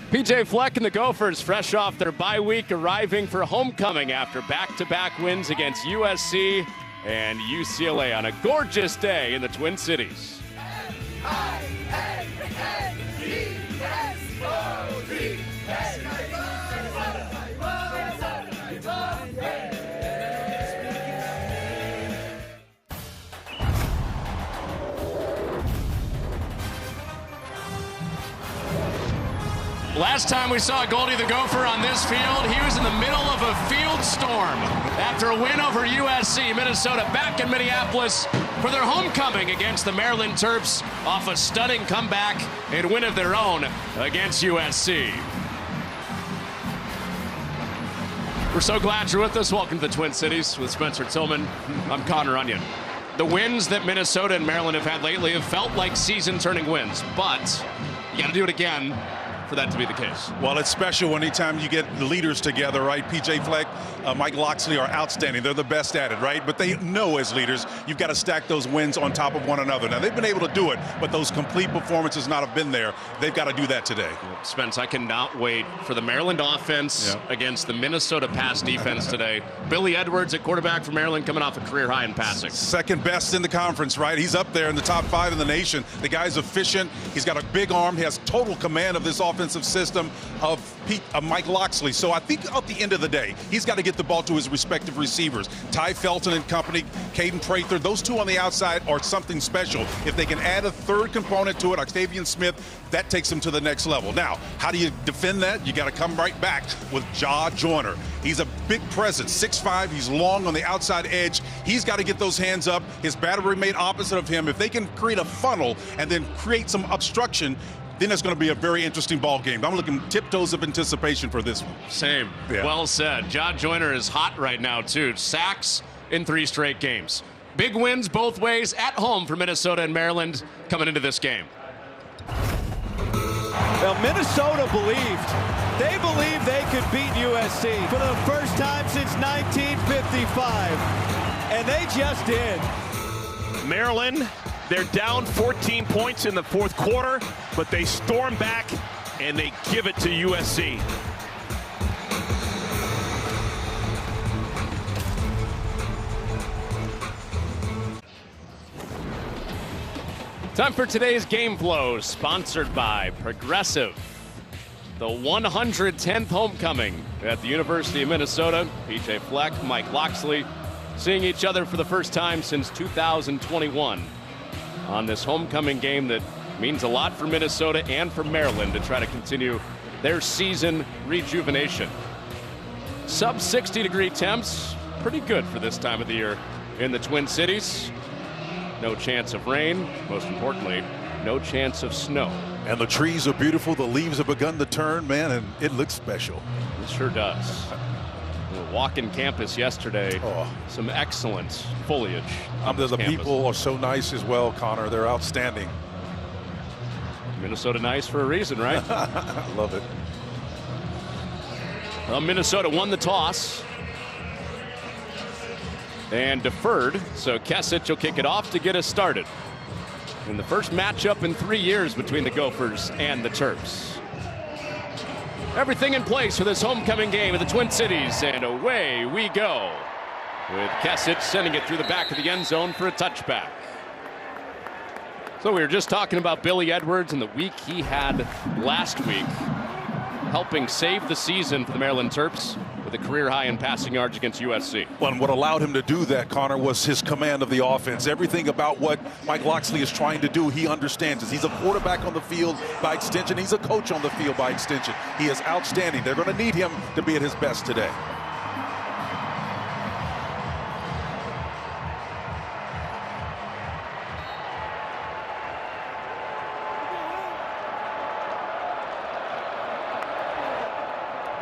PJ Fleck and the Gophers, fresh off their bye week, arriving for homecoming after back-to-back wins against USC and UCLA on a gorgeous day in the Twin Cities. Last time we saw Goldie the Gopher on this field, he was in the middle of a field storm. After a win over USC, Minnesota back in Minneapolis for their homecoming against the Maryland Terps off a stunning comeback and win of their own against USC. We're so glad you're with us. Welcome to the Twin Cities with Spencer Tillman. I'm Connor Onion. The wins that Minnesota and Maryland have had lately have felt like season-turning wins, but you got to do it again for that to be the case. Well, it's special anytime you get the leaders together, right? PJ Fleck, Mike Locksley are outstanding. They're the best at it, right? But they know as leaders, you've got to stack those wins on top of one another. Now, they've been able to do it, but those complete performances not have been there. They've got to do that today. Spence, I cannot wait for the Maryland offense against the Minnesota pass defense today. Billy Edwards at quarterback for Maryland coming off a career high in passing. Second best in the conference, right? He's up there in the top 5 in the nation. The guy's efficient. He's got a big arm. He has total command of this offensive system of Mike Locksley. So I think at the end of the day, he's got to get the ball to his respective receivers. Ty Felton and company, Caden Prather, those two on the outside are something special. If they can add a third component to it, Octavian Smith, that takes them to the next level. Now, how do you defend that? You got to come right back with Ja Joyner. He's a big presence, 6'5", he's long on the outside edge. He's got to get those hands up. His battery mate opposite of him. If they can create a funnel and then create some obstruction, then it's going to be a very interesting ball game. I'm looking tiptoes of anticipation for this one. Same. Yeah. Well said. Ja Joyner is hot right now, too. Sacks in 3 straight games. Big wins both ways at home for Minnesota and Maryland coming into this game. Well, Minnesota believed. They believed they could beat USC for the first time since 1955. And they just did. Maryland, they're down 14 points in the fourth quarter, but they storm back and they give it to USC. Time for today's Game Flow, sponsored by Progressive. The 110th homecoming at the University of Minnesota. PJ Fleck, Mike Locksley, seeing each other for the first time since 2021 on this homecoming game that means a lot for Minnesota and for Maryland to try to continue their season rejuvenation. Sub 60-degree temps, pretty good for this time of the year in the Twin Cities. No chance of rain, most importantly, no chance of snow. And the trees are beautiful, the leaves have begun to turn, man, and it looks special. It sure does. A walk-in campus yesterday, some excellent foliage. The people are so nice as well, Connor. They're outstanding. Minnesota nice for a reason, right? I love it. Well, Minnesota won the toss and deferred, so Kesich will kick it off to get us started in the first matchup in 3 years between the Gophers and the Terps. Everything in place for this homecoming game of the Twin Cities, and away we go with Kesich sending it through the back of the end zone for a touchback. So we were just talking about Billy Edwards and the week he had last week, helping save the season for the Maryland Terps with a career high in passing yards against USC. Well, and what allowed him to do that, Connor, was his command of the offense. Everything about what Mike Locksley is trying to do, he understands it. He's a quarterback on the field by extension. He's a coach on the field by extension. He is outstanding. They're going to need him to be at his best today.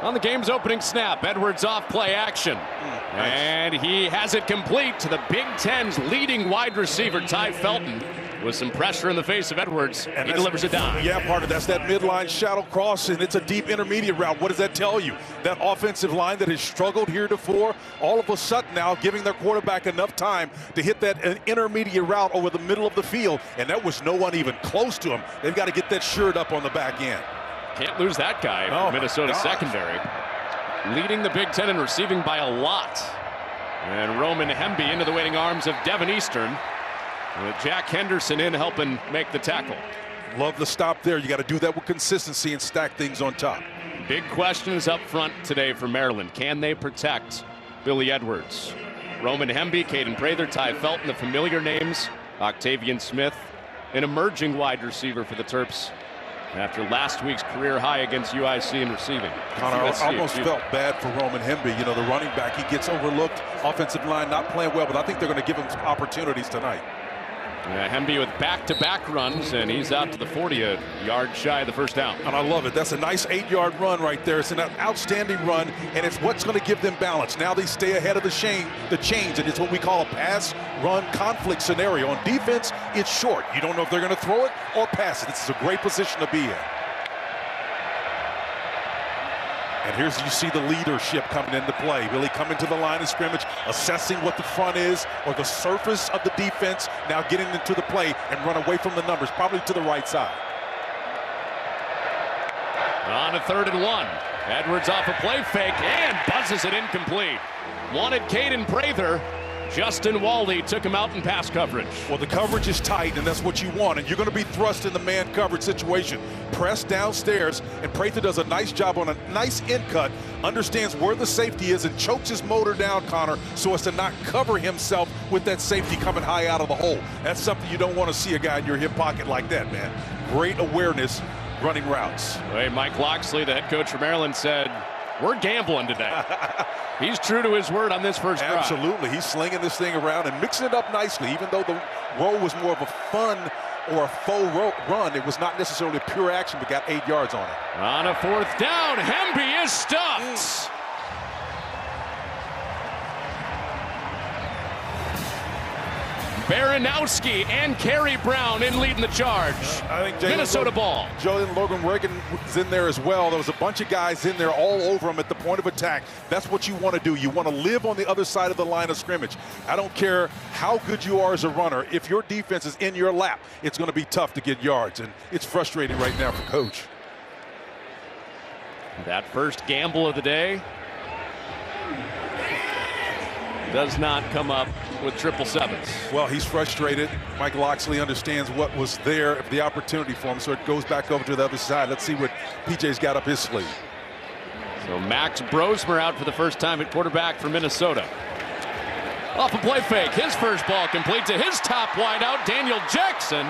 On the game's opening snap, Edwards off play action. And he has it complete to the Big Ten's leading wide receiver, Ty Felton. With some pressure in the face of Edwards, and he delivers a dime. Yeah, partner, that's that midline shadow cross, and it's a deep intermediate route. What does that tell you? That offensive line that has struggled heretofore, all of a sudden now giving their quarterback enough time to hit that intermediate route over the middle of the field, and that was no one even close to him. They've got to get that shored up on the back end. Can't lose that guy. Oh, Minnesota secondary. Leading the Big Ten in receiving by a lot. And Roman Hemby into the waiting arms of Devin Eastern. With Jack Henderson in helping make the tackle. Love the stop there. You got to do that with consistency and stack things on top. Big questions up front today for Maryland. Can they protect Billy Edwards? Roman Hemby, Caden Prather, Ty Felton, the familiar names. Octavian Smith, an emerging wide receiver for the Terps after last week's career high against UIC in receiving. Connor, I almost felt bad for Roman Hemby. You know, the running back, he gets overlooked. Offensive line not playing well, but I think they're going to give him some opportunities tonight. Hemby with back-to-back runs, and he's out to the 40, a yard shy of the first down. And I love it. That's a nice 8-yard run right there. It's an outstanding run, and it's what's going to give them balance. Now they stay ahead of the chains, and it's what we call a pass-run conflict scenario. On defense, it's short. You don't know if they're going to throw it or pass it. This is a great position to be in. And here's you see the leadership coming into play. Really coming to the line of scrimmage, assessing what the front is or the surface of the defense, now getting into the play and run away from the numbers, probably to the right side. On a 3rd and 1. Edwards off a play fake and buzzes it incomplete. Wanted Caden Prather. Justin Waldy took him out in pass coverage. Well, the coverage is tight, and that's what you want, and you're going to be thrust in the man coverage situation. Press downstairs, and Prather does a nice job on a nice in cut, understands where the safety is, and chokes his motor down, Connor, so as to not cover himself with that safety coming high out of the hole. That's something you don't want to see a guy in your hip pocket like that, man. Great awareness running routes. Hey, Mike Locksley, the head coach for Maryland, said, "We're gambling today." He's true to his word on this first drive. Absolutely. He's slinging this thing around and mixing it up nicely. Even though the roll was more of a fun or a faux run, it was not necessarily pure action, but got 8 yards on it. On a 4th down, Hemby is stuffed. Baranowski and Kerry Brown in leading the charge. I think Minnesota ball. Jalen Logan Reagan was in there as well. There was a bunch of guys in there all over him at the point of attack. That's what you want to do. You want to live on the other side of the line of scrimmage. I don't care how good you are as a runner. If your defense is in your lap, it's going to be tough to get yards, and it's frustrating right now for Coach. That first gamble of the day does not come up with 777s. Well, he's frustrated. Mike Locksley understands what was there, the opportunity for him, so it goes back over to the other side. Let's see what PJ's got up his sleeve. So Max Brosmer out for the first time at quarterback for Minnesota. Off a play fake, his first ball complete to his top wideout, Daniel Jackson,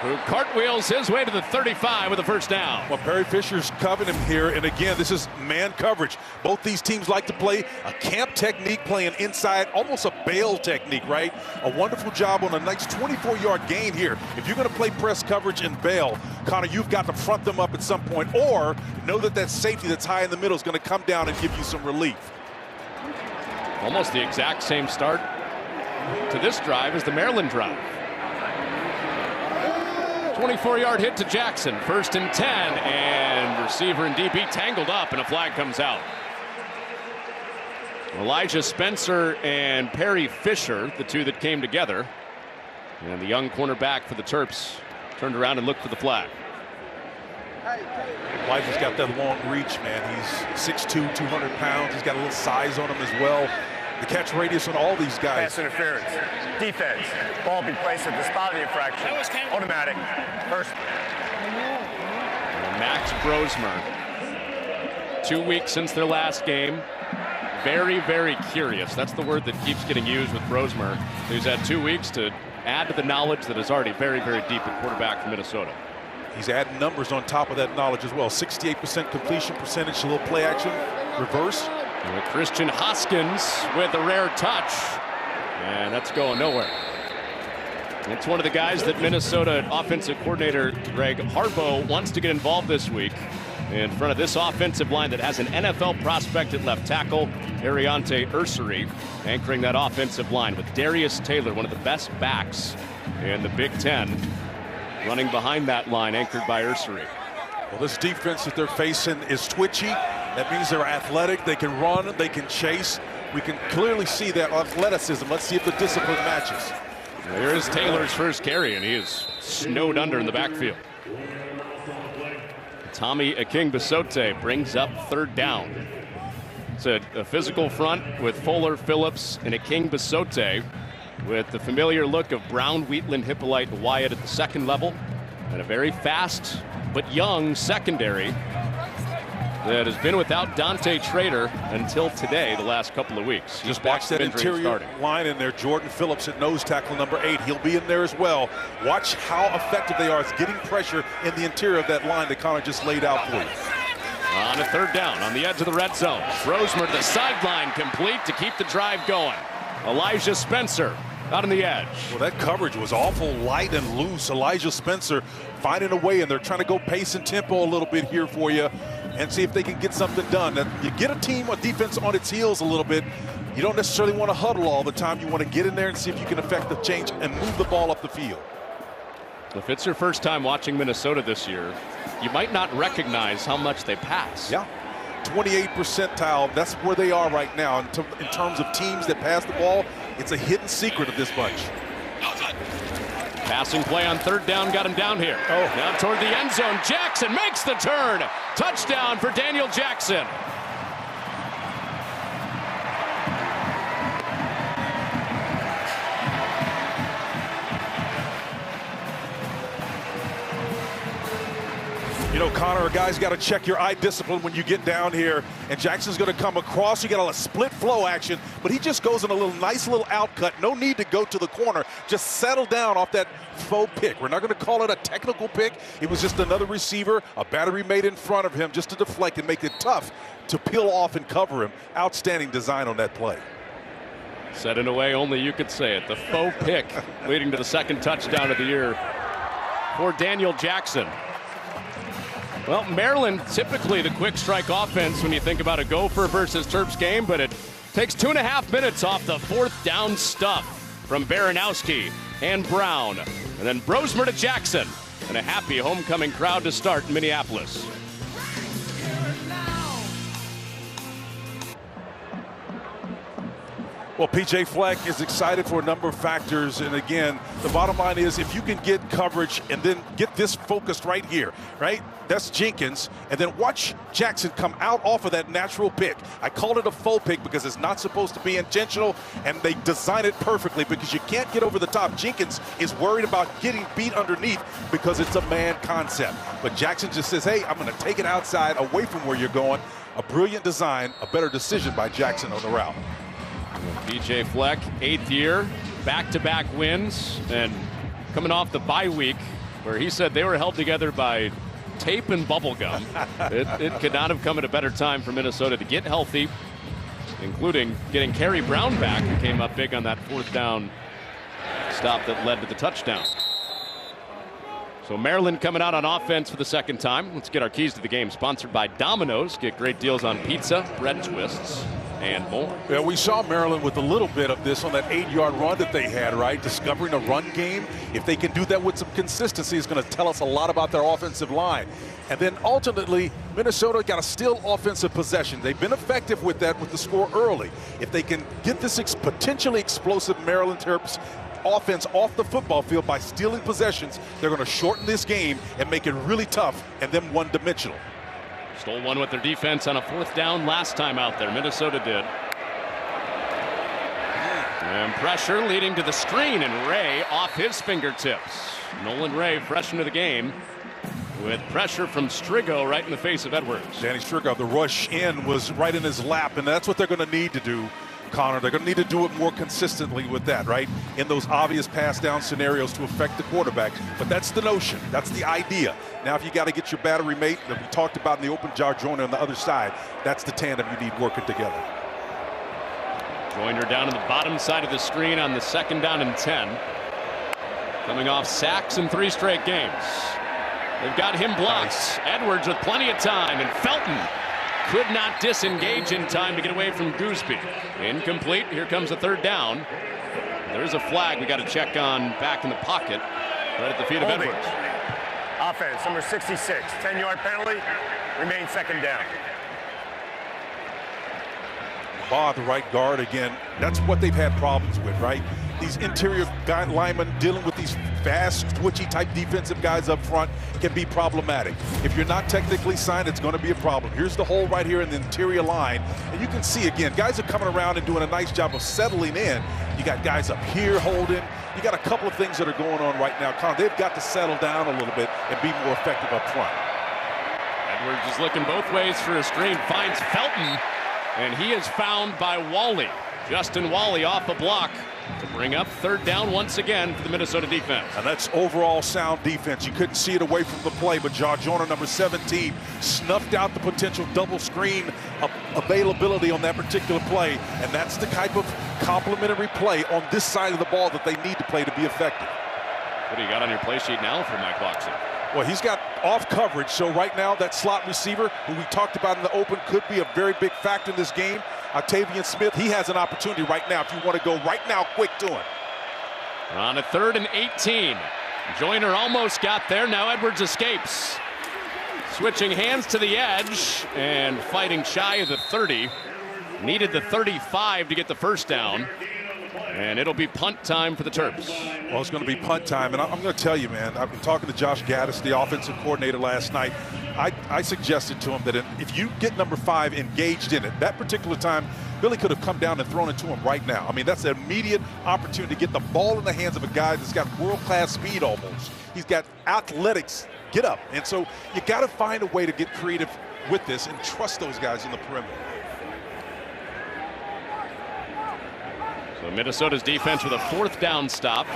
who cartwheels his way to the 35 with a first down. Well, Perry Fisher's covering him here, and again, this is man coverage. Both these teams like to play a camp technique, playing inside, almost a bail technique, right? A wonderful job on a nice 24-yard gain here. If you're going to play press coverage and bail, Connor, you've got to front them up at some point, or know that that safety that's high in the middle is going to come down and give you some relief. Almost the exact same start to this drive as the Maryland drive. 24-yard hit to Jackson, 1st and 10, and receiver and DB tangled up, and a flag comes out. Elijah Spencer and Perry Fisher, the two that came together, and the young cornerback for the Terps turned around and looked for the flag. Elijah's got that long reach, man. He's 6'2", 200 pounds. He's got a little size on him as well. The catch radius on all these guys. Pass interference. Defense. Ball be placed at the spot of the infraction. Automatic. First. And Max Brosmer. 2 weeks since their last game. Very, very curious. That's the word that keeps getting used with Brosmer, who's had 2 weeks to add to the knowledge that is already very, very deep at quarterback for Minnesota. He's adding numbers on top of that knowledge as well. 68% completion percentage, a little play action, reverse. And Christian Hoskins with a rare touch, and that's going nowhere. It's one of the guys that Minnesota offensive coordinator Greg Harbaugh wants to get involved this week in front of this offensive line that has an NFL prospect at left tackle, Ariante Ursery, anchoring that offensive line with Darius Taylor, one of the best backs in the Big Ten, running behind that line, anchored by Ursery. Well, this defense that they're facing is twitchy. That means they're athletic. They can run. They can chase. We can clearly see that athleticism. Let's see if the discipline matches. Here's Taylor's first carry, and he is snowed under in the backfield. Tommy Akingbesote brings up third down. It's a physical front with Fuller, Phillips, and Akingbesote, with the familiar look of Brown, Wheatland, Hippolyte, and Wyatt at the second level, and a very fast but young secondary that has been without Dante Trader until today, the last couple of weeks. Just watch that interior line in there. Jordan Phillips at nose tackle number 8. He'll be in there as well. Watch how effective they are at getting pressure in the interior of that line that Connor just laid out for you. On a third down, on the edge of the red zone. Rosemer to the sideline, complete to keep the drive going. Elijah Spencer out on the edge. Well, that coverage was awful light and loose. Elijah Spencer finding a way, and they're trying to go pace and tempo a little bit here for you and see if they can get something done. Now, you get a team, a defense on its heels a little bit. You don't necessarily want to huddle all the time. You want to get in there and see if you can affect the change and move the ball up the field. If it's your first time watching Minnesota this year, you might not recognize how much they pass. Yeah, 28 percentile. That's where they are right now. In terms of teams that pass the ball, it's a hidden secret of this bunch. Passing play on third down got him down here. Now toward the end zone. Jackson makes the turn. Touchdown for Daniel Jackson. You know, Connor, a guy's got to check your eye discipline when you get down here. And Jackson's going to come across. You got a split flow action, but he just goes in a nice little outcut. No need to go to the corner. Just settle down off that faux pick. We're not going to call it a technical pick. It was just another receiver, a battery made in front of him just to deflect and make it tough to peel off and cover him. Outstanding design on that play. Said in a way only you could say it. The faux pick leading to the second touchdown of the year for Daniel Jackson. Well, Maryland, typically the quick strike offense when you think about a Gopher versus Terps game, but it takes 2.5 minutes off the fourth down stuff from Baranowski and Brown. And then Brosmer to Jackson, and a happy homecoming crowd to start in Minneapolis. Well, PJ Fleck is excited for a number of factors. And again, the bottom line is if you can get coverage and then get this focused right here, right? That's Jenkins. And then watch Jackson come out off of that natural pick. I called it a faux pick because it's not supposed to be intentional, and they design it perfectly because you can't get over the top. Jenkins is worried about getting beat underneath because it's a man concept. But Jackson just says, hey, I'm going to take it outside away from where you're going. A brilliant design, a better decision by Jackson on the route. PJ Fleck, 8th year, back-to-back wins, and coming off the bye week where he said they were held together by tape and bubble gum. It could not have come at a better time for Minnesota to get healthy, including getting Kerry Brown back, who came up big on that fourth down stop that led to the touchdown. So Maryland coming out on offense for the second time. Let's get our keys to the game. Sponsored by Domino's. Get great deals on pizza, bread twists, and more. Yeah, we saw Maryland with a little bit of this on that 8-yard run that they had, right? Discovering a run game. If they can do that with some consistency, it's going to tell us a lot about their offensive line. And then ultimately, Minnesota got a still offensive possession. They've been effective with that with the score early. If they can get this potentially explosive Maryland Terps offense off the football field by stealing possessions, they're going to shorten this game and make it really tough and then one-dimensional. Stole one with their defense on a fourth down last time out there. Minnesota did. And pressure leading to the screen, and Ray off his fingertips. Nolan Ray fresh into the game with pressure from Strigo right in the face of Edwards. Danny Strigo, the rush in was right in his lap, and that's what they're going to need to do, Connor. They're going to need to do it more consistently with that, right? In those obvious pass down scenarios to affect the quarterback. But that's the notion. That's the idea. Now, if you got to get your battery mate that we talked about in the open jar joiner on the other side, that's the tandem you need working together. Joyner down in the bottom side of the screen on the second down and 10. Coming off sacks in 3 straight games. They've got him blocked. Nice. Edwards with plenty of time, and Felton could not disengage in time to get away from Gooseby. Incomplete. Here comes a third down. There's a flag we got to check on back in the pocket, right at the feet of Edwards. Offense, number 66, 10-yard penalty, remains second down. Baugh, the right guard again. That's what they've had problems with, right? these interior linemen dealing with these fast, twitchy type defensive guys up front can be problematic. If you're not technically signed, it's going to be a problem. Here's the hole right here in the interior line. And you can see, again, guys are coming around and doing a nice job of settling in. You got guys up here holding. You got a couple of things that are going on right now. Connor, they've got to settle down a little bit and be more effective up front. Edwards is looking both ways for a screen, finds Felton, and he is found by Wally. Justin Wally off a block to bring up third down once again for the Minnesota defense. And that's overall sound defense. You couldn't see it away from the play, but Josh Joyner, number 17, snuffed out the potential double screen availability on that particular play. And that's the type of complementary play on this side of the ball that they need to play to be effective. What do you got on your play sheet now for Mike Locksley? Well, he's got off coverage, so right now that slot receiver who we talked about in the open could be a very big factor in this game. Octavian Smith, he has an opportunity right now if you want to go right now quick to him. On a 3rd and 18. Joyner almost got there. Now Edwards escapes. Switching hands to the edge and fighting shy of the 30. Needed the 35 to get the first down. And it'll be punt time for the Terps. Well, it's going to be punt time, and I'm going to tell you, man, I've been talking to Josh Gaddis, the offensive coordinator, last night. I suggested to him that if you get number 5 engaged in it, that particular time, Billy could have come down and thrown it to him right now. I mean, that's an immediate opportunity to get the ball in the hands of a guy that's got world-class speed almost. He's got athletics, get up. And so you got to find a way to get creative with this and trust those guys in the perimeter. So Minnesota's defense with a 4th down stop.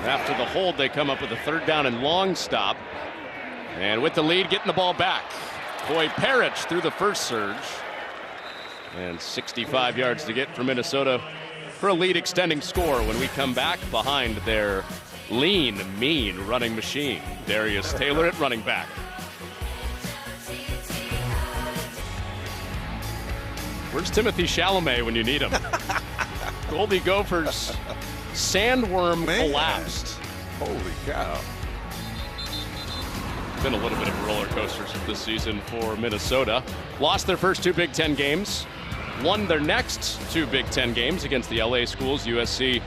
After the hold, they come up with a 3rd down and long stop. And with the lead, getting the ball back. Boy Parrish through the first surge. And 65 yards to get for Minnesota for a lead extending score when we come back behind their lean, mean running machine. Darius Taylor at running back. Where's Timothy Chalamet when you need him? Goldie Gophers sandworm collapsed. Holy cow. Been a little bit of a roller coaster this season for Minnesota. Lost their first 2 Big Ten games. Won their next 2 Big Ten games against the LA schools, USC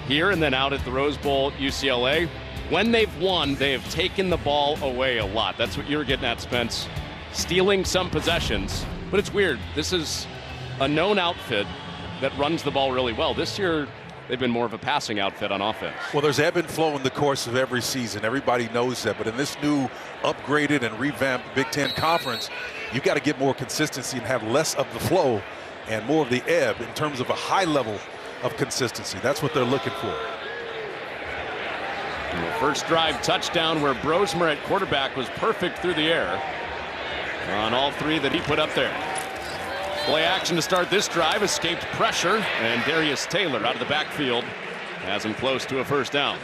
here and then out at the Rose Bowl, UCLA. When they've won, they have taken the ball away a lot. That's what you were getting at, Spence. Stealing some possessions. But it's weird. This is a known outfit that runs the ball really well. This year, they've been more of a passing outfit on offense. Well, there's ebb and flow in the course of every season. Everybody knows that. But in this new upgraded and revamped Big Ten Conference, you've got to get more consistency and have less of the flow and more of the ebb in terms of a high level of consistency. That's what they're looking for. And the first drive touchdown where Brosmer at quarterback was perfect through the air on all 3 that he put up there. Play action to start this drive, escaped pressure, and Darius Taylor out of the backfield has him close to a first down.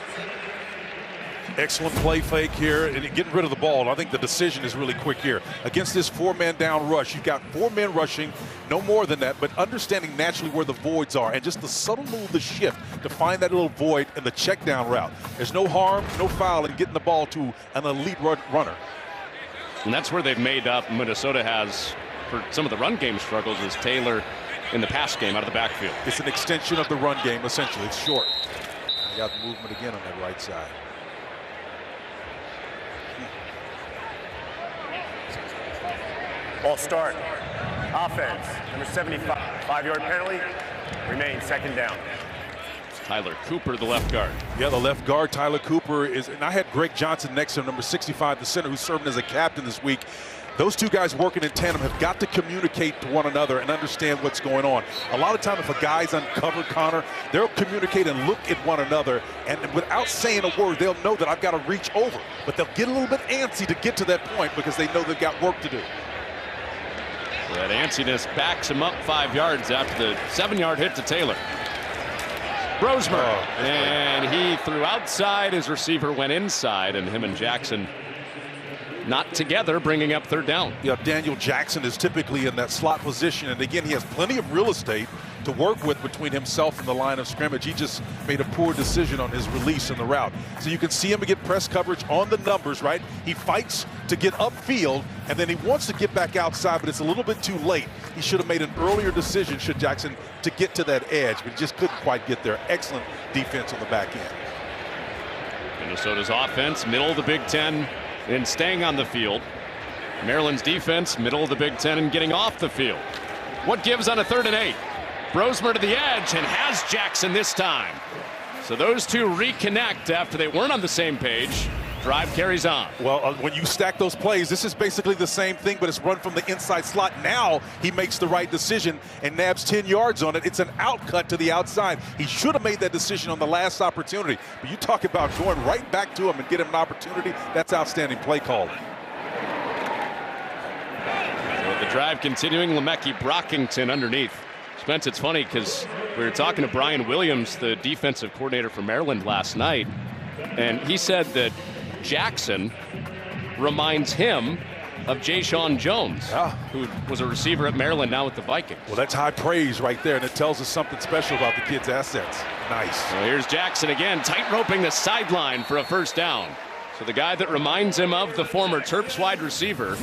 Excellent play fake here and getting rid of the ball. I think the decision is really quick here. Against this 4-man down rush, you've got 4 men rushing, no more than that, but understanding naturally where the voids are and just the subtle move, the shift to find that little void in the check down route. There's no harm, no foul in getting the ball to an elite runner. And that's where they've made up. Minnesota has for some of the run game struggles is Taylor in the pass game out of the backfield. It's an extension of the run game, essentially. It's short. You got movement again on that right side. Ball start. Offense, number 75. 5-yard penalty. Remains 2nd down. Tyler Cooper, the left guard. Yeah, the left guard, Tyler Cooper, is, and I had Greg Johnson next to him, number 65, the center, who's serving as a captain this week. Those 2 guys working in tandem have got to communicate to one another and understand what's going on. A lot of time if a guy's uncovered, Connor, they'll communicate and look at one another, and without saying a word, they'll know that I've got to reach over. But they'll get a little bit antsy to get to that point because they know they've got work to do. That antsiness backs him up 5 yards after the 7-yard hit to Taylor. Brosmer, and he threw outside. His receiver went inside, and him and Jackson not together, bringing up 3rd down. Yeah, Daniel Jackson is typically in that slot position, and again, he has plenty of real estate to work with between himself and the line of scrimmage. He just made a poor decision on his release in the route. So you can see him get press coverage on the numbers, right? He fights to get upfield, and then he wants to get back outside, but it's a little bit too late. He should have made an earlier decision, should Jackson, to get to that edge, but he just couldn't quite get there. Excellent defense on the back end. Minnesota's offense, middle of the Big Ten, and staying on the field. Maryland's defense, middle of the Big Ten, and getting off the field. What gives on a 3rd and 8? Brosmer to the edge and has Jackson this time. So those two reconnect after they weren't on the same page. Drive carries on. Well, when you stack those plays, this is basically the same thing, but it's run from the inside slot. Now he makes the right decision and nabs 10 yards on it. It's an out cut to the outside. He should have made that decision on the last opportunity. But you talk about going right back to him and get him an opportunity. That's outstanding play calling. So the drive continuing. Le'Meke Brockington underneath. Spence, it's funny because we were talking to Brian Williams, the defensive coordinator for Maryland last night, and he said that Jackson reminds him of Jayshon Jones, who was a receiver at Maryland, now with the Vikings. Well, that's high praise right there, and it tells us something special about the kid's assets. Nice. Well, here's Jackson again, tight-roping the sideline for a first down. So the guy that reminds him of the former Terps wide receiver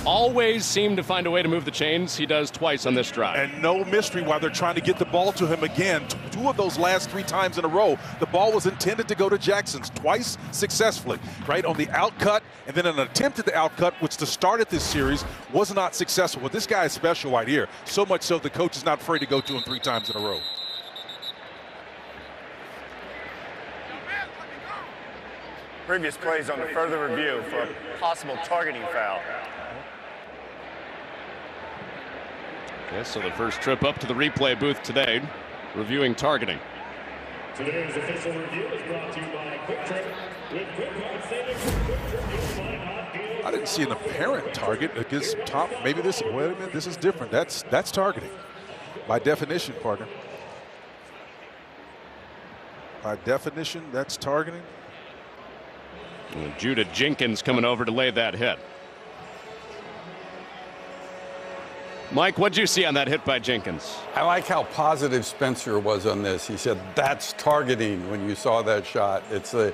always seemed to find a way to move the chains. He does twice on this drive. And no mystery why they're trying to get the ball to him again. 2 of those last 3 times in a row, the ball was intended to go to Jackson's, twice successfully, right? On the outcut, and then an attempt at the outcut, which to start at this series was not successful. But this guy is special right here. So much so the coach is not afraid to go to him 3 times in a row. Previous plays on the further review for a possible targeting foul. Yes, so the first trip up to the replay booth today, reviewing targeting. Today's official review is brought to you by Quick Trip. With Quick Card savings from Quick Trip, you'll find hot deals. I didn't see an apparent target against top. Maybe this, wait a minute, this is different. That's targeting. By definition, partner. By definition, that's targeting. And Judah Jenkins coming over to lay that hit. Mike, what'd you see on that hit by Jenkins? I like how positive Spencer was on this. He said, that's targeting when you saw that shot. It's the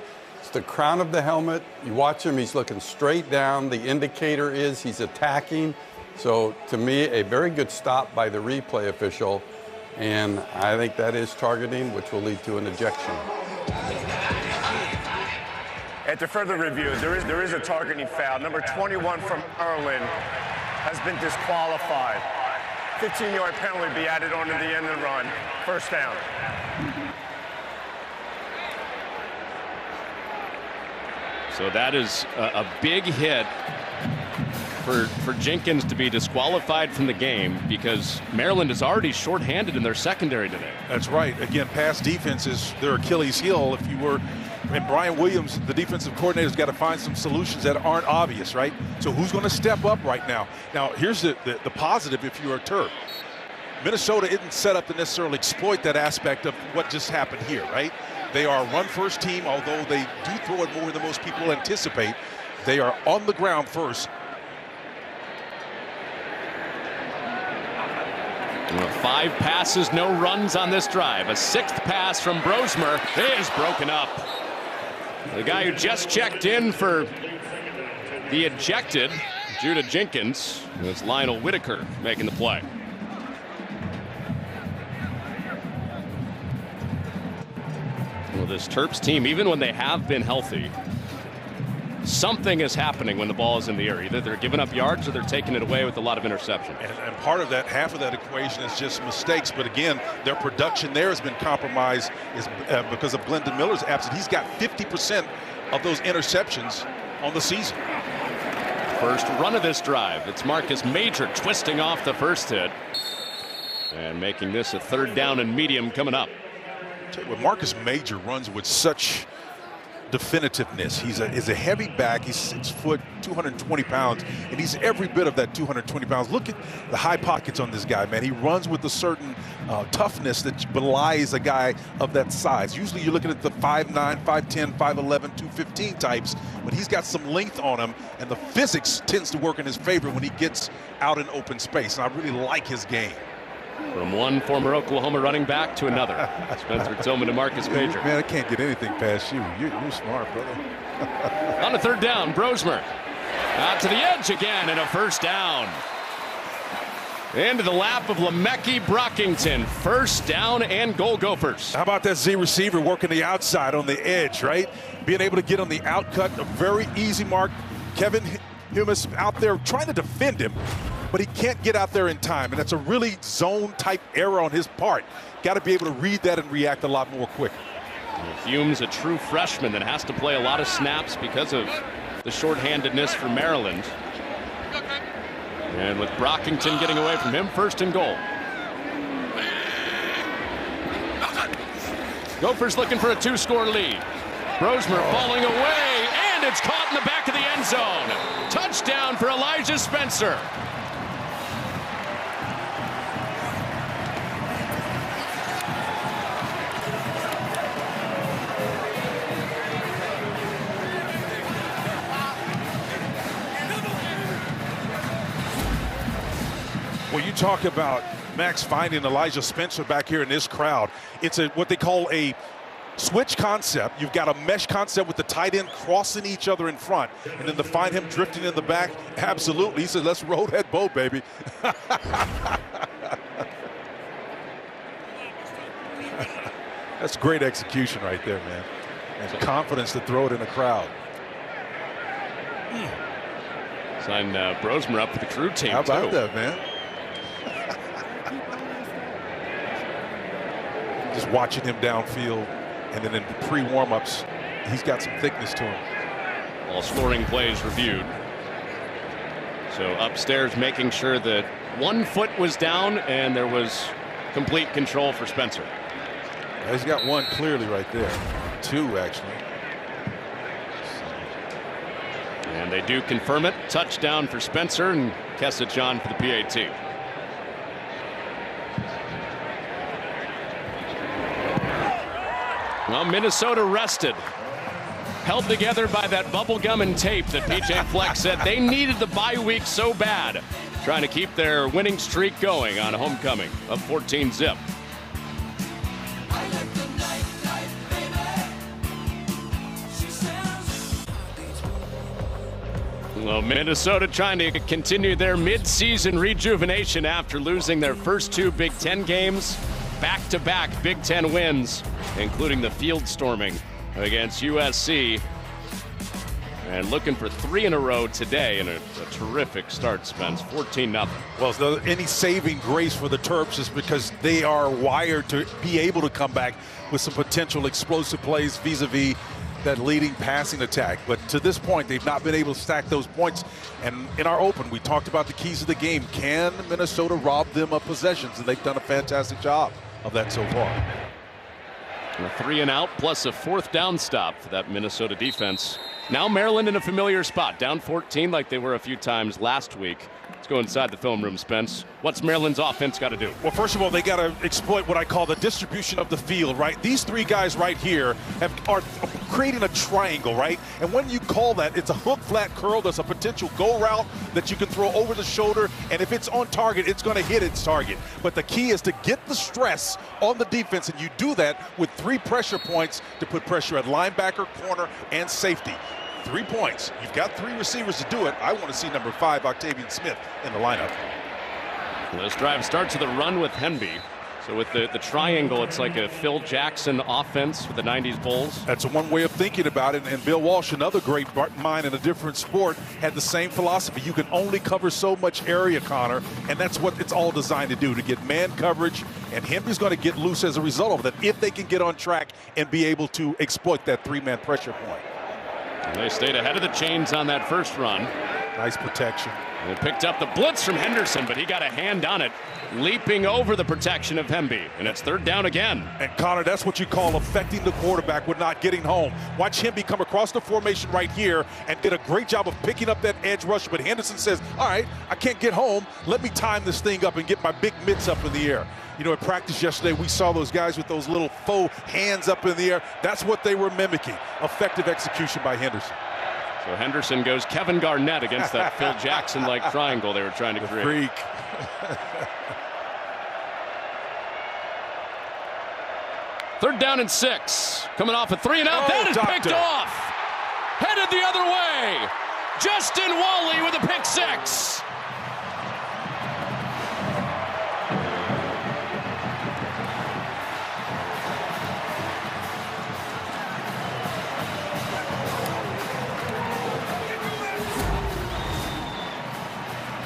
crown of the helmet. You watch him, he's looking straight down. The indicator is he's attacking. So to me, a very good stop by the replay official. And I think that is targeting, which will lead to an ejection. After further review, there is a targeting foul. Number 21 from Maryland has been disqualified. 15-yard penalty be added on to the end of the run. First down. So that is a big hit for Jenkins to be disqualified from the game because Maryland is already shorthanded in their secondary today. That's right. Again, pass defense is their Achilles heel. If you were, and Brian Williams, the defensive coordinator, has got to find some solutions that aren't obvious, right? So who's going to step up right now? Now, here's the positive if you're a Terp. Minnesota isn't set up to necessarily exploit that aspect of what just happened here, right? They are a run-first team, although they do throw it more than most people anticipate. They are on the ground first. 5 passes, no runs on this drive. A 6th pass from Brosmer is broken up. The guy who just checked in for the ejected Judah Jenkins was Lionel Whitaker making the play. Well, this Terps team, even when they have been healthy, something is happening when the ball is in the air. Either they're giving up yards or they're taking it away with a lot of interception. And part of that, half of that equation is just mistakes. But again, their production there has been compromised because of Glendon Miller's absence. He's got 50% of those interceptions on the season. First run of this drive. It's Marcus Major twisting off the first hit and making this a 3rd down and medium coming up. When Marcus Major runs with such definitiveness, he's a heavy back. He's 6 foot, 220 pounds, and he's every bit of that 220 pounds. Look at the high pockets on this guy, man. He runs with a certain toughness that belies a guy of that size. Usually you're looking at the 5'9", 5'10", 5'11", 215 types, but he's got some length on him, and the physics tends to work in his favor when he gets out in open space, and I really like his game. From one former Oklahoma running back to another. Spencer Tillman to Marcus Major. Man, I can't get anything past you. You're smart, brother. On the third down, Brosmer. Out to the edge again and a first down. Into the lap of Lemeki Brockington. First down and goal, Gophers. How about that Z receiver working the outside on the edge, right? Being able to get on the outcut, a very easy mark. Kevin Humus out there trying to defend him, but he can't get out there in time, and that's a really zone-type error on his part. Got to be able to read that and react a lot more quick. Humes, a true freshman that has to play a lot of snaps because of the shorthandedness for Maryland. And with Brockington getting away from him, first and goal. Gophers looking for a 2-score lead. Brosmer falling away, and it's caught in the back of the end zone. Touchdown for Elijah Spencer. When you talk about Max finding Elijah Spencer back here in this crowd, it's what they call a switch concept. You've got a mesh concept with the tight end crossing each other in front, and then to find him drifting in the back, absolutely. He said, let's roll that boat, baby. That's great execution right there, man. And confidence to throw it in the crowd. Sign Brosmer up for the crew team. How about that, man? Just watching him downfield, and then in the pre-warm-ups, he's got some thickness to him. All scoring plays reviewed. So upstairs making sure that 1 foot was down and there was complete control for Spencer. He's got one clearly right there. 2, actually. And they do confirm it. Touchdown for Spencer, and Kesich on for the PAT. Well, Minnesota rested. Held together by that bubble gum and tape that PJ Fleck said they needed the bye week so bad. Trying to keep their winning streak going on homecoming of 14-zip. Well, Minnesota trying to continue their mid-season rejuvenation after losing their first 2 Big Ten games. Back-to-back Big Ten wins, including the field storming against USC. And looking for 3 in a row today, and a terrific start, Spence. 14-0. Well, so any saving grace for the Terps is because they are wired to be able to come back with some potential explosive plays vis-a-vis that leading passing attack. But to this point, they've not been able to stack those points. And in our open, we talked about the keys of the game. Can Minnesota rob them of possessions? And they've done a fantastic job of that so far. A 3 and out plus a 4th down stop for that Minnesota defense. Now Maryland in a familiar spot, down 14 like they were a few times last week. Let's go inside the film room, Spence. What's Maryland's offense got to do? Well, first of all, they got to exploit what I call the distribution of the field, right? These 3 guys right here are creating a triangle, right? And when you call that, it's a hook, flat, curl. There's a potential go route that you can throw over the shoulder, and if it's on target, it's going to hit its target. But the key is to get the stress on the defense, and you do that with 3 pressure points to put pressure at linebacker, corner, and safety. 3 points. You've got 3 receivers to do it. I want to see number 5, Octavian Smith, in the lineup. Well, this drive starts with a run with Henby. So with the triangle, it's like a Phil Jackson offense with the 90s Bulls. That's one way of thinking about it. And Bill Walsh, another great mind in a different sport, had the same philosophy. You can only cover so much area, Connor, and that's what it's all designed to do, to get man coverage. And Henry's going to get loose as a result of that if they can get on track and be able to exploit that 3-man pressure point. And they stayed ahead of the chains on that first run. Nice protection. They picked up the blitz from Henderson, but he got a hand on it, leaping over the protection of Hemby. And it's 3rd down again. And Connor, that's what you call affecting the quarterback with not getting home. Watch Hemby come across the formation right here and did a great job of picking up that edge rush. But Henderson says, all right, I can't get home. Let me time this thing up and get my big mitts up in the air. You know, at practice yesterday, we saw those guys with those little faux hands up in the air. That's what they were mimicking. Effective execution by Henderson. So Henderson goes Kevin Garnett against that Phil Jackson-like triangle they were trying to create. Freak. 3rd down and 6. Coming off a 3 and out. That is doctor. picked off. Headed the other way. Justin Walley with a pick 6.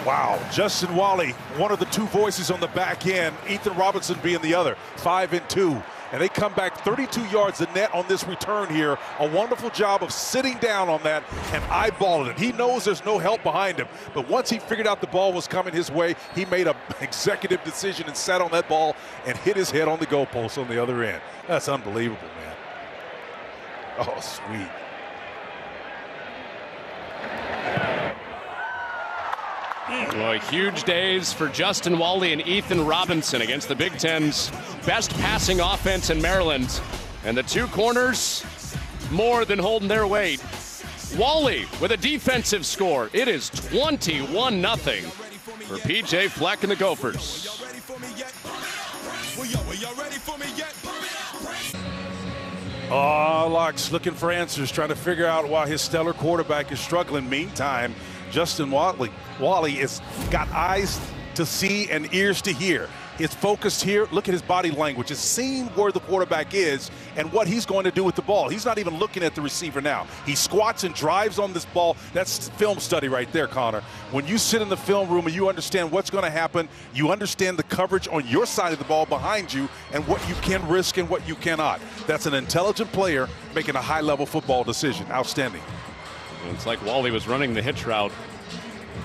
Wow, Justin Walley, one of the 2 voices on the back end, Ethan Robinson being the other, 5 and 2. And they come back 32 yards the net on this return here. A wonderful job of sitting down on that and eyeballing it. He knows there's no help behind him, but once he figured out the ball was coming his way, he made an executive decision and sat on that ball and hit his head on the goalpost on the other end. That's unbelievable, man. Oh, sweet. Well, huge days for Justin Walley and Ethan Robinson against the Big Ten's best passing offense in Maryland. And the 2 corners more than holding their weight. Walley with a defensive score. It is 21-0 for PJ Fleck and the Gophers. Oh, Locks looking for answers, trying to figure out why his stellar quarterback is struggling. Meantime, Justin Walley has got eyes to see and ears to hear. He's focused here. Look at his body language. He's seeing where the quarterback is and what he's going to do with the ball. He's not even looking at the receiver now. He squats and drives on this ball. That's film study right there, Connor. When you sit in the film room and you understand what's going to happen, you understand the coverage on your side of the ball behind you and what you can risk and what you cannot. That's an intelligent player making a high-level football decision. Outstanding. It's like Walley was running the hitch route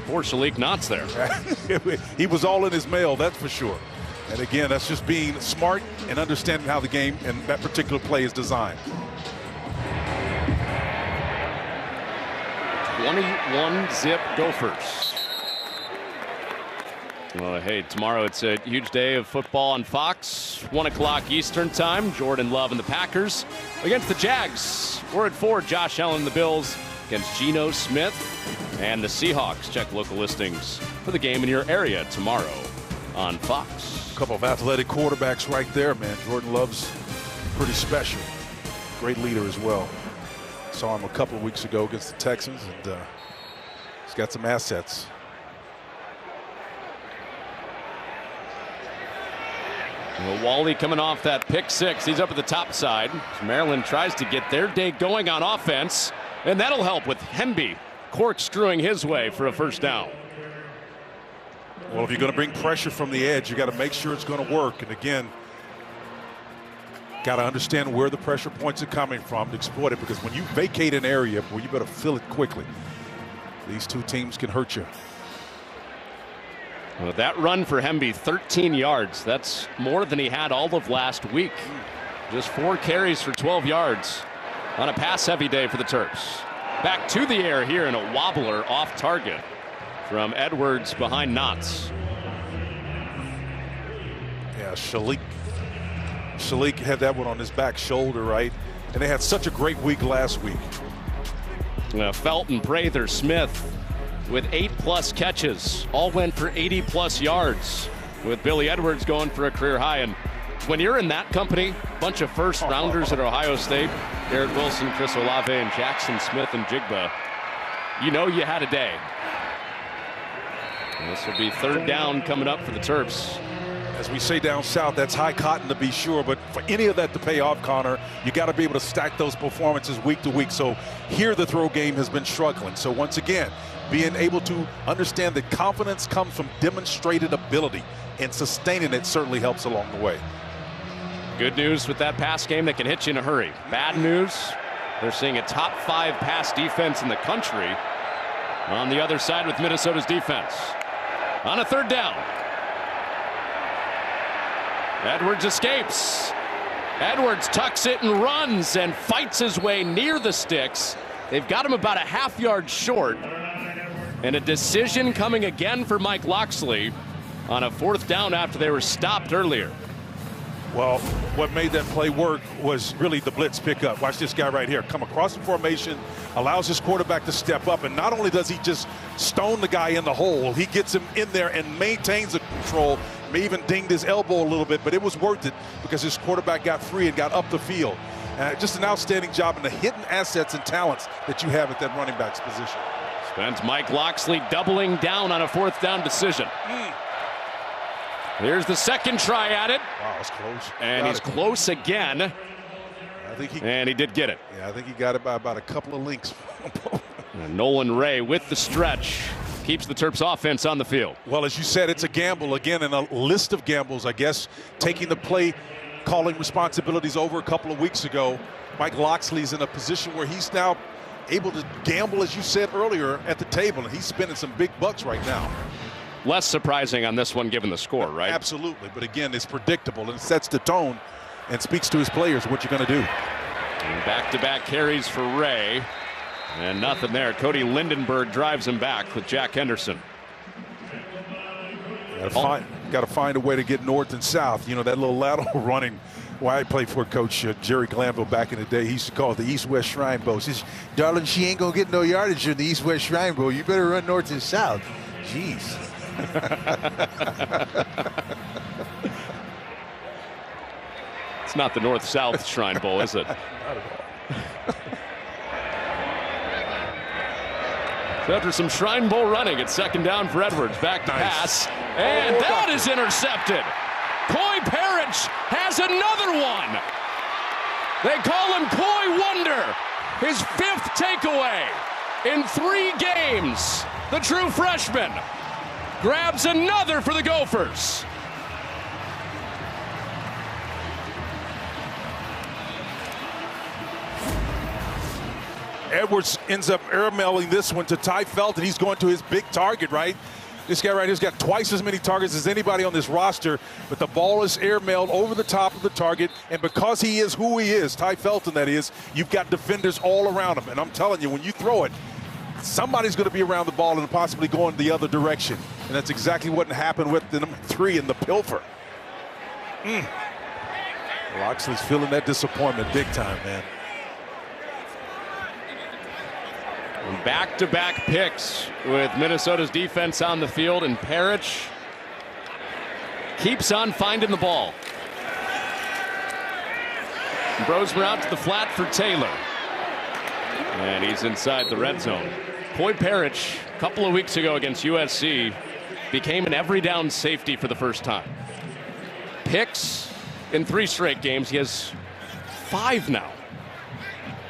for Shalik Knott's there. He was all in his mail, that's for sure. And again, that's just being smart and understanding how the game and that particular play is designed. 21-zip Gophers. Well, hey, tomorrow it's a huge day of football on Fox. 1 o'clock Eastern time. Jordan Love and the Packers against the Jags. We're at 4. Josh Allen and the Bills against Geno Smith and the Seahawks. Check local listings for the game in your area tomorrow on Fox. A couple of athletic quarterbacks right there, man. Jordan Love's pretty special. Great leader as well. Saw him a couple of weeks ago against the Texans, and he's got some assets. Well, Walley coming off that pick 6. He's up at the top side. Maryland tries to get their day going on offense, and that'll help with Hemby corkscrewing his way for a 1st down. Well, if you're going to bring pressure from the edge, you got to make sure it's going to work. And again, got to understand where the pressure points are coming from to exploit it, because when you vacate an area, well, you better fill it quickly. These 2 teams can hurt you. Well, that run for Hemby, 13 yards. That's more than he had all of last week. Just 4 carries for 12 yards on a pass-heavy day for the Terps. Back to the air here in a wobbler off target from Edwards behind Knotts. Yeah, Shalik had that one on his back shoulder, right? And they had such a great week last week. Felton, Prather, Smith with 8+ catches. All went for 80+ yards, with Billy Edwards going for a career high. And when you're in that company, bunch of first-rounders at Ohio State, Garrett Wilson, Chris Olave, and Jackson Smith and Jigba, you know you had a day. This will be 3rd down coming up for the Terps. As we say down south, that's high cotton to be sure, but for any of that to pay off, Connor, you got to be able to stack those performances week to week. So here the throw game has been struggling. So once again, being able to understand that confidence comes from demonstrated ability, and sustaining it certainly helps along the way. Good news with that pass game that can hit you in a hurry. Bad news, they're seeing a top 5 pass defense in the country on the other side with Minnesota's defense. On a 3rd down, Edwards escapes. Edwards tucks it and runs and fights his way near the sticks. They've got him about a half-yard short. And a decision coming again for Mike Locksley on a 4th down after they were stopped earlier. Well, what made that play work was really the blitz pickup. Watch this guy right here. Come across the formation, allows his quarterback to step up, and not only does he just stone the guy in the hole, he gets him in there and maintains the control, May even dinged his elbow a little bit, but it was worth it because his quarterback got free and got up the field. Just an outstanding job in the hidden assets and talents that you have at that running back's position. Spence Mike Locksley doubling down on a 4th down decision. Here's the second try at it. Wow, it's close. And he's close again. I think he did get it. Yeah, I think he got it by about a couple of links. And Nolan Ray with the stretch keeps the Terps offense on the field. Well, as you said, it's a gamble again, and a list of gambles, I guess, taking the play calling responsibilities over a couple of weeks ago. Mike Locksley's in a position where he's now able to gamble, as you said earlier, at the table, and he's spending some big bucks right now. Less surprising on this one given the score, right? Absolutely, but again, it's predictable and it sets the tone and speaks to his players what you're going to do. And back-to-back carries for Ray, and nothing there. Cody Lindenberg drives him back with Jack Henderson. Got to find a way to get north and south. You know, that little lateral running. Well, I played for Coach Jerry Glanville back in the day. He used to call it the East-West Shrine Bowl. He says, darling, she ain't going to get no yardage in the East-West Shrine Bowl. You better run north and south. Jeez. It's not the North-South Shrine Bowl, is it? Not at all. So after some Shrine Bowl running, it's 2nd down for Edwards. Back to pass. And that is intercepted. Coy Parrish has another one. They call him Coy Wonder. His 5th takeaway in 3 games. The true freshman grabs another for the Gophers. Edwards ends up airmailing this one to Ty Felton. He's going to his big target, right? This guy right here's got twice as many targets as anybody on this roster, but the ball is airmailed over the top of the target, and because he is who he is, Ty Felton that is, you've got defenders all around him. And I'm telling you, when you throw it, somebody's going to be around the ball and possibly going the other direction. And that's exactly what happened with the number 3 in the pilfer. Locksley's feeling that disappointment big time, man. Back-to-back picks with Minnesota's defense on the field, and Parrish keeps on finding the ball. Brosmer out to the flat for Taylor. And he's inside the red zone. Coy Parrish, a couple of weeks ago against USC, became an every down safety for the first time. Picks in 3 straight games. He has 5 now.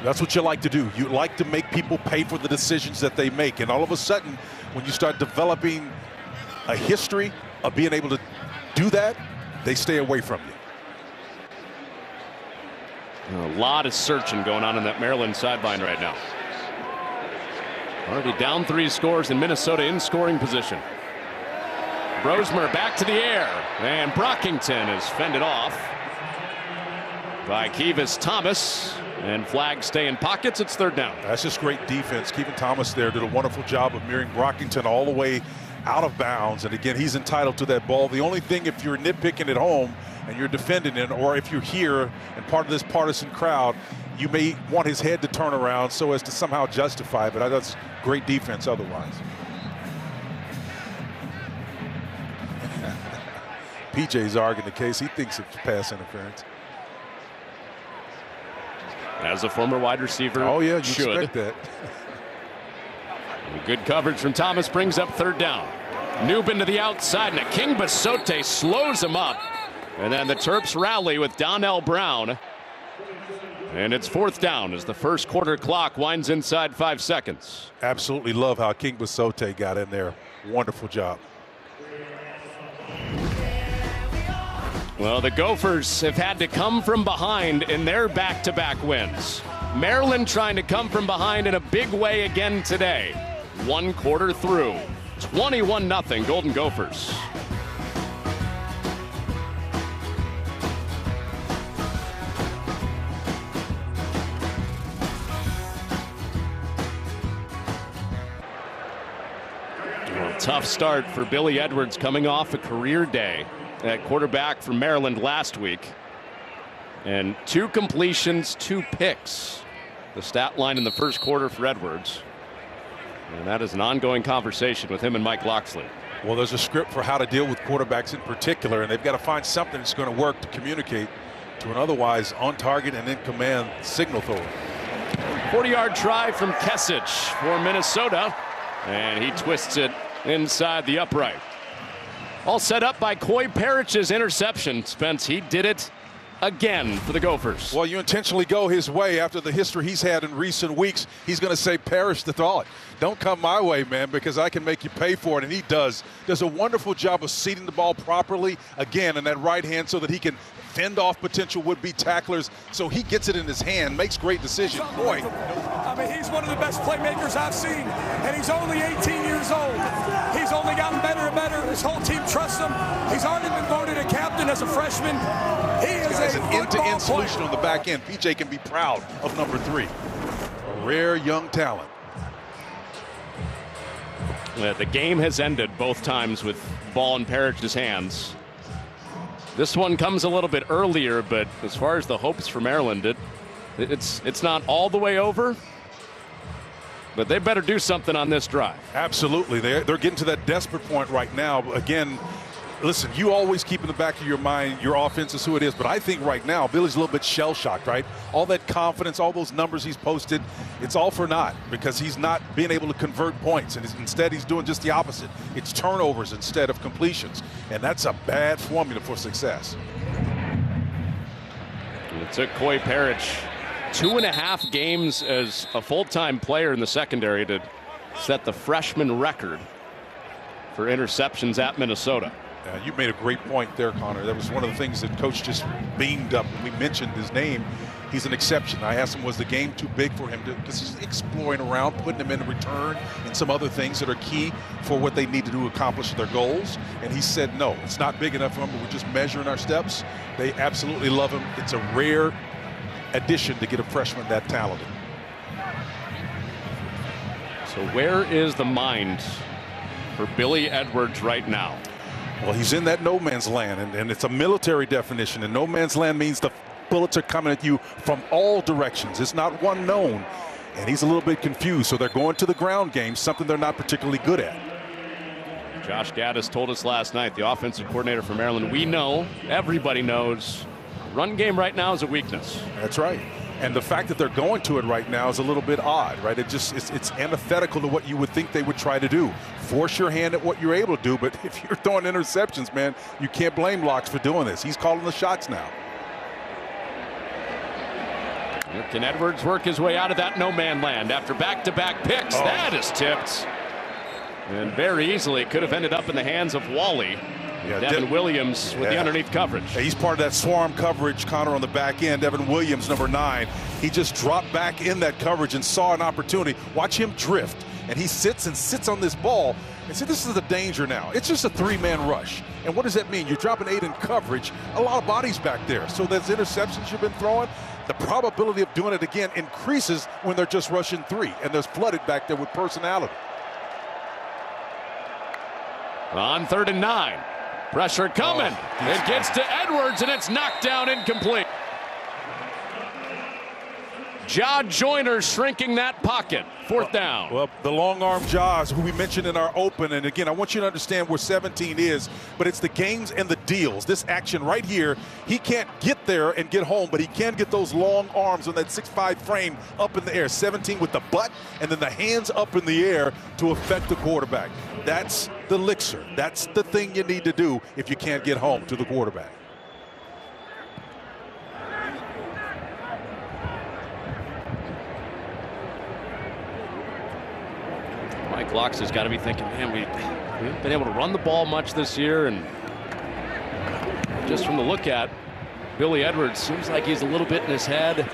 That's what you like to do. You like to make people pay for the decisions that they make. And all of a sudden, when you start developing a history of being able to do that, they stay away from you. A lot of searching going on in that Maryland sideline right now. Already down 3 scores and Minnesota in scoring position. Brosmer back to the air, and Brockington is fended off by Kevis Thomas. And flags stay in pockets. It's 3rd down. That's just great defense. Keeping Thomas there did a wonderful job of mirroring Brockington all the way out of bounds. And again, he's entitled to that ball. The only thing, if you're nitpicking at home and you're defending it, or if you're here and part of this partisan crowd, you may want his head to turn around so as to somehow justify it. But that's great defense otherwise. PJ's arguing the case. He thinks it's pass interference. As a former wide receiver, oh yeah, you should. expect that. Good coverage from Thomas brings up 3rd down. Newbin to the outside, and King Basote slows him up. And then the Terps rally with Donnell Brown. And it's 4th down as the first quarter clock winds inside 5 seconds. Absolutely love how King Basote got in there. Wonderful job. Well, the Gophers have had to come from behind in their back-to-back wins. Maryland trying to come from behind in a big way again today. 1 quarter through. 21-0 Golden Gophers. Well, tough start for Billy Edwards coming off a career day at quarterback for Maryland last week. And 2 completions, 2 picks. The stat line in the first quarter for Edwards. And that is an ongoing conversation with him and Mike Locksley. Well, there's a script for how to deal with quarterbacks in particular, and they've got to find something that's going to work to communicate to an otherwise on target and in command signal thrower. 40-yard try from Kesich for Minnesota, and he twists it inside the upright. All set up by Coy Parich's interception. Spence, he did it again for the Gophers. Well, you intentionally go his way after the history he's had in recent weeks. He's going to say, Parrish to throw it. Don't come my way, man, because I can make you pay for it, and he does. Does a wonderful job of seating the ball properly, again, in that right hand so that he can fend off potential would-be tacklers. So he gets it in his hand, makes great decisions. Boy. I mean, he's one of the best playmakers I've seen, and he's only 18 years old. He's only gotten better and better. His whole team trusts him. He's already been voted a captain as a freshman. He is an end-to-end solution on the back end. PJ can be proud of number 3. A rare young talent. The game has ended both times with ball in Parich's hands. This one comes a little bit earlier, but as far as the hopes for Maryland, it's not all the way over. But they better do something on this drive. Absolutely. They're getting to that desperate point right now. Again, listen, you always keep in the back of your mind your offense is who it is. But I think right now, Billy's a little bit shell-shocked, right? All that confidence, all those numbers he's posted, it's all for naught because he's not being able to convert points. And instead, he's doing just the opposite. It's turnovers instead of completions. And that's a bad formula for success. It took Coy Parich 2.5 games as a full-time player in the secondary to set the freshman record for interceptions at Minnesota. You made a great point there, Connor. That was one of the things that Coach just beamed up. When we mentioned his name, he's an exception. I asked him, was the game too big for him? Because he's exploring around, putting him in return and some other things that are key for what they need to do to accomplish their goals. And he said, no, it's not big enough for him, but we're just measuring our steps. They absolutely love him. It's a rare addition to get a freshman that talented. So where is the mind for Billy Edwards right now? Well, he's in that no man's land, and it's a military definition, and no man's land means the bullets are coming at you from all directions. It's not one known, and he's a little bit confused, so they're going to the ground game, something they're not particularly good at. Josh Gaddis told us last night, the offensive coordinator for Maryland, we know, everybody knows, run game right now is a weakness. That's right. And the fact that they're going to it right now is a little bit odd, right? It's antithetical to what you would think they would try to do. Force your hand at what you're able to do, but if you're throwing interceptions, man, you can't blame Locks for doing this. He's calling the shots now. Can Edwards work his way out of that no-man land after back-to-back picks? Oh. That is tipped. And very easily it could have ended up in the hands of Wally. Yeah, Devin Williams with the underneath coverage. Yeah, he's part of that swarm coverage, Connor, on the back end. Devin Williams, number 9. He just dropped back in that coverage and saw an opportunity. Watch him drift. And he sits on this ball. And see, this is the danger now. It's just a 3-man rush. And what does that mean? You're dropping 8 in coverage. A lot of bodies back there. So those interceptions you've been throwing, the probability of doing it again increases when they're just rushing 3. And there's flooded back there with personality. On 3rd and 9. Pressure coming. It gets to Edwards, and it's knocked down incomplete. Ja Joyner shrinking that pocket. 4th down. Well, the long arm Jaws, who we mentioned in our open, and again, I want you to understand where 17 is, but it's the games and the deals. This action right here, he can't get there and get home, but he can get those long arms on that 6'5" frame up in the air. 17 with the butt and then the hands up in the air to affect the quarterback. That's the elixir. That's the thing you need to do if you can't get home to the quarterback. Mike Locks has got to be thinking, man, we haven't been able to run the ball much this year, and just from the look at Billy Edwards, seems like he's a little bit in his head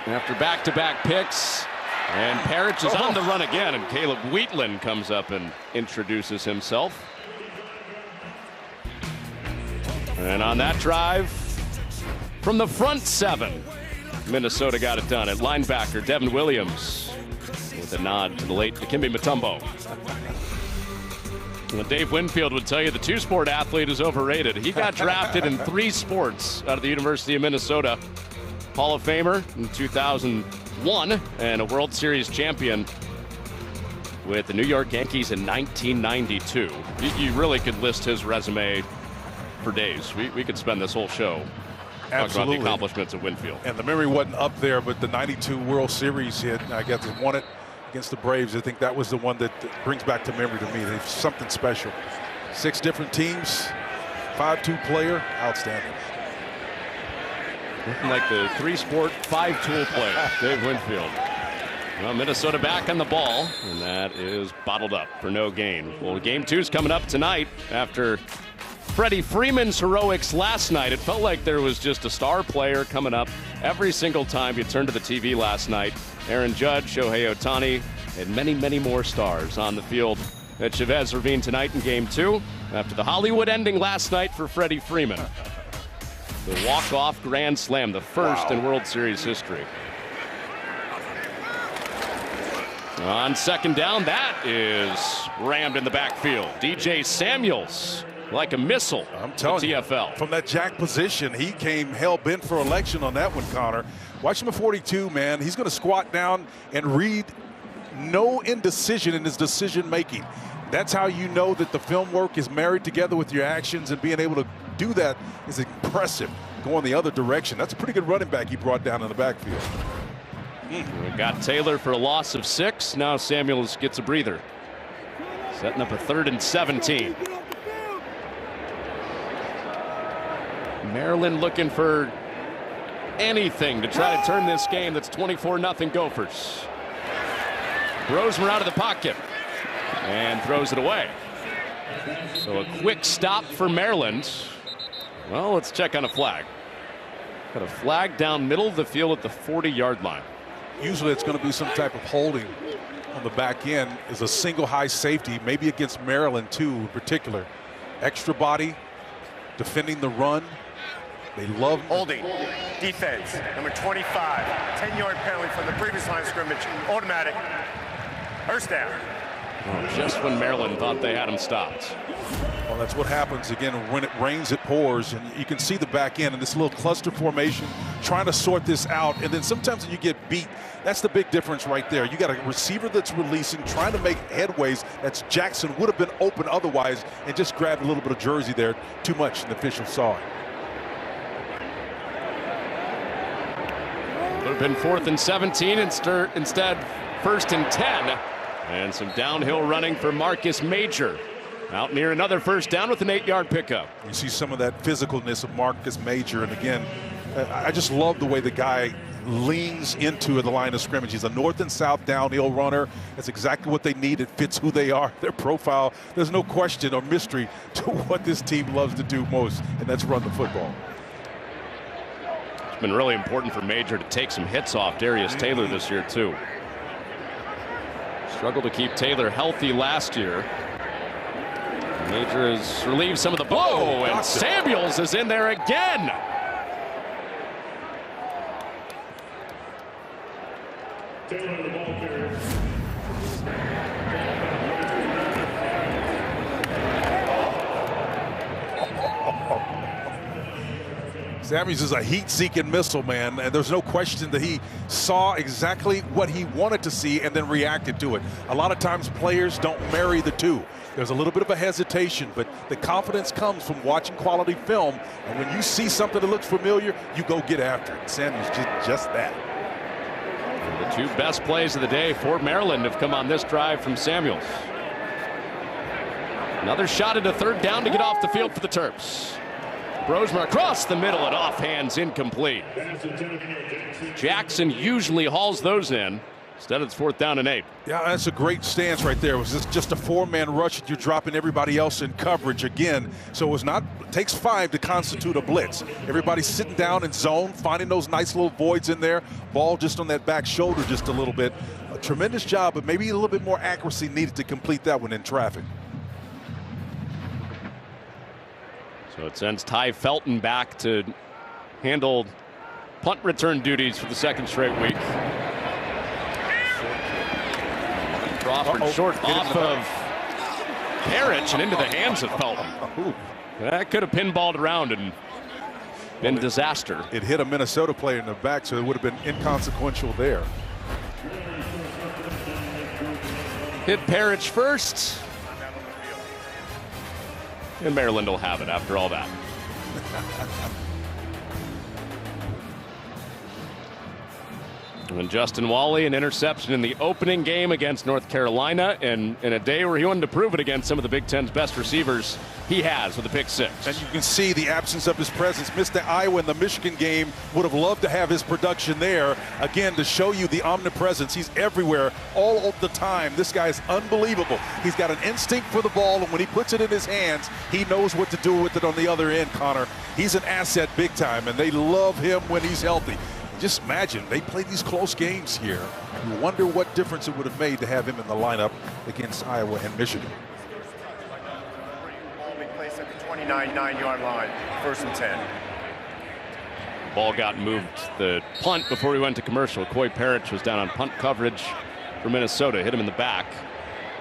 after back-to-back picks. And Parich is on the run again, and Caleb Wheatland comes up and introduces himself. And on that drive, from the front 7, Minnesota got it done at linebacker Devin Williams with a nod to the late Dikembe Mutombo. Well, Dave Winfield would tell you the 2-sport athlete is overrated. He got drafted in 3 sports out of the University of Minnesota. Hall of Famer in 2001 and a World Series champion with the New York Yankees in 1992. You really could list his resume for days. We could spend this whole show talking about the accomplishments of Winfield. And the memory wasn't up there, but the 92 World Series hit, I guess he won it against the Braves. I think that was the one that brings back to memory to me. It's something special. 6 different teams, 5-2 player, outstanding. Looking like the 3-sport, 5-tool player, Dave Winfield. Well, Minnesota back on the ball, and that is bottled up for no gain. Well, game 2 is coming up tonight after Freddie Freeman's heroics last night. It felt like there was just a star player coming up every single time you turned to the TV last night. Aaron Judge, Shohei Ohtani, and many, many more stars on the field at Chavez Ravine tonight in game 2 after the Hollywood ending last night for Freddie Freeman. The walk-off grand slam, the first in World Series history. On second down, that is rammed in the backfield. DJ Samuels, like a missile. I'm telling you, TFL. From that jack position, he came hell-bent for election on that one, Connor. Watch him at 42, man. He's going to squat down and read no indecision in his decision-making. That's how you know that the film work is married together with your actions, and being able to do that is impressive. Going the other direction. That's a pretty good running back he brought down in the backfield. We got Taylor for a loss of 6. Now Samuels gets a breather. Setting up a 3rd and 17. Maryland looking for anything to try to turn this game that's 24-0 Gophers. Brosmer out of the pocket and throws it away. So a quick stop for Maryland. Well, let's check on a flag. Got a flag down middle of the field at the 40-yard line. Usually it's going to be some type of holding on the back end. Is a single high safety, maybe against Maryland too in particular. Extra body, defending the run. They love holding. Defense, number 25. 10-yard penalty from the previous line of scrimmage. Automatic. First down. Oh, just when Maryland thought they had him stopped. Well, that's what happens again when it rains, it pours, and you can see the back end in this little cluster formation, trying to sort this out. And then sometimes when you get beat, that's the big difference right there. You got a receiver that's releasing, trying to make headways. That's Jackson, would have been open otherwise, and just grabbed a little bit of jersey there. Too much, and the official saw it. Would have been 4th and 17 instead 1st and 10. And some downhill running for Marcus Major. Out near another first down with an 8-yard pickup. You see some of that physicalness of Marcus Major. And again, I just love the way the guy leans into the line of scrimmage. He's a north and south downhill runner. That's exactly what they need. It fits who they are, their profile. There's no question or mystery to what this team loves to do most, and that's run the football. It's been really important for Major to take some hits off Darius Taylor this year, too. Struggled to keep Taylor healthy last year. Major has relieved some of the blow, and Samuels is in there again. Taylor on the ball carrier. Samuels is a heat-seeking missile, man, and there's no question that he saw exactly what he wanted to see and then reacted to it. A lot of times players don't marry the two. There's a little bit of a hesitation, but the confidence comes from watching quality film, and when you see something that looks familiar, you go get after it. Samuels did just that. The 2 best plays of the day for Maryland have come on this drive from Samuels. Another shot at a 3rd down to get off the field for the Terps. Brosmer across the middle and off hands, incomplete. Jackson usually hauls those in. Instead, it's 4th down and 8. Yeah, that's a great stance right there. It was just a 4-man rush. You're dropping everybody else in coverage again. So it was not, it takes 5 to constitute a blitz. Everybody's sitting down in zone, finding those nice little voids in there. Ball just on that back shoulder just a little bit. A tremendous job, but maybe a little bit more accuracy needed to complete that one in traffic. So it sends Ty Felton back to handle punt return duties for the 2nd straight week. Crawford short off of Parrish and into the hands of Felton. That could have pinballed around and been disaster. It hit a Minnesota player in the back, so it would have been inconsequential there. Hit Parrish first. And Maryland will have it after all that. And Justin Wally, an interception in the opening game against North Carolina, and in a day where he wanted to prove it against some of the Big Ten's best receivers, he has with a pick six. And you can see the absence of his presence. Missed the Iowa and the Michigan game. Would have loved to have his production there. Again, to show you the omnipresence. He's everywhere all of the time. This guy is unbelievable. He's got an instinct for the ball, and when he puts it in his hands, he knows what to do with it on the other end, Connor. He's an asset big time, and they love him when he's healthy. Just imagine, they play these close games here. You wonder what difference it would have made to have him in the lineup against Iowa and Michigan. Ball being placed at the 29-9-yard line, 1st and 10. Ball got moved the punt before we went to commercial. Coy Parrish was down on punt coverage for Minnesota. Hit him in the back.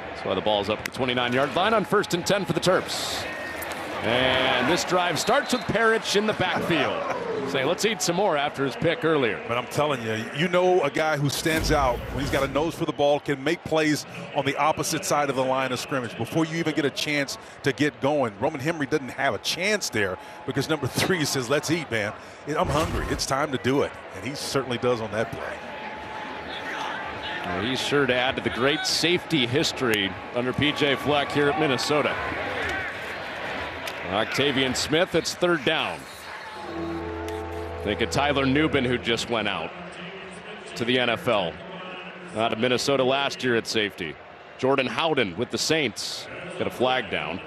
That's why the ball's up at the 29-yard line on 1st and 10 for the Terps. And this drive starts with Parrish in the backfield. Say, let's eat some more after his pick earlier. But I'm telling you, you know a guy who stands out when he's got a nose for the ball, can make plays on the opposite side of the line of scrimmage before you even get a chance to get going. Roman Henry doesn't have a chance there because number 3 says, let's eat, man. I'm hungry. It's time to do it. And he certainly does on that play. Well, he's sure to add to the great safety history under P.J. Fleck here at Minnesota. Octavian Smith, it's 3rd down. Think of Tyler Nubin, who just went out to the NFL. Out of Minnesota last year at safety. Jordan Howden with the Saints. Got a flag down.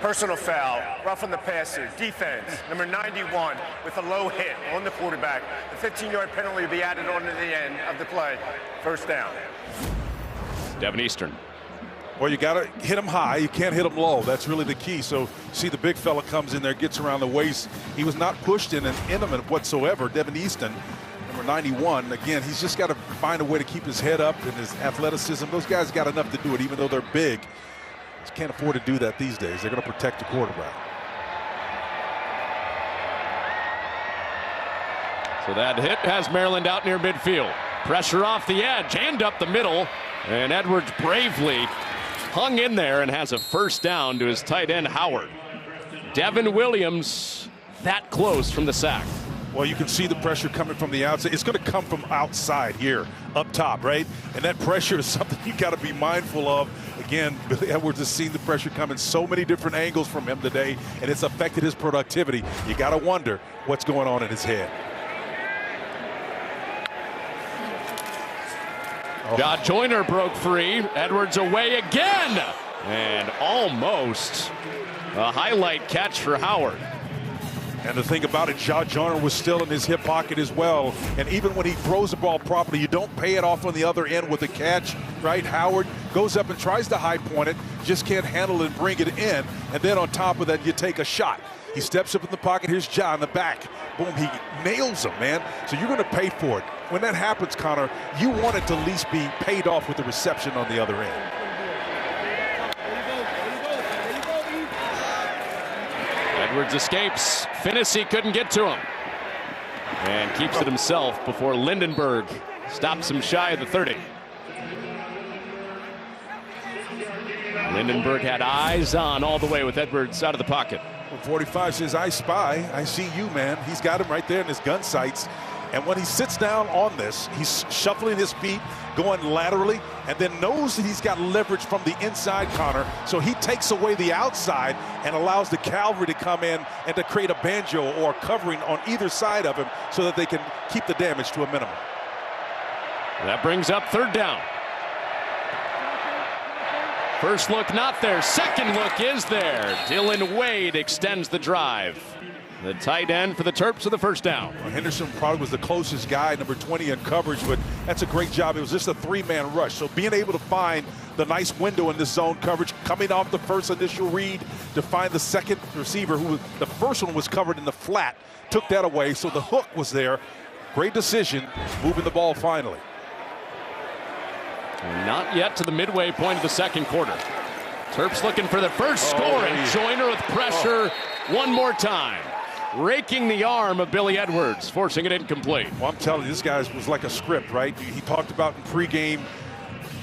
Personal foul, roughing the passer, defense, number 91 with a low hit on the quarterback. The 15-yard penalty will be added on to the end of the play. 1st down. Devin Eastern. Well, you got to hit him high. You can't hit him low. That's really the key. So, see, the big fella comes in there, gets around the waist. He was not pushed in an intimate whatsoever. Devin Easton, number 91. Again, he's just got to find a way to keep his head up and his athleticism. Those guys got enough to do it, even though they're big. Just can't afford to do that these days. They're going to protect the quarterback. So that hit has Maryland out near midfield. Pressure off the edge and up the middle. And Edwards bravely hung in there and has a 1st down to his tight end, Howard. Devin Williams that close from the sack. Well, you can see the pressure coming from the outside. It's going to come from outside here, up top, right? And that pressure is something you got to be mindful of. Again, Billy Edwards has seen the pressure come in so many different angles from him today, and it's affected his productivity. You got to wonder what's going on in his head. John Joyner broke free. Edwards away again. And almost a highlight catch for Howard. And the thing about it, John Joyner was still in his hip pocket as well. And even when he throws the ball properly, you don't pay it off on the other end with a catch, right? Howard goes up and tries to high point it, just can't handle it and bring it in. And then on top of that, you take a shot. He steps up in the pocket. Here's John in the back. Boom, he nails him, man. So you're going to pay for it. When that happens, Connor, you want it to at least be paid off with the reception on the other end. Edwards escapes. Finney couldn't get to him. And keeps it himself before Lindenberg stops him shy of the 30. Lindenberg had eyes on all the way with Edwards out of the pocket. 45 says, I spy. I see you, man. He's got him right there in his gun sights. And when he sits down on this, he's shuffling his feet, going laterally, and then knows that he's got leverage from the inside, Connor. So he takes away the outside and allows the cavalry to come in and to create a banjo or covering on either side of him so that they can keep the damage to a minimum. That brings up 3rd down. First look not there. Second look is there. Dylan Wade extends the drive. The tight end for the Terps with the 1st down. Well, Henderson probably was the closest guy, number 20 in coverage, but that's a great job. It was just a 3-man rush. So being able to find the nice window in this zone coverage, coming off the first initial read to find the second receiver, who the first one was covered in the flat, took that away. So the hook was there. Great decision, moving the ball finally. Not yet to the midway point of the 2nd quarter. Terps looking for the first score, and Joyner with pressure one more time. raking the arm of Billy Edwards, forcing it incomplete. Well, I'm telling you, this guy was like a script, right? He talked about in pregame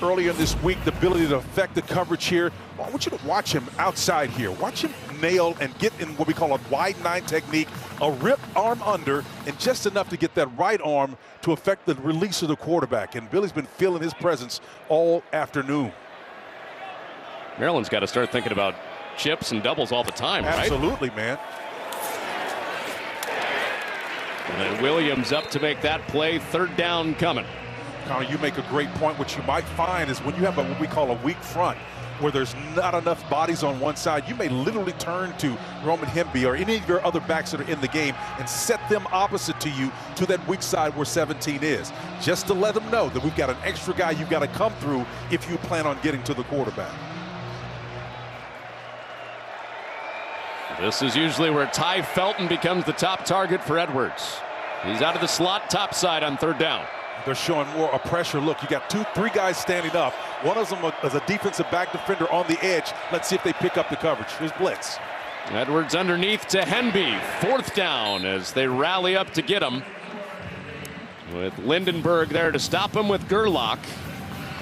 earlier this week the ability to affect the coverage here. I want you to watch him outside here. Watch him nail and get in what we call a wide 9 technique, a rip arm under, and just enough to get that right arm to affect the release of the quarterback. And Billy's been feeling his presence all afternoon. Maryland's got to start thinking about chips and doubles all the time, right? Absolutely, man. And then Williams up to make that play. 3rd down coming. Connor, you make a great point. What you might find is when you have what we call a weak front, where there's not enough bodies on one side, you may literally turn to Roman Hemby or any of your other backs that are in the game and set them opposite to you to that weak side where 17 is, just to let them know that we've got an extra guy you've got to come through if you plan on getting to the quarterback. This is usually where Ty Felton becomes the top target for Edwards. He's out of the slot top side on 3rd down. They're showing more a pressure look. You got 2-3 guys standing up. One of them is a defensive back defender on the edge. Let's see if they pick up the coverage. Here's blitz. Edwards underneath to Hemby. 4th down as they rally up to get him. With Lindenberg there to stop him with Gerlach.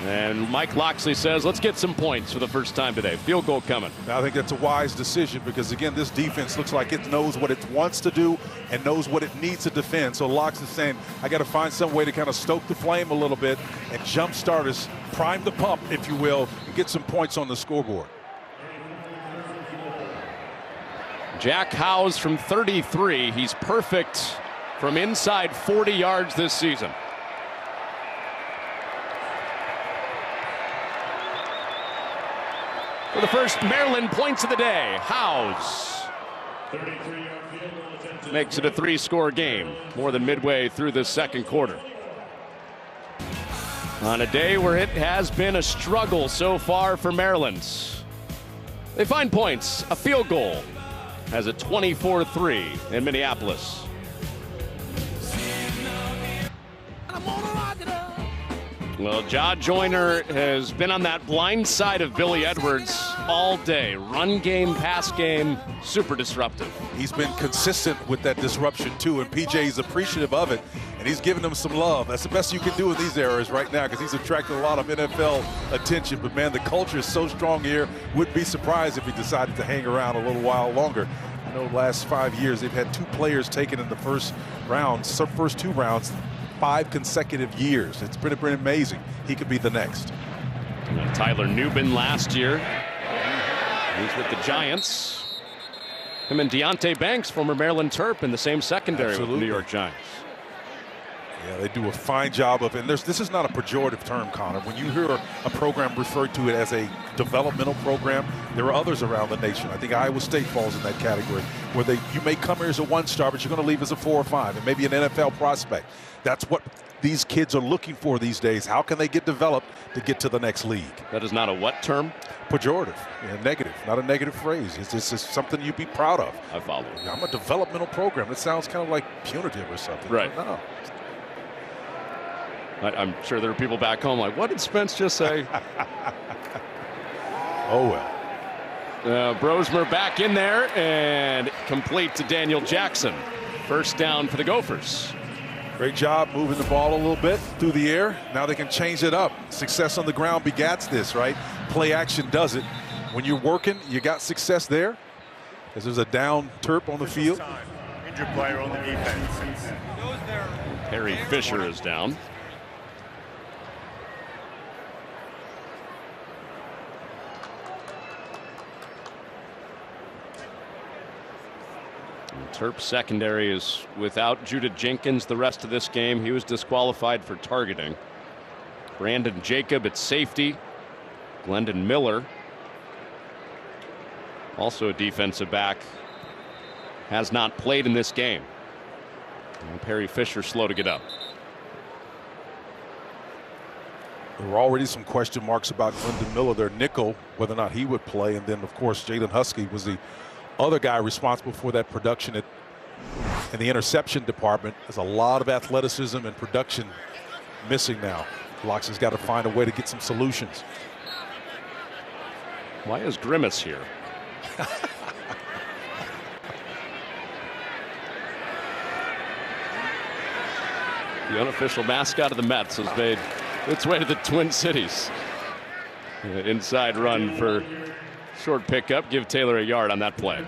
And Mike Locksley says, let's get some points for the first time today. Field goal coming. I think that's a wise decision because, again, this defense looks like it knows what it wants to do and knows what it needs to defend. So Locks is saying, I got to find some way to kind of stoke the flame a little bit and jumpstart us, prime the pump, if you will, and get some points on the scoreboard. Jack Howes from 33. He's perfect from inside 40 yards this season. For the first Maryland points of the day, Howes makes it a 3-score game, more than midway through this 2nd quarter. On a day where it has been a struggle so far for Maryland, they find points. A field goal has a 24-3 in Minneapolis. Well, Ja Joyner has been on that blind side of Billy Edwards all day. Run game, pass game, super disruptive. He's been consistent with that disruption, too, and PJ is appreciative of it, and he's giving them some love. That's the best you can do in these areas right now because he's attracted a lot of NFL attention. But, man, the culture is so strong here. Wouldn't be surprised if he decided to hang around a little while longer. I know the last 5 years they've had 2 players taken in the first 2 rounds, 5 consecutive years. It's pretty amazing. He could be the next. Tyler Nubin last year. He's with the Giants. Him and Deonte Banks, former Maryland Terp, in the same secondary with the New York Giants. Yeah, they do a fine job of it. And this is not a pejorative term, Connor. When you hear a program referred to it as a developmental program, there are others around the nation. I think Iowa State falls in that category, where you may come here as a 1-star, but you're going to leave as a 4 or 5, and maybe an NFL prospect. That's what these kids are looking for these days. How can they get developed to get to the next league? That is not a what term? Pejorative. Yeah, negative. Not a negative phrase. It's just something you'd be proud of. I follow. I'm a developmental program. It sounds kind of like punitive or something. Right. No. I'm sure there are people back home like, what did Spence just say? Oh, well. Brosmer back in there and complete to Daniel Jackson. First down for the Gophers. Great job moving the ball a little bit through the air. Now they can change it up. Success on the ground begats this, right? Play action does it. When you're working, you got success there. Because there's a down Terp on the field. Injured player on the defense. Harry Fisher is down. Terp secondary is without Judah Jenkins the rest of this game. He was disqualified for targeting. Brandon Jacob at safety. Glendon Miller, also a defensive back, has not played in this game. And Perry Fisher slow to get up. There were already some question marks about Glendon Miller, their nickel, whether or not he would play. And then, of course, Jalen Husky was the other guy responsible for that production in the interception department. There's a lot of athleticism and production missing now. Locks has got to find a way to get some solutions. Why is Grimace here? the unofficial mascot of the Mets, has made its way to the Twin Cities. Inside run for short pickup. Give Taylor a yard on that play.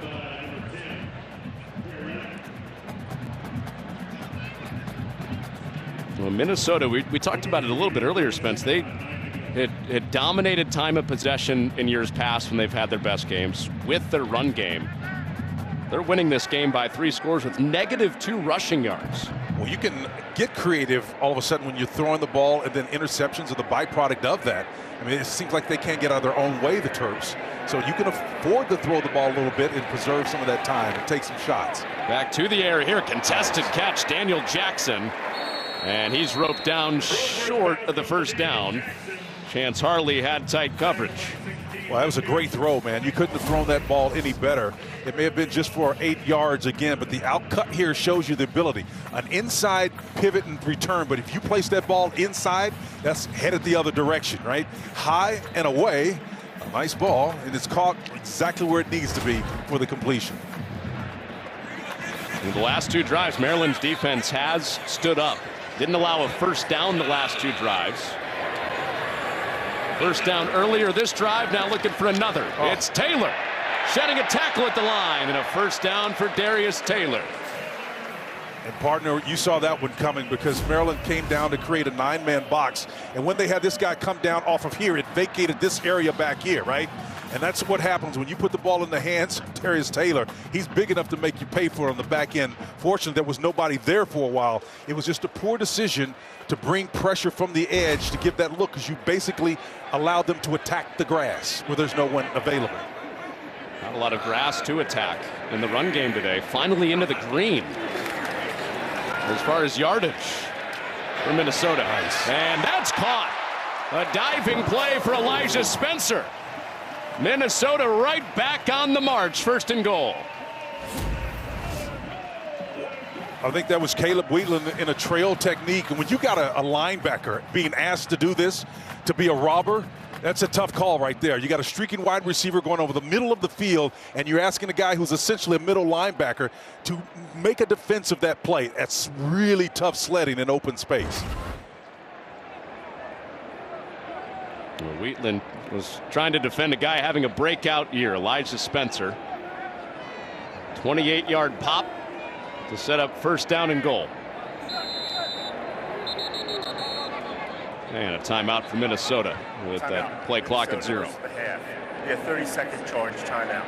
Well, Minnesota, we talked about it a little bit earlier, Spence. They had dominated time of possession in years past when they've had their best games with their run game. They're winning this game by 3 scores with -2 rushing yards. Well, you can get creative all of a sudden when you're throwing the ball, and then interceptions are the byproduct of that. I mean, it seems like they can't get out of their own way, the Terps. So you can afford to throw the ball a little bit and preserve some of that time and take some shots. Back to the air here. Contested catch, Daniel Jackson. And he's roped down short of the first down. Chance Harley had tight coverage. Well, that was a great throw, man. You couldn't have thrown that ball any better. It may have been just for 8 yards again, but the outcut here shows you the ability. An inside pivot and return, but if you place that ball inside, that's headed the other direction, right? High and away, a nice ball, and it's caught exactly where it needs to be for the completion. In the last 2 drives, Maryland's defense has stood up. Didn't allow a first down the last 2 drives. First down earlier this drive, now looking for another. It's Taylor shedding a tackle at the line, and a first down for Darius Taylor. And partner, you saw that one coming because Maryland came down to create a 9-man box. And when they had this guy come down off of here, it vacated this area back here, right? And that's what happens when you put the ball in the hands of Darius Taylor. He's big enough to make you pay for it on the back end. Fortunately, there was nobody there for a while. It was just a poor decision to bring pressure from the edge to give that look, because you basically allowed them to attack the grass where there's no one available. Not a lot of grass to attack in the run game today. Finally into the green. As far as yardage for Minnesota. Nice. And that's caught. A diving play for Elijah Spencer. Minnesota right back on the march. 1st and goal. I think that was Caleb Wheatland in a trail technique. And when you got a linebacker being asked to do this, to be a robber, that's a tough call right there. You got a streaking wide receiver going over the middle of the field, and you're asking a guy who's essentially a middle linebacker to make a defense of that play. That's really tough sledding in open space. Well, Wheatland was trying to defend a guy having a breakout year, Elijah Spencer. 28-yard pop to set up 1st down and goal. And a timeout for Minnesota with that play clock at 0. Yeah, 30-second charge timeout.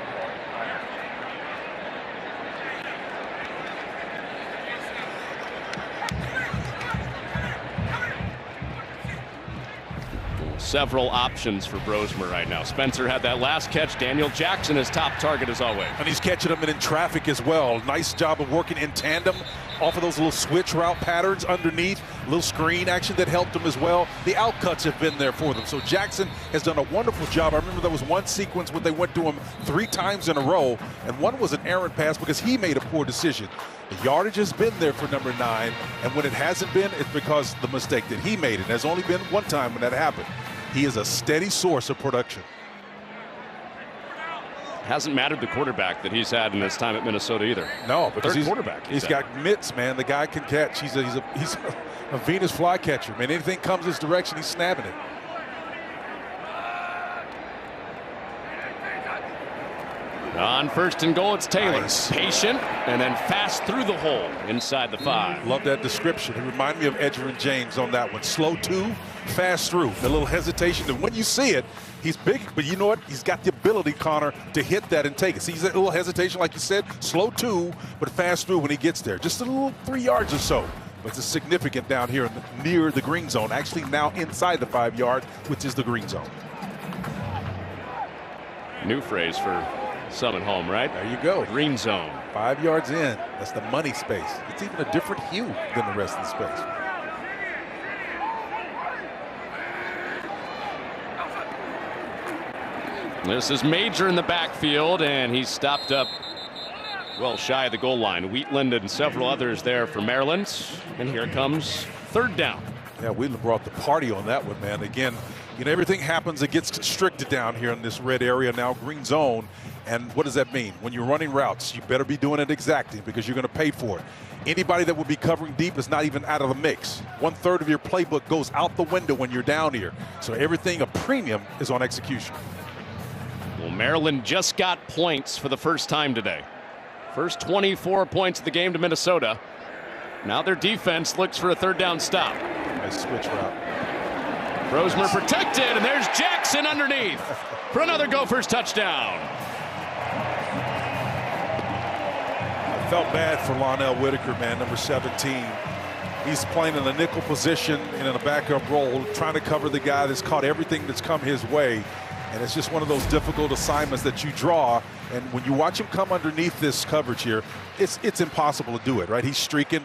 Several options for Brosmer right now. Spencer had that last catch. Daniel Jackson is top target as always. And he's catching them in traffic as well. Nice job of working in tandem off of those little switch route patterns underneath. Little screen action that helped him as well. The outcuts have been there for them. So Jackson has done a wonderful job. I remember there was one sequence where they went to him 3 times in a row, and one was an errant pass because he made a poor decision. The yardage has been there for number 9, and when it hasn't been, it's because the mistake that he made. It has only been one time when that happened. He is a steady source of production. Hasn't mattered the quarterback that he's had in his time at Minnesota either. No, because Third quarterback. He's got mitts, man. The guy can catch. He's a Venus flycatcher, man. Anything comes his direction, he's snapping it. On 1st and goal, it's Taylor. Nice. Patient and then fast through the hole inside the 5. Love that description. It reminded me of Edgerrin James on that one. Slow to, fast through. A little hesitation. And when you see it, he's big, but you know what? He's got the ability, Connor, to hit that and take it. See that little hesitation, like you said, slow to, but fast through when he gets there. Just a little 3 yards or so. But it's significant down here near the green zone. Actually now inside the 5 yard, which is the green zone. New phrase for some at home, right? There you go. Green zone. 5 yards in. That's the money space. It's even a different hue than the rest of the space. This is Major in the backfield, and he's stopped up well shy of the goal line. Wheatland and several others there for Maryland. And here comes 3rd down. Yeah, Wheatland brought the party on that one, man. Again, you know, everything happens. It gets constricted down here in this red area now, green zone. And what does that mean? When you're running routes, you better be doing it exactly because you're going to pay for it. Anybody that will be covering deep is not even out of the mix. 1/3 of your playbook goes out the window when you're down here. So everything, a premium, is on execution. Well, Maryland just got points for the first time today. First 24 points of the game to Minnesota. Now their defense looks for a 3rd down stop. Nice switch route. Rosemer protected, and there's Jackson underneath for another Gophers touchdown. I felt bad for Lonnell Whitaker, man, number 17. He's playing in the nickel position and in a backup role, trying to cover the guy that's caught everything that's come his way. And it's just one of those difficult assignments that you draw. And when you watch him come underneath this coverage here, it's impossible to do it, right? He's streaking,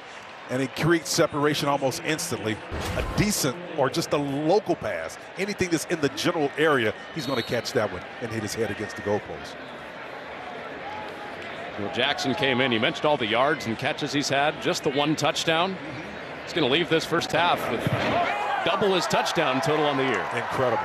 and it creates separation almost instantly. A decent or just a local pass, anything that's in the general area, he's going to catch that one and hit his head against the goalpost. Well, Jackson came in. You mentioned all the yards and catches he's had. Just the 1 touchdown. He's going to leave this first half with double his touchdown total on the year. Incredible.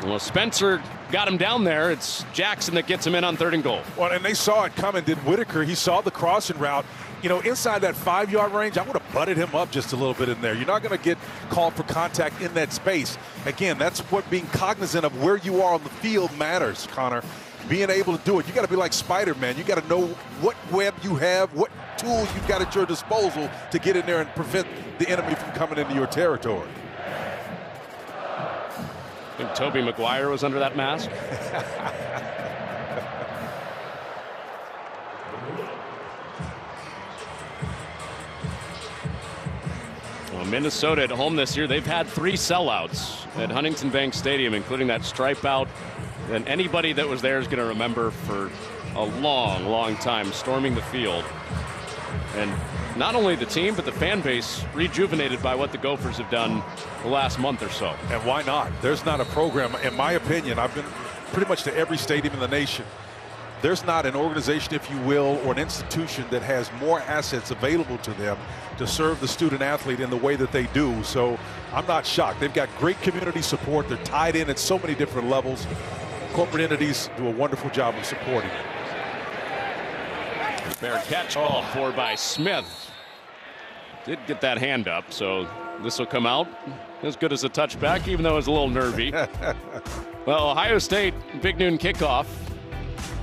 Well, Spencer got him down there. It's Jackson that gets him in on 3rd and goal. Well, and they saw it coming. Did Whitaker? He saw the crossing route. You know, inside that 5-yard range, I would have butted him up just a little bit in there. You're not going to get called for contact in that space. Again, that's what being cognizant of where you are on the field matters, Connor. Being able to do it. You got to be like Spider-Man. You got to know what web you have, what tools you've got at your disposal to get in there and prevent the enemy from coming into your territory. I think Toby Maguire was under that mask. Well, Minnesota at home this year, they've had 3 sellouts at Huntington Bank Stadium, including that stripe out. And anybody that was there is going to remember for a long, long time storming the field. And not only the team, but the fan base rejuvenated by what the Gophers have done the last month or so. And why not? There's not a program, in my opinion, I've been pretty much to every stadium in the nation. There's not an organization, if you will, or an institution that has more assets available to them to serve the student athlete in the way that they do. So I'm not shocked. They've got great community support. They're tied in at so many different levels. Corporate entities do a wonderful job of supporting it. Fair catch called for by Smith. Did get that hand up, so this will come out as good as a touchback, even though it was a little nervy. Well, Ohio State, big noon kickoff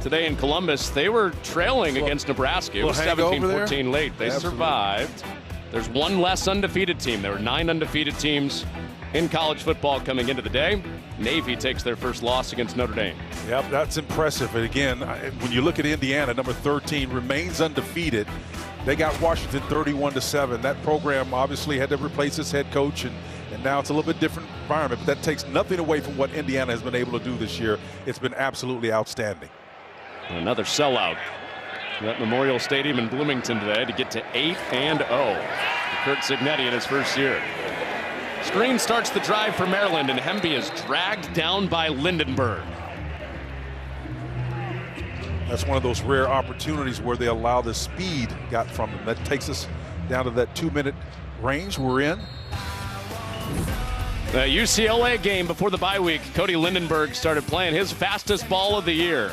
today in Columbus. They were trailing against Nebraska. It was 17-14 late. They survived. There's one less undefeated team. There were 9 undefeated teams in college football coming into the day. Navy takes their first loss against Notre Dame. Yep, that's impressive. And again, when you look at Indiana, number 13 remains undefeated. They got Washington 31-7. That program obviously had to replace its head coach, and now it's a little bit different environment. But that takes nothing away from what Indiana has been able to do this year. It's been absolutely outstanding. Another sellout at Memorial Stadium in Bloomington today to get to 8-0 for Curt Cignetti in his first year. Screen starts the drive for Maryland, and Hemby is dragged down by Lindenberg. That's one of those rare opportunities where they allow the speed got from them. That takes us down to that 2-minute range we're in. The UCLA game before the bye week, Cody Lindenberg started playing his fastest ball of the year.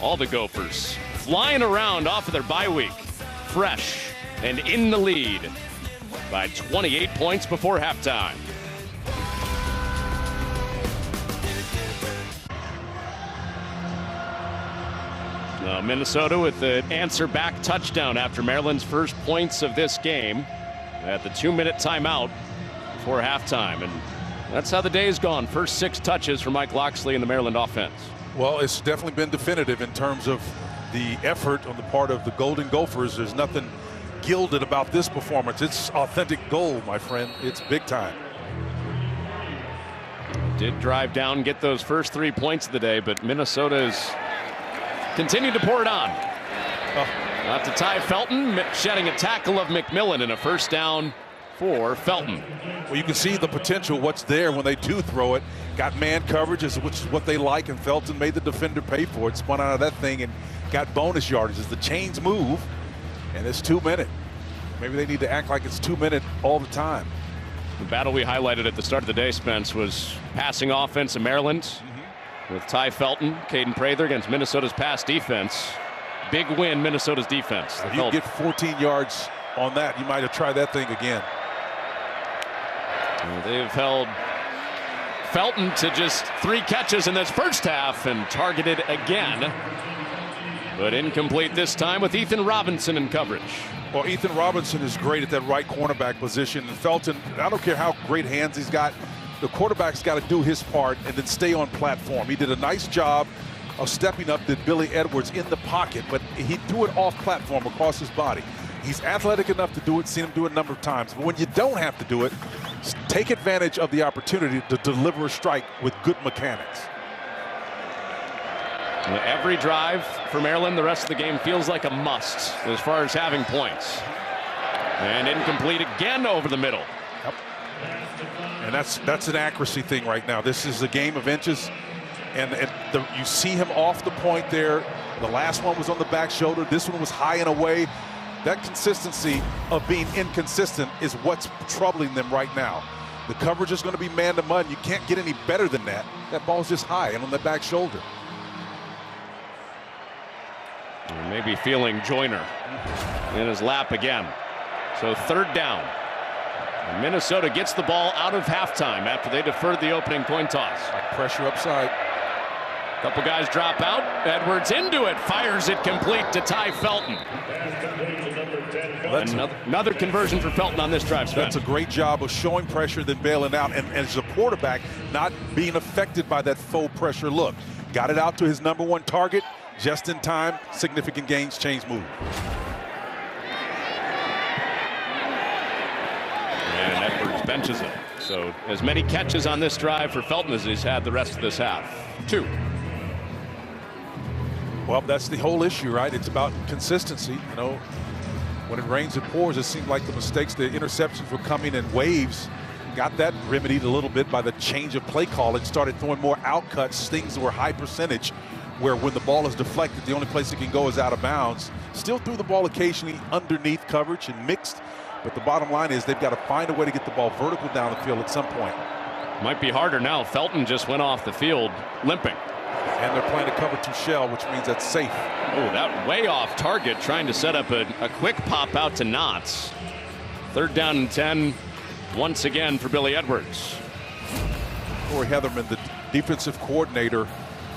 All the Gophers flying around off of their bye week, fresh and in the lead by 28 points before halftime. Minnesota with the answer back touchdown after Maryland's first points of this game at the 2-minute timeout before halftime. And that's how the day's gone. First 6 touches for Mike Locksley and the Maryland offense. Well, it's definitely been definitive in terms of the effort on the part of the Golden Gophers. There's nothing gilded about this performance. It's authentic gold, my friend. It's big time. Did drive down, get those first 3 points of the day, but Minnesota's continued to pour it on. Out to Ty Felton, shedding a tackle of McMillan, and a first down for Felton. Well, you can see the potential, what's there when they do throw it. Got man coverage, which is what they like, and Felton made the defender pay for it. Spun out of that thing and got bonus yardage as the chains move. And it's 2 minute. Maybe they need to act like it's 2 minute all the time. The battle we highlighted at the start of the day, Spence, was passing offense in Maryland with Ty Felton, Caden Prather against Minnesota's pass defense. Big win, Minnesota's defense. If you get 14 yards on that, you might have tried that thing again. They've held Felton to just 3 catches in this first half and targeted again. But incomplete this time with Ethan Robinson in coverage. Well, Ethan Robinson is great at that right cornerback position. And Felton, I don't care how great hands he's got, the quarterback's got to do his part and then stay on platform. He did a nice job of stepping up to Billy Edwards in the pocket, but he threw it off platform across his body. He's athletic enough to do it, seen him do it a number of times. But when you don't have to do it, take advantage of the opportunity to deliver a strike with good mechanics. Every drive for Maryland, the rest of the game feels like a must as far as having points. And incomplete again over the middle. Yep. And that's an accuracy thing right now. This is a game of inches. And you see him off the point there. The last one was on the back shoulder. This one was high and away. That consistency of being inconsistent is what's troubling them right now. The coverage is going to be man-to-man. You can't get any better than that. That ball's just high and on the back shoulder. Maybe feeling Joyner in his lap again. So 3rd down. And Minnesota gets the ball out of halftime after they deferred the opening coin toss. Pressure upside. Couple guys drop out. Edwards into it. Fires it complete to Ty Felton. Another conversion for Felton on this drive. That's a great job of showing pressure, then bailing out. And as a quarterback, not being affected by that faux pressure look. Got it out to his #1 target. Just in time, significant gains, change move. And Edwards benches him. So as many catches on this drive for Felton as he's had the rest of this half. 2. Well, that's the whole issue, right? It's about consistency. You know, when it rains, it pours. It seemed like the mistakes, the interceptions were coming in waves. Got that remedied a little bit by the change of play calling. Started throwing more outcuts, things that were high percentage, where when the ball is deflected, the only place it can go is out of bounds. Still threw the ball occasionally underneath coverage and mixed, but the bottom line is they've got to find a way to get the ball vertical down the field at some point. Might be harder now. Felton just went off the field limping. And they're playing a cover 2 shell, which means that's safe. Oh, that way off target, trying to set up a quick pop out to Knotts. 3rd down and 10 once again for Billy Edwards. Corey Heatherman, the defensive coordinator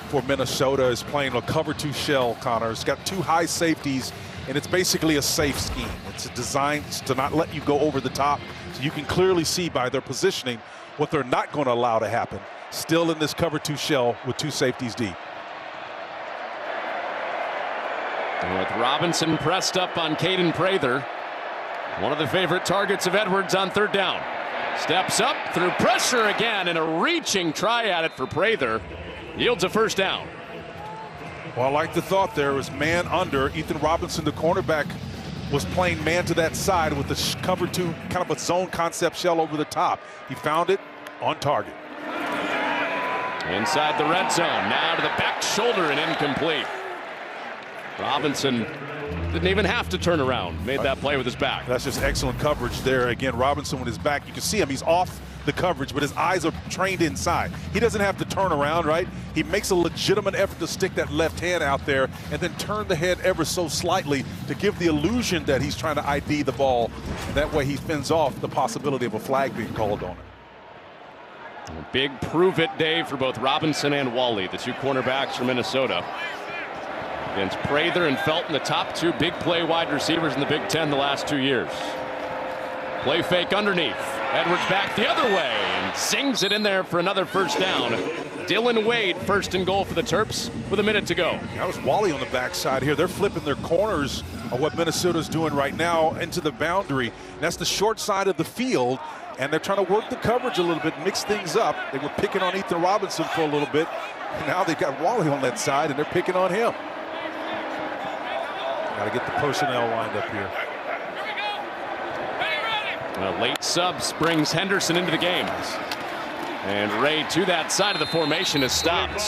for Minnesota, is playing a cover 2 shell, Connor. It's got 2 high safeties, and it's basically a safe scheme. It's designed to not let you go over the top, so you can clearly see by their positioning what they're not going to allow to happen. Still in this cover 2 shell with 2 safeties deep. And with Robinson pressed up on Caden Prather, one of the favorite targets of Edwards on 3rd down. Steps up through pressure again, and a reaching try at it for Prather. Yields a 1st down. Well, I like the thought there. It was man under. Ethan Robinson, the cornerback, was playing man to that side with the cover 2, kind of a zone concept shell over the top. He found it on target. Inside the red zone, now to the back shoulder and incomplete. Robinson didn't even have to turn around, made that play with his back. That's just excellent coverage there. Again, Robinson with his back, you can see him, he's off the coverage, but his eyes are trained inside. He doesn't have to turn around, right? He makes a legitimate effort to stick that left hand out there and then turn the head ever so slightly to give the illusion that he's trying to ID the ball. And that way he fends off the possibility of a flag being called on him. A big prove-it day for both Robinson and Wally, the 2 cornerbacks from Minnesota. Against Prather and Felton, the top 2 big play wide receivers in the Big Ten the last 2 years. Play fake underneath. Edwards back the other way and sings it in there for another 1st down. Dylan Wade, 1st and goal for the Terps with a minute to go. That was Wally on the backside here. They're flipping their corners of what Minnesota's doing right now into the boundary. That's the short side of the field, and they're trying to work the coverage a little bit, mix things up. They were picking on Ethan Robinson for a little bit. Now they've got Wally on that side, and they're picking on him. Got to get the personnel lined up here. A late sub brings Henderson into the game. And Ray to that side of the formation is stopped.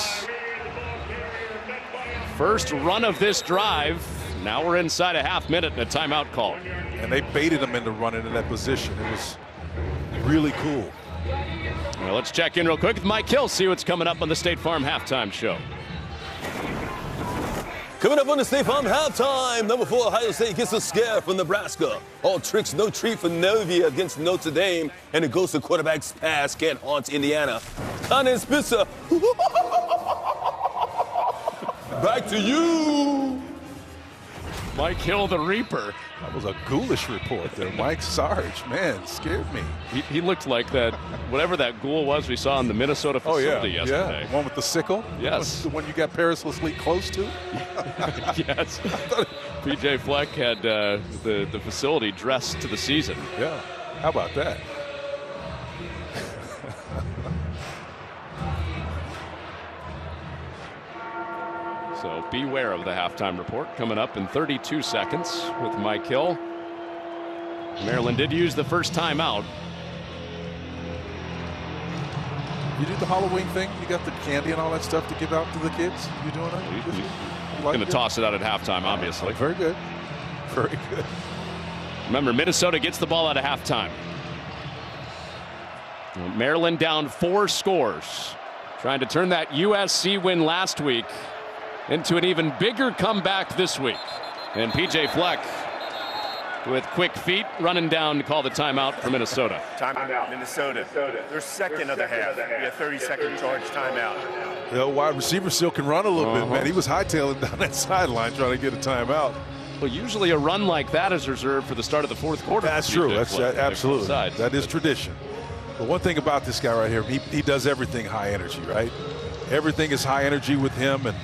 First run of this drive. Now we're inside a half minute and a timeout call. And they baited him into running in that position. It was Really cool. Well, let's check in real quick with Mike Hill, see what's coming up on the State Farm Halftime Show. Coming up on the State Farm Halftime, number 4 Ohio State gets a scare from Nebraska. All tricks, no treat for Novi against Notre Dame, and it goes to quarterback's pass can't haunt Indiana. Connor Spitzer, back to you. Mike Hill, the Reaper. That was a ghoulish report there, Mike. Sarge, man, scared me. He looked like that, whatever that ghoul was we saw in the Minnesota facility yesterday. Yeah, the one with the sickle? Yes. The one you got perilously close to? Yes. PJ Fleck had the facility dressed to the season. Yeah, how about that? So beware of the halftime report coming up in 32 seconds with Mike Hill. Maryland did use the first timeout. You do the Halloween thing? You got the candy and all that stuff to give out to the kids? You doing that? He's going to toss it out at halftime, obviously. Very good. Very good. Remember, Minnesota gets the ball out of halftime. Maryland down 4 scores. Trying to turn that USC win last week into an even bigger comeback this week. And PJ Fleck with quick feet running down to call the timeout for Minnesota. Timeout, Minnesota. Their second of the half. Yeah, 30-second charge timeout. The wide receiver still can run a little bit, man. He was hightailing down that sideline trying to get a timeout. Well, usually a run like that is reserved for the start of the fourth quarter. That's true. That's absolutely. That is tradition. But one thing about this guy right here, he does everything high energy, right? Everything is high energy with him. And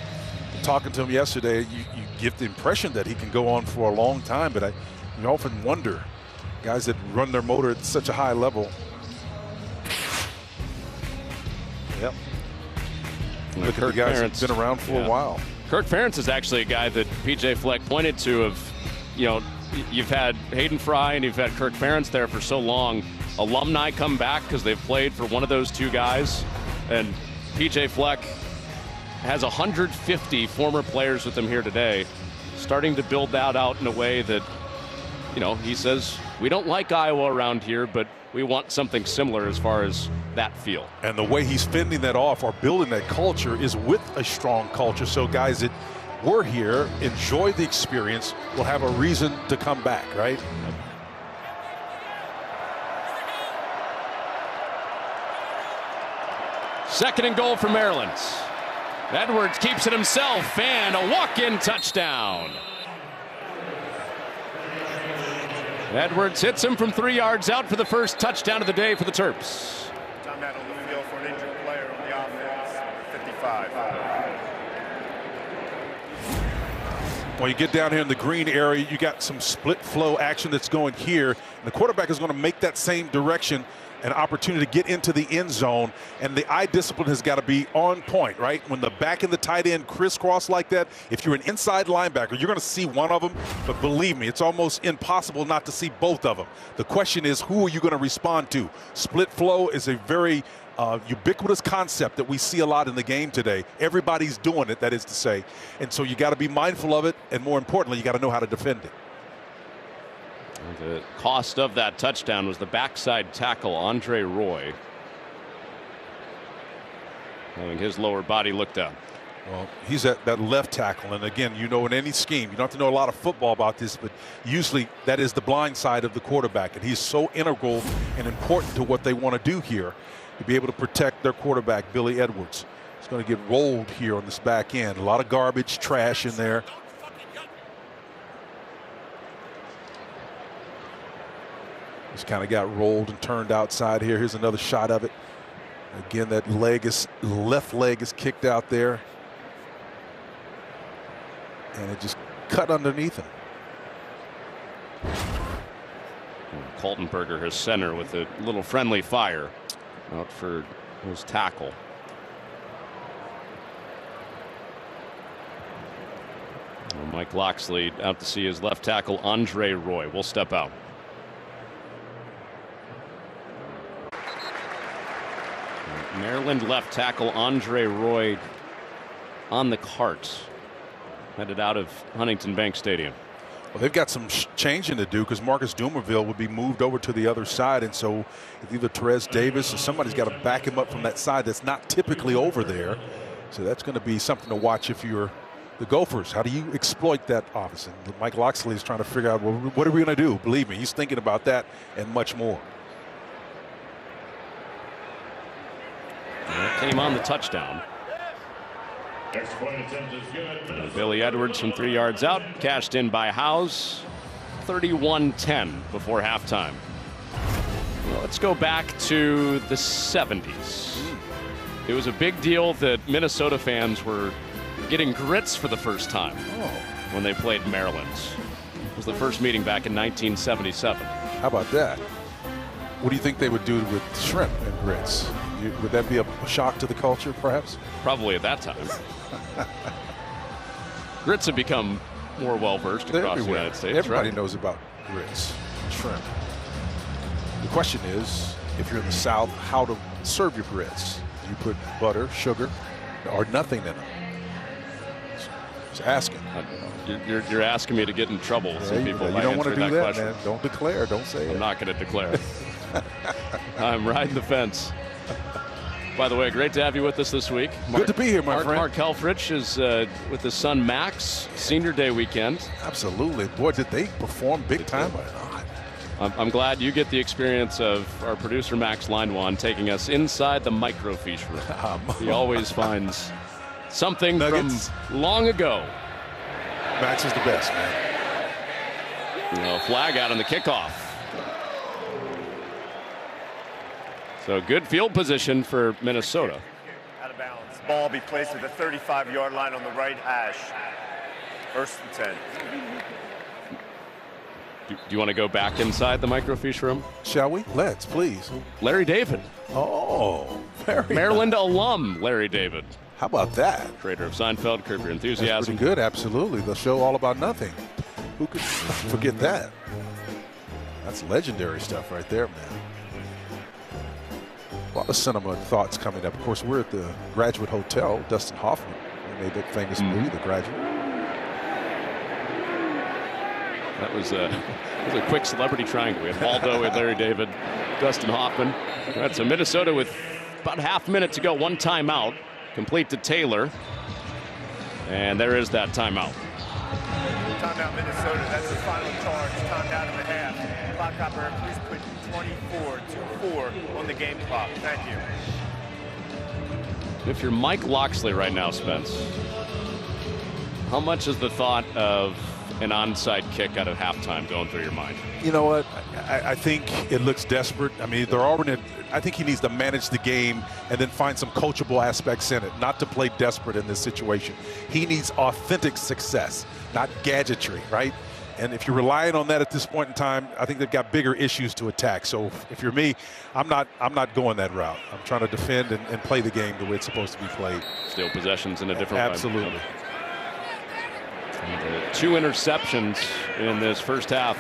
talking to him yesterday, you get the impression that he can go on for a long time. But you often wonder, guys that run their motor at such a high level. Yep. Look at the guys that's been around for a while. Kirk Ferentz is actually a guy that PJ Fleck pointed to of, you've had Hayden Fry and you've had Kirk Ferentz there for so long. Alumni come back because they've played for one of those two guys. And PJ Fleck has 150 former players with him here today, starting to build that out in a way that, he says, we don't like Iowa around here, but we want something similar as far as that feel. And the way he's fending that off or building that culture is with a strong culture. So guys that were here, enjoy the experience, will have a reason to come back, right? Second and goal for Maryland. Edwards keeps it himself, and a walk-in touchdown. Edwards hits him from 3 yards out for the first touchdown of the day for the Terps. Timeout on the field for an injured player on the offense, 55. When you get down here in the green area, you got some split flow action that's going here. And the quarterback is going to make that same direction, an opportunity to get into the end zone, and the eye discipline has got to be on point, right? When the back and the tight end crisscross like that, if you're an inside linebacker, you're going to see one of them, but believe me, it's almost impossible not to see both of them. The question is, who are you going to respond to? Split flow is a very ubiquitous concept that we see a lot in the game today. Everybody's doing it, that is to say, and so you got to be mindful of it, and more importantly, you got to know how to defend it. The cost of that touchdown was the backside tackle, Andre Roy, having his lower body looked down. Well, he's at that left tackle, and again, in any scheme, you don't have to know a lot of football about this, but usually that is the blind side of the quarterback, and he's so integral and important to what they want to do here to be able to protect their quarterback, Billy Edwards. He's going to get rolled here on this back end. A lot of garbage, trash in there. Just kind of got rolled and turned outside here. Here's another shot of it. Again, that left leg is kicked out there. And it just cut underneath him. Kaltenberger, his center, with a little friendly fire out for his tackle. Well, Mike Locksley out to see his left tackle, Andre Roy, will step out. Maryland left tackle Andre Roy on the cart, headed out of Huntington Bank Stadium. Well, they've got some changing to do because Marcus Dumerville would be moved over to the other side. And so either Terez Davis or somebody's got to back him up from that side that's not typically over there. So that's going to be something to watch if you're the Gophers. How do you exploit that offense? And Mike Locksley is trying to figure out, well, what are we going to do? Believe me, he's thinking about that and much more. That came on the touchdown. Next point attempt is good. Billy Edwards from 3 yards out, cashed in by Howes. 31-10 before halftime. Well, let's go back to the 70s. It was a big deal that Minnesota fans were getting grits for the first time when they played Maryland. It was the first meeting back in 1977. How about that? What do you think they would do with shrimp and grits? Would that be a shock to the culture, perhaps? Probably at that time. Grits have become more well-versed across the United States. Everybody knows about grits and shrimp. The question is, if you're in the South, how to serve your grits. Do you put butter, sugar, or nothing in them? Just asking. You're asking me to get in trouble. Some people you don't want to do that, question. man. Don't declare. Don't say it. I'm not going to declare. I'm riding the fence. By the way, great to have you with us this week. Good to be here, my friend. Mark Helfrich is with his son Max, Senior Day weekend. Absolutely. Boy, did they perform big time or not. I'm glad you get the experience of our producer Max Linewan taking us inside the microfiche room. He always finds something Nuggets from long ago. Max is the best, man. Flag out on the kickoff. So good field position for Minnesota. Out of bounds. Ball be placed at the 35-yard line on the right hash. 1st and 10. Do you want to go back inside the microfiche room? Shall we? Let's, please. Larry David. Oh, very Maryland nice. alum Larry David. How about that? Creator of Seinfeld, Curb Your Enthusiasm. That's pretty good, absolutely. The show All About Nothing. Who could forget that? That's legendary stuff right there, man. A lot of sentiment thoughts coming up. Of course, we're at the Graduate Hotel. Dustin Hoffman made that famous movie, The Graduate. That was a quick celebrity triangle. We had Waldo, we had Larry David, Dustin Hoffman. That's a Minnesota with about half a minute to go. One timeout, complete to Taylor. And there is that timeout. Timeout, Minnesota. That's the final charge. Timeout in the half. Clock operator, please put 24-4 on the game clock. Thank you. If you're Mike Locksley right now, Spence, how much is the thought of an onside kick out of halftime going through your mind? You know what? I think it looks desperate. I mean, they're already. I think he needs to manage the game and then find some coachable aspects in it, not to play desperate in this situation. He needs authentic success, not gadgetry, right? And if you're relying on that at this point in time, I think they've got bigger issues to attack. So if you're me, I'm not going that route. I'm trying to defend and play the game the way it's supposed to be played. Still possessions in a different way. Absolutely. Two interceptions in this first half.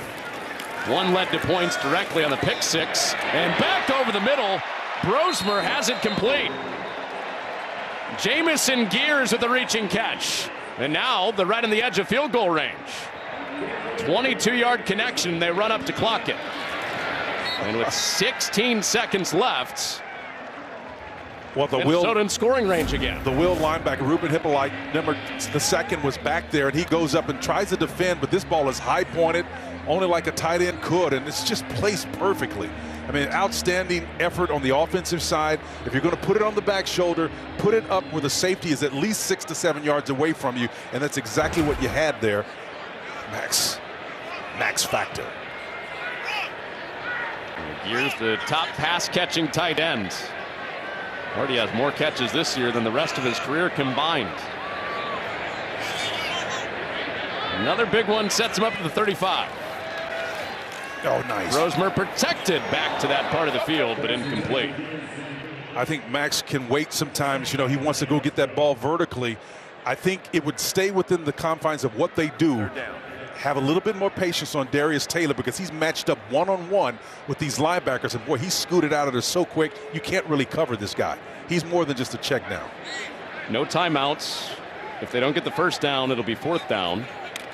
One led to points directly on the pick six, and back over the middle. Brosmer has it complete. Jamison Gears with the reaching catch. And now they're right on the edge of field goal range. 22-yard connection, they run up to clock it. And with 16 seconds left, well, Minnesota in scoring range again. The Will linebacker, Ruben Hippolyte, the second, was back there, and he goes up and tries to defend, but this ball is high-pointed, only like a tight end could, and it's just placed perfectly. I mean, outstanding effort on the offensive side. If you're going to put it on the back shoulder, put it up where the safety is at least 6 to 7 yards away from you, and that's exactly what you had there. Max Factor. Gears, the top pass-catching tight end. Already has more catches this year than the rest of his career combined. Another big one sets him up to the 35. Oh, nice. Brosmer protected back to that part of the field, but incomplete. I think Max can wait sometimes. You know, he wants to go get that ball vertically. I think it would stay within the confines of what they do. Have a little bit more patience on Darius Taylor because he's matched up one-on-one with these linebackers. And, boy, he scooted out of there so quick, you can't really cover this guy. He's more than just a check down. No timeouts. If they don't get the first down, it'll be 4th down.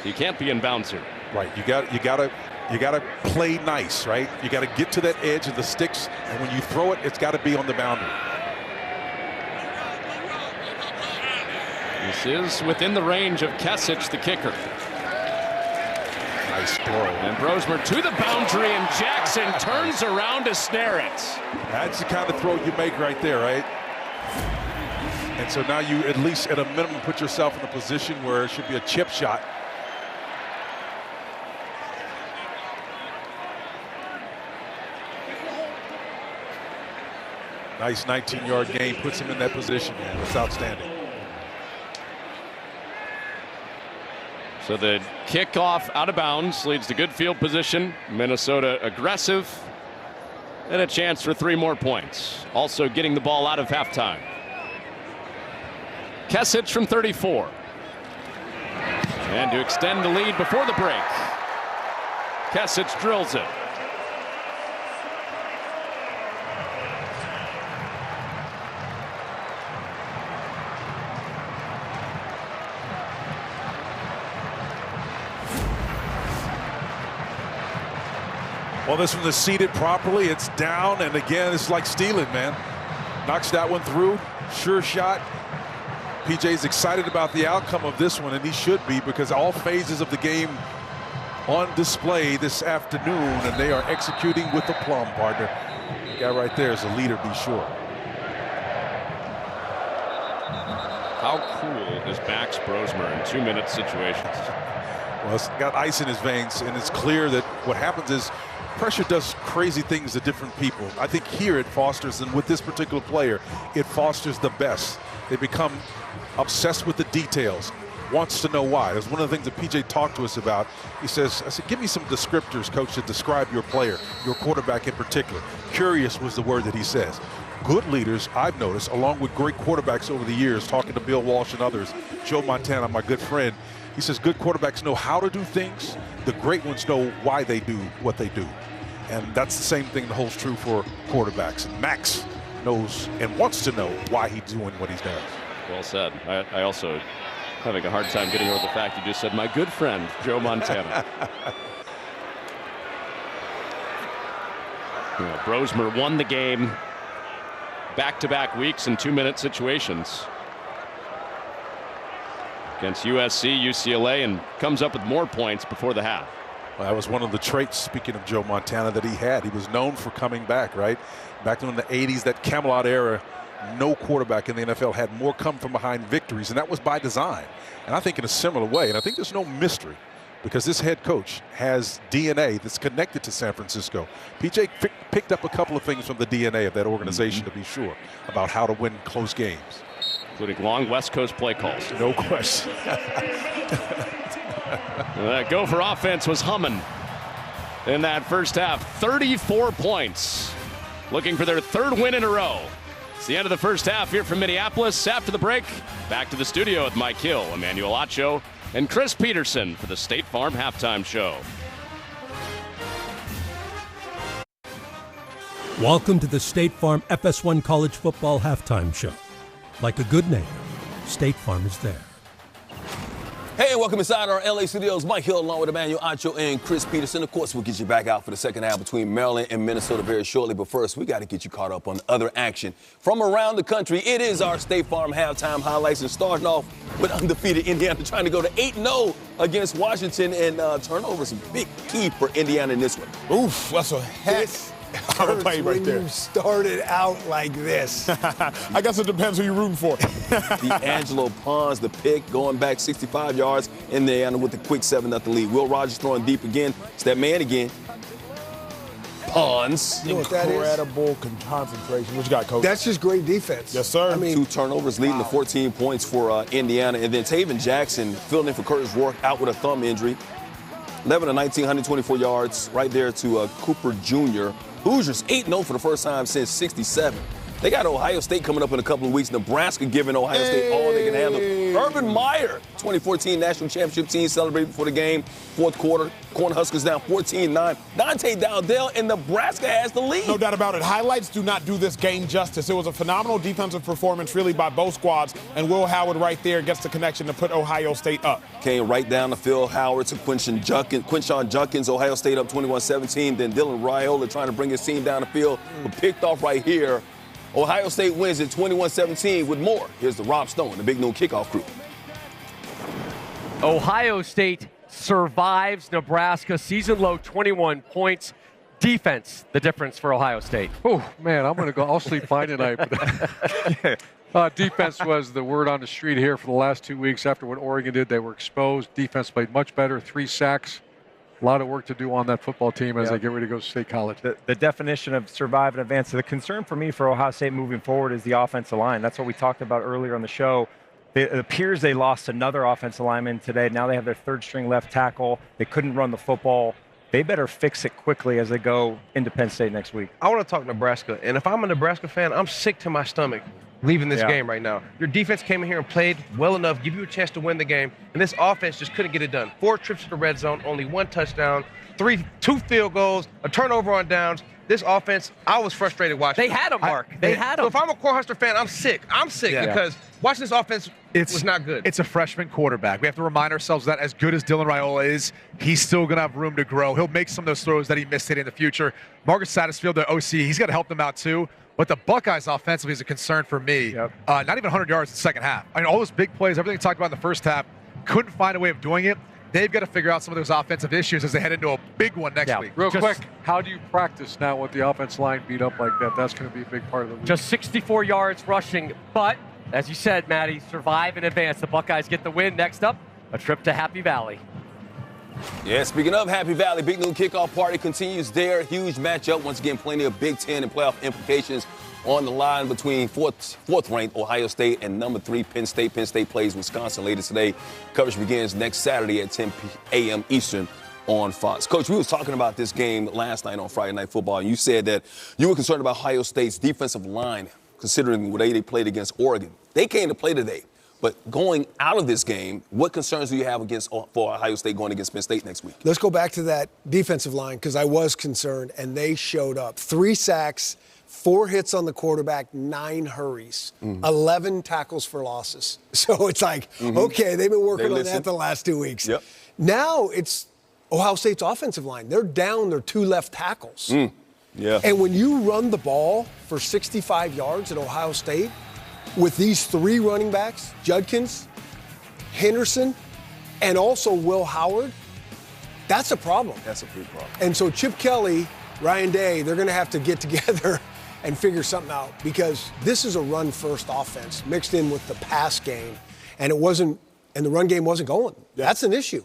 So you can't be in bounds here. Right. You gotta play nice, right? You gotta get to that edge of the sticks, and when you throw it, it's got to be on the boundary. This is within the range of Kesic, the kicker. Nice throw. And Brosmer to the boundary, and Jackson turns around to snare it. That's the kind of throw you make right there, right? And so now you at least, at a minimum, put yourself in a position where it should be a chip shot. Nice 19-yard gain, puts him in that position, man. That's outstanding. So the kickoff out of bounds leads to good field position. Minnesota aggressive. And a chance for 3 more points. Also getting the ball out of halftime. Kesic from 34. And to extend the lead before the break, Kesic drills it. Well, this one is seated properly. It's down, and again, it's like stealing, man. Knocks that one through. Sure shot. PJ's excited about the outcome of this one, and he should be, because all phases of the game on display this afternoon, and they are executing with aplomb, partner. The guy right there is a leader, be sure. How cool is Max Brosmer in 2-minute situations? Well, it's got ice in his veins, and it's clear that what happens is pressure does crazy things to different people. I think here it fosters, and with this particular player, it fosters the best. They become obsessed with the details, wants to know why. That's one of the things that PJ talked to us about. He says, I said, give me some descriptors, coach, to describe your player, your quarterback in particular. Curious was the word that he says. Good leaders, I've noticed, along with great quarterbacks over the years, talking to Bill Walsh and others, Joe Montana, my good friend, he says good quarterbacks know how to do things. The great ones know why they do what they do. And that's the same thing that holds true for quarterbacks. And Max knows and wants to know why he's doing what he's doing. Well said. I also having a hard time getting over the fact you just said my good friend, Joe Montana. Brosmer won the game back-to-back weeks in 2-minute situations against USC, UCLA, and comes up with more points before the half. Well, that was one of the traits, speaking of Joe Montana, that he had. He was known for coming back, right? Back in the 80s, that Camelot era, no quarterback in the NFL had more come from behind victories, and that was by design. And I think in a similar way, and I think there's no mystery, because this head coach has DNA that's connected to San Francisco. PJ picked up a couple of things from the DNA of that organization, to be sure, about how to win close games. Including long West Coast play calls. No question. That Gopher offense was humming in that first half. 34 points. Looking for their 3rd win in a row. It's the end of the first half here from Minneapolis. After the break, back to the studio with Mike Hill, Emmanuel Acho, and Chris Peterson for the State Farm Halftime Show. Welcome to the State Farm FS1 College Football Halftime Show. Like a good neighbor, State Farm is there. Hey, welcome inside our LA studios. Mike Hill along with Emmanuel Acho and Chris Peterson. Of course, we'll get you back out for the second half between Maryland and Minnesota very shortly. But first, we got to get you caught up on other action from around the country. It is our State Farm halftime highlights, and starting off with undefeated Indiana trying to go to 8-0 against Washington, and turnovers a big key for Indiana in this one. Oof, that's a heck of a play right there. You started out like this. I guess it depends who you're rooting for. D'Angelo Pons, the pick, going back 65 yards in the end with the quick 7-0 lead. Will Rogers throwing deep again. It's that man again. Pons. You know what that is? Incredible concentration. What you got, Coach? That's just great defense. Yes, sir. I mean, 2 turnovers leading to 14 points for Indiana. And then Taven Jackson filling in for Curtis Rourke out with a thumb injury. 11 of 19, 124 yards right there to Cooper Jr. Hoosiers 8-0 for the first time since '67. They got Ohio State coming up in a couple of weeks. Nebraska giving Ohio State all they can handle. Urban Meyer, 2014 National Championship team celebrated before the game. Fourth quarter, Cornhuskers down 14-9. Dante Dowdell, and Nebraska has the lead. No doubt about it. Highlights do not do this game justice. It was a phenomenal defensive performance, really, by both squads. And Will Howard right there gets the connection to put Ohio State up. Came right down the field. Howard to Quinshon Judkins. Ohio State up 21-17. Then Dylan Raiola trying to bring his team down the field, but picked off right here. Ohio State wins at 21-17 with more. Here's the Rob Stone, the Big Noon Kickoff crew. Ohio State survives Nebraska. Season low 21 points. Defense, the difference for Ohio State. Oh, man, I'm going to go. I'll sleep fine tonight. Defense was the word on the street here for the last 2 weeks. After what Oregon did, they were exposed. Defense played much better. 3 sacks. A lot of work to do on that football team as they get ready to go to state college. The definition of survive and advance. So the concern for me for Ohio State moving forward is the offensive line. That's what we talked about earlier on the show. It appears they lost another offensive lineman today. Now they have their third-string left tackle. They couldn't run the football. They better fix it quickly as they go into Penn State next week. I want to talk Nebraska, and if I'm a Nebraska fan, I'm sick to my stomach leaving this game right now. Your defense came in here and played well enough, give you a chance to win the game, and this offense just couldn't get it done. 4 trips to the red zone, only 1 touchdown, 2 field goals, a turnover on downs. This offense, I was frustrated watching. They had him, Mark. They had him. So if I'm a Cornhusker fan, I'm sick. I'm sick because watching this offense was not good. It's a freshman quarterback. We have to remind ourselves that as good as Dylan Raiola is, he's still going to have room to grow. He'll make some of those throws that he missed in the future. Marcus Satterfield, the OC, he's got to help them out too. But the Buckeyes offensively is a concern for me. Not even 100 yards in the second half. I mean, all those big plays, everything we talked about in the first half, couldn't find a way of doing it. They've got to figure out some of those offensive issues as they head into a big one next week. Real quick, how do you practice now with the offense line beat up like that? That's going to be a big part of the week. Just 64 yards rushing, but as you said, Maddie, survive and advance. The Buckeyes get the win. Next up, a trip to Happy Valley. Yeah, speaking of Happy Valley, Big Noon Kickoff Party continues there. Huge matchup. Once again, plenty of Big Ten and playoff implications on the line between fourth-ranked Ohio State and number 3 Penn State. Penn State plays Wisconsin later today. Coverage begins next Saturday at 10 a.m. Eastern on Fox. Coach, we was talking about this game last night on Friday Night Football, and you said that you were concerned about Ohio State's defensive line, considering the way they played against Oregon. They came to play today. But going out of this game, what concerns do you have for Ohio State going against Penn State next week? Let's go back to that defensive line because I was concerned, and they showed up. 3 sacks, 4 hits on the quarterback, 9 hurries, 11 tackles for losses. So it's like, okay, they've been working on that the last 2 weeks. Yep. Now it's Ohio State's offensive line. They're down their 2 left tackles. Yeah. And when you run the ball for 65 yards at Ohio State, with these 3 running backs, Judkins, Henderson, and also Will Howard, that's a problem. That's a big problem. And so Chip Kelly, Ryan Day, they're going to have to get together and figure something out because this is a run-first offense mixed in with the pass game, and the run game wasn't going. That's an issue.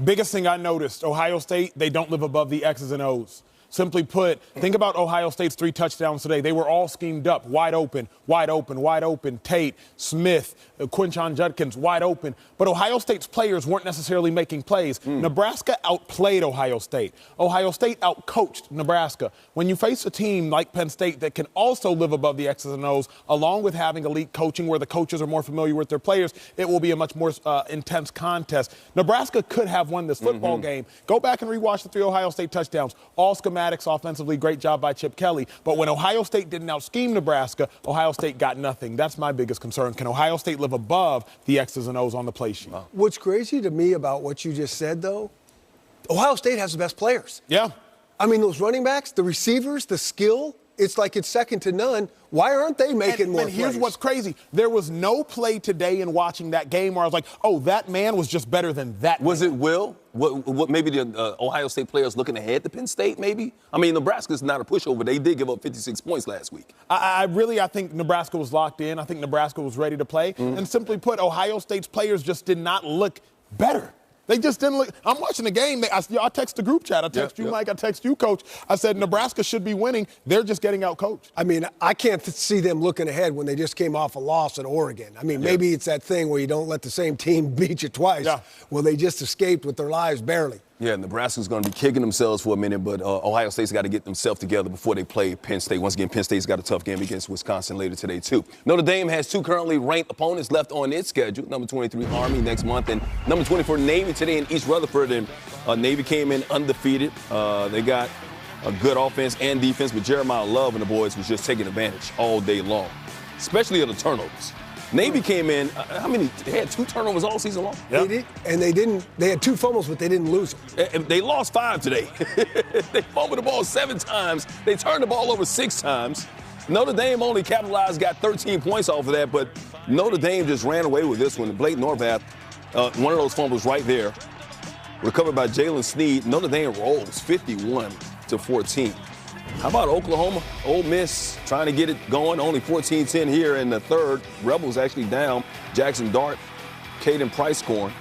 Biggest thing I noticed, Ohio State, they don't live above the X's and O's. Simply put, think about Ohio State's 3 touchdowns today. They were all schemed up, wide open, wide open, wide open. Tate, Smith, Quinshon Judkins, wide open. But Ohio State's players weren't necessarily making plays. Nebraska outplayed Ohio State. Ohio State outcoached Nebraska. When you face a team like Penn State that can also live above the X's and O's, along with having elite coaching where the coaches are more familiar with their players, it will be a much more intense contest. Nebraska could have won this football game. Go back and rewatch the 3 Ohio State touchdowns. All schematics offensively, great job by Chip Kelly. But when Ohio State didn't out-scheme Nebraska, Ohio State got nothing. That's my biggest concern. Can Ohio State live above the X's and O's on the play sheet? What's crazy to me about what you just said, though, Ohio State has the best players. Yeah. I mean, those running backs, the receivers, the skill, it's like it's second to none. Why aren't they making more plays? And here's what's crazy. There was no play today in watching that game where I was like, oh, that man was just better than that Was it Will? What maybe the Ohio State players looking ahead to Penn State, maybe? I mean, Nebraska's not a pushover. They did give up 56 points last week. I think Nebraska was locked in. I think Nebraska was ready to play. And simply put, Ohio State's players just did not look better. They just didn't look. I'm watching the game. I text the group chat. I text you, Mike. I text you, Coach. I said Nebraska should be winning. They're just getting out coached. I mean, I can't see them looking ahead when they just came off a loss at Oregon. I mean, maybe it's that thing where you don't let the same team beat you twice. Well, they just escaped with their lives barely. Yeah, Nebraska's going to be kicking themselves for a minute, but Ohio State's got to get themselves together before they play Penn State. Once again, Penn State's got a tough game against Wisconsin later today, too. Notre Dame has 2 currently ranked opponents left on its schedule. Number 23, Army, next month, and number 24, Navy, today in East Rutherford. And Navy came in undefeated. They got a good offense and defense, but Jeremiah Love and the boys was just taking advantage all day long, especially of the turnovers. Navy came in, they had 2 turnovers all season long. Yep. They did, and they had 2 fumbles, but they didn't lose them. They lost 5 today. They fumbled the ball 7 times. They turned the ball over 6 times. Notre Dame only capitalized, got 13 points off of that, but Notre Dame just ran away with this one. Blake Norvath, one of those fumbles right there, recovered by Jalen Sneed. Notre Dame rolls 51-14. How about Oklahoma? Ole Miss trying to get it going. Only 14-10 here in the third. Rebels actually down. Jackson Dart, Caden Price-Corn.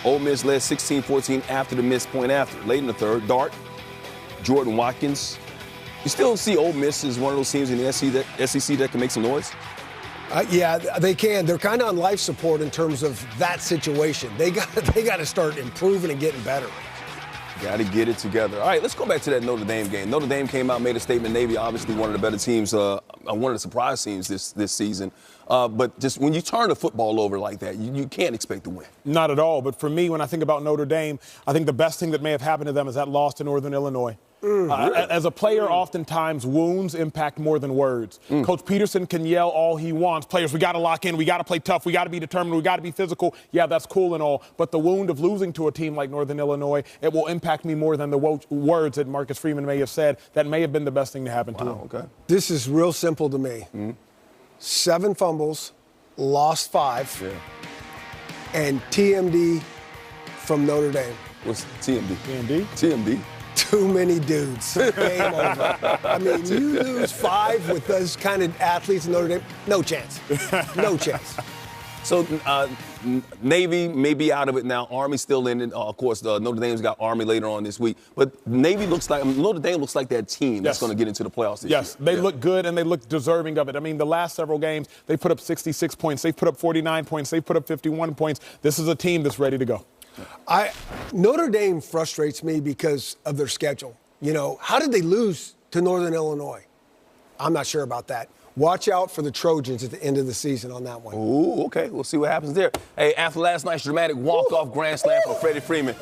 Ole Miss led 16-14 after the missed point after. Late in the third, Dart, Jordan Watkins. You still see Ole Miss as one of those teams in the SEC that can make some noise? Yeah, they can. They're kind of on life support in terms of that situation. They got to start improving and getting better. Got to get it together. All right, let's go back to that Notre Dame game. Notre Dame came out, made a statement. Navy, obviously one of the better teams, one of the surprise teams this season. But just when you turn the football over like that, you can't expect to win. Not at all. But for me, when I think about Notre Dame, I think the best thing that may have happened to them is that loss to Northern Illinois. As a player, oftentimes wounds impact more than words. Coach Peterson can yell all he wants. Players, we got to lock in. We got to play tough. We got to be determined. We got to be physical. Yeah, that's cool and all. But the wound of losing to a team like Northern Illinois, it will impact me more than the words that Marcus Freeman may have said. That may have been the best thing to happen to him. Okay. This is real simple to me. 7 fumbles, lost 5, and TMD from Notre Dame. What's TMD? TMD. Too many dudes. Game over. I mean, you lose 5 with those kind of athletes in Notre Dame, no chance. No chance. So Navy may be out of it now. Army still in it. Of course, Notre Dame's got Army later on this week. But Notre Dame looks like that team that's going to get into the playoffs this year. Yes, they look good and they look deserving of it. I mean, the last several games, they put up 66 points. They've put up 49 points. They've put up 51 points. This is a team that's ready to go. Notre Dame frustrates me because of their schedule. You know, how did they lose to Northern Illinois? I'm not sure about that. Watch out for the Trojans at the end of the season on that one. Ooh, okay. We'll see what happens there. Hey, after last night's dramatic walk-off grand slam for Freddie Freeman,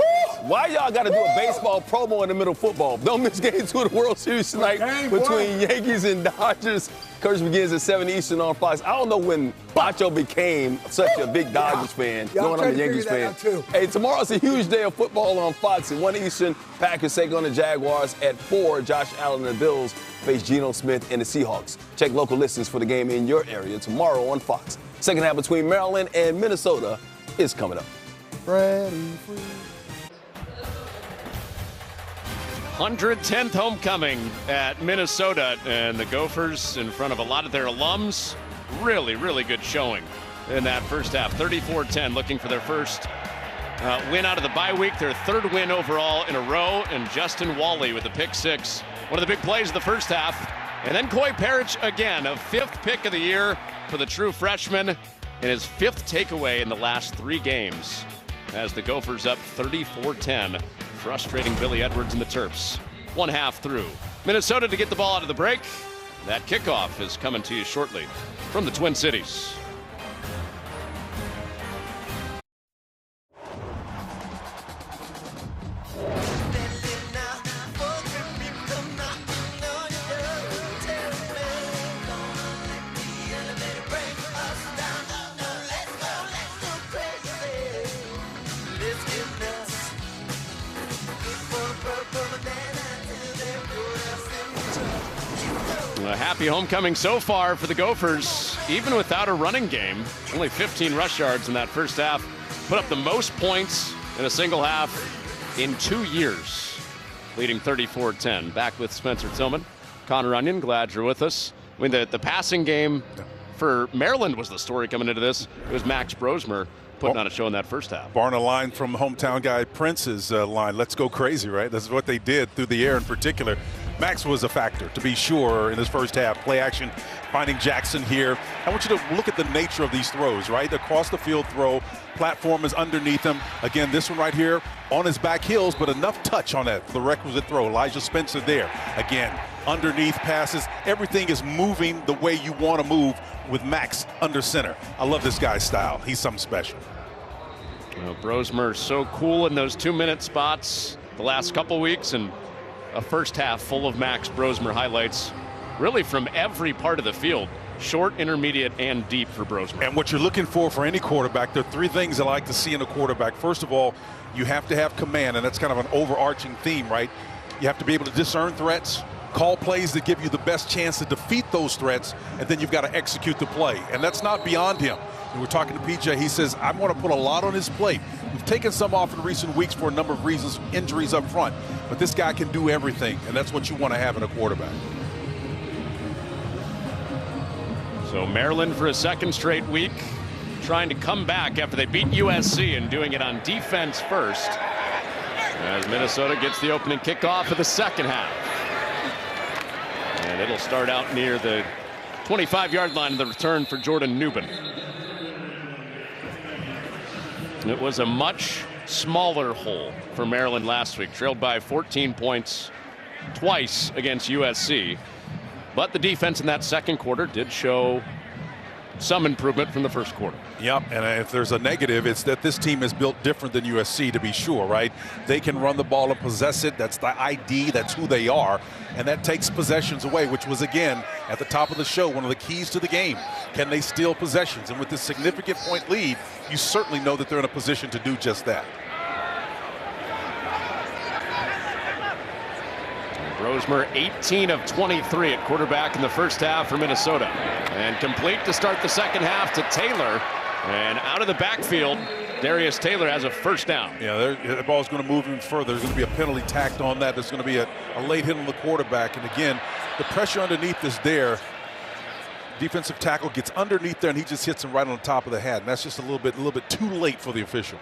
why y'all got to do a baseball promo in the middle of football? Don't miss Game 2 of the World Series tonight between Yankees and Dodgers. Coverage begins at 7 Eastern on Fox. I don't know when Bacho became such a big Dodgers fan, knowing I'm a Yankees fan. Hey, tomorrow's a huge day of football on Fox. At 1 Eastern, Packers take on the Jaguars. At 4, Josh Allen and the Bills face Geno Smith and the Seahawks. Check local listings for the game in your area tomorrow on Fox. Second half between Maryland and Minnesota is coming up. Ready. 110th homecoming at Minnesota, and the Gophers in front of a lot of their alums. Really, really good showing in that first half. 34-10, looking for their first win out of the bye week, their 3rd win overall in a row, and Justin Wally with the pick 6. One of the big plays of the first half. And then Coy Parrish again, a 5th pick of the year for the true freshman, and his 5th takeaway in the last 3 games as the Gophers up 34-10. Frustrating Billy Edwards and the Terps. 1 half through. Minnesota to get the ball out of the break. That kickoff is coming to you shortly from the Twin Cities. A happy homecoming so far for the Gophers, even without a running game. Only 15 rush yards in that first half. Put up the most points in a single half in 2 years, leading 34-10. Back with Spencer Tillman. Connor Onion, glad you're with us. I mean, the passing game for Maryland was the story coming into this. It was Max Brosmer putting on a show in that first half. Barring a line from hometown guy Prince's line, let's go crazy, right? This is what they did through the air in particular. Max was a factor, to be sure, in his first half. Play action, finding Jackson here. I want you to look at the nature of these throws, right? Across the field throw, platform is underneath him. Again, this one right here on his back heels, but enough touch on that for the requisite throw. Elijah Spencer there. Again, underneath passes. Everything is moving the way you want to move with Max under center. I love this guy's style. He's something special. Well, Brosmer so cool in those 2-minute spots the last couple weeks, and a first half full of Max Brosmer highlights really from every part of the field, short, intermediate, and deep for Brosmer. And what you're looking for any quarterback, there are 3 things I like to see in a quarterback. First of all, you have to have command, and that's kind of an overarching theme, right? You have to be able to discern threats, call plays that give you the best chance to defeat those threats, and then you've got to execute the play. And that's not beyond him. We were talking to PJ. He says, I want to put a lot on his plate. We've taken some off in recent weeks for a number of reasons, injuries up front. But this guy can do everything, and that's what you want to have in a quarterback. So Maryland for a second straight week, trying to come back after they beat USC and doing it on defense first, as Minnesota gets the opening kickoff of the second half. And it'll start out near the 25-yard line of the return for Jordan Newman. It was a much smaller hole for Maryland last week, trailed by 14 points twice against USC. But the defense in that second quarter did show some improvement from the first quarter. Yep, and if there's a negative, it's that this team is built different than USC, to be sure, right? They can run the ball and possess it. That's the ID. That's who they are. And that takes possessions away, which was, again, at the top of the show, one of the keys to the game. Can they steal possessions? And with this significant point lead, you certainly know that they're in a position to do just that. Brosmer 18 of 23 at quarterback in the first half for Minnesota. And complete to start the second half to Taylor. And out of the backfield, Darius Taylor has a first down. Yeah, the ball's going to move even further. There's going to be a penalty tacked on that. There's going to be a late hit on the quarterback. And again, the pressure underneath is there. Defensive tackle gets underneath there, and he just hits him right on the top of the head. And that's just a little bit too late for the official.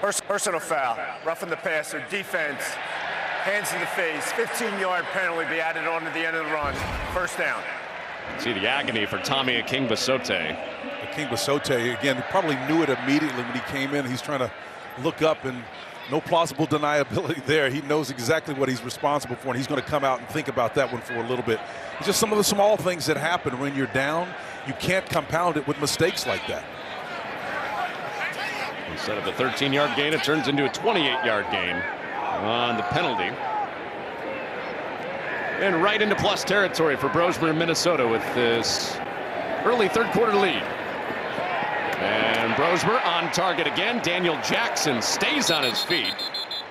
Personal foul, roughing the passer, defense. Hands in the face, 15-yard penalty be added on to the end of the run. First down. See the agony for Tommy Akingbasote. Akingbasote, again, probably knew it immediately when he came in. He's trying to look up, and no plausible deniability there. He knows exactly what he's responsible for, and he's going to come out and think about that one for a little bit. It's just some of the small things that happen when you're down. You can't compound it with mistakes like that. Instead of a 13-yard gain, it turns into a 28-yard gain on the penalty. And right into plus territory for Brosmer in Minnesota with this early third quarter lead. And Brosmer on target again. Daniel Jackson stays on his feet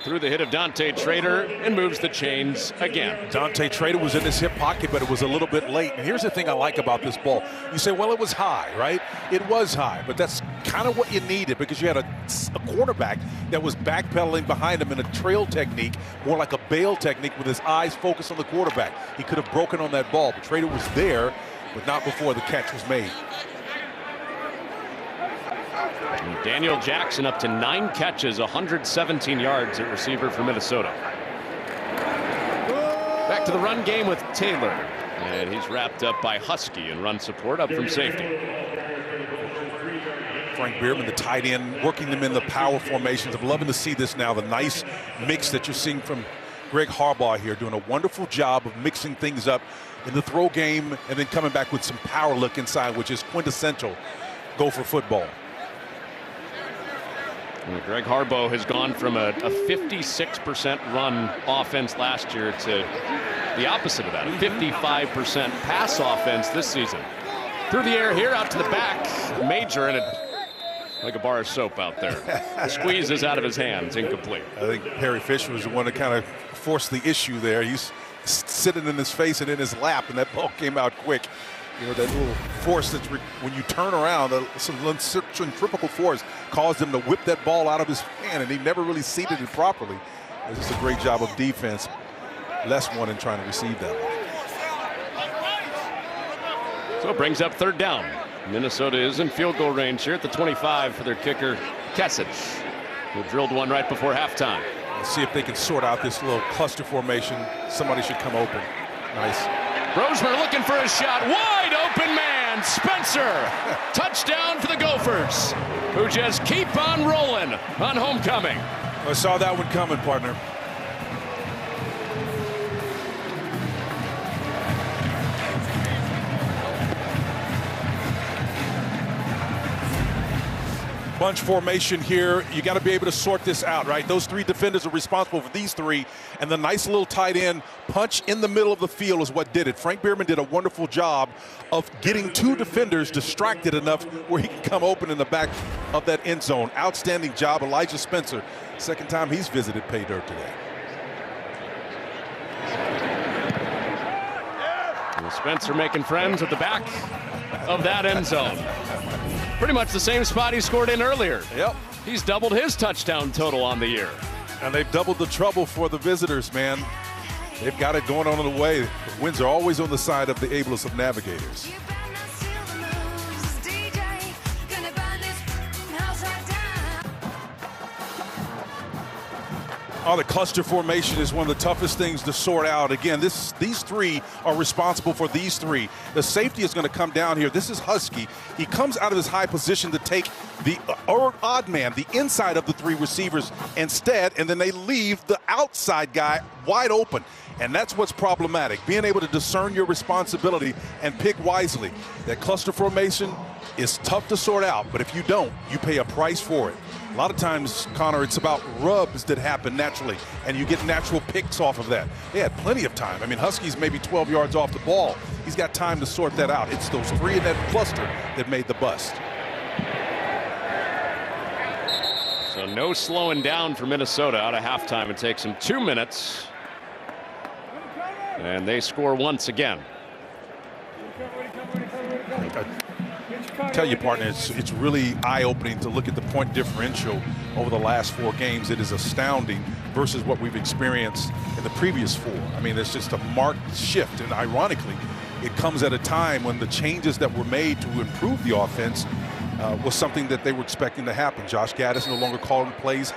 through the hit of Dante Trader and moves the chains again. Dante Trader was in his hip pocket, but it was a little bit late. And here's the thing I like about this ball. You say, well, it was high, right? It was high, but that's kind of what you needed because you had a quarterback that was backpedaling behind him in a trail technique, more like a bail technique with his eyes focused on the quarterback. He could have broken on that ball, but Trader was there, but not before the catch was made. And Daniel Jackson up to 9 catches, 117 yards at receiver for Minnesota. Back to the run game with Taylor. And he's wrapped up by Husky in run support up from safety. Frank Bierman, the tight end, working them in the power formations. I'm loving to see this now, the nice mix that you're seeing from Greg Harbaugh here, doing a wonderful job of mixing things up in the throw game and then coming back with some power look inside, which is quintessential Gopher football. And Greg Harbaugh has gone from a 56% run offense last year to the opposite of that, a 55% pass offense this season. Through the air here, out to the back, Major, and like a bar of soap out there. Squeezes out of his hands, incomplete. I think Perry Fisher was the one that kind of forced the issue there. He's sitting in his face and in his lap, and that ball came out quick. You know, that little force that's when you turn around, some centrifugal force caused him to whip that ball out of his hand, and he never really seated it properly. It's just a great job of defense. Less one in trying to receive that. So it brings up third down. Minnesota is in field goal range here at the 25 for their kicker, Kesich, who drilled one right before halftime. Let's see if they can sort out this little cluster formation. Somebody should come open. Nice. Rosemer looking for a shot. Wide open man, Spencer. Touchdown for the Gophers, who just keep on rolling on homecoming. I saw that one coming, partner. Bunch formation here. You got to be able to sort this out, right? Those three defenders are responsible for these three, and the nice little tight end punch in the middle of the field is what did it. Frank Bierman did a wonderful job of getting two defenders distracted enough where he can come open in the back of that end zone. Outstanding job, Elijah Spencer. Second time he's visited Pay Dirt today. And Spencer making friends at the back of that end zone. Pretty much the same spot he scored in earlier. Yep. He's doubled his touchdown total on the year. And they've doubled the trouble for the visitors, man. They've got it going on in the way. The wins are always on the side of the ablest of navigators. Oh, the cluster formation is one of the toughest things to sort out. Again, these three are responsible for these three. The safety is going to come down here. This is Husky. He comes out of his high position to take the odd man, the inside of the three receivers instead, and then they leave the outside guy wide open. And that's what's problematic, being able to discern your responsibility and pick wisely. That cluster formation is tough to sort out, but if you don't, you pay a price for it. A lot of times, Connor, it's about rubs that happen naturally, and you get natural picks off of that. They had plenty of time. I mean, Huskies maybe 12 yards off the ball. He's got time to sort that out. It's those three in that cluster that made the bust. So no slowing down for Minnesota out of halftime. It takes them 2 minutes. And they score once again. I tell you, partner, it's really eye-opening to look at the point differential over the last 4 games. It is astounding versus what we've experienced in the previous 4. I mean, it's just a marked shift, and ironically, it comes at a time when the changes that were made to improve the offense was something that they were expecting to happen. Josh Gaddis no longer calling plays.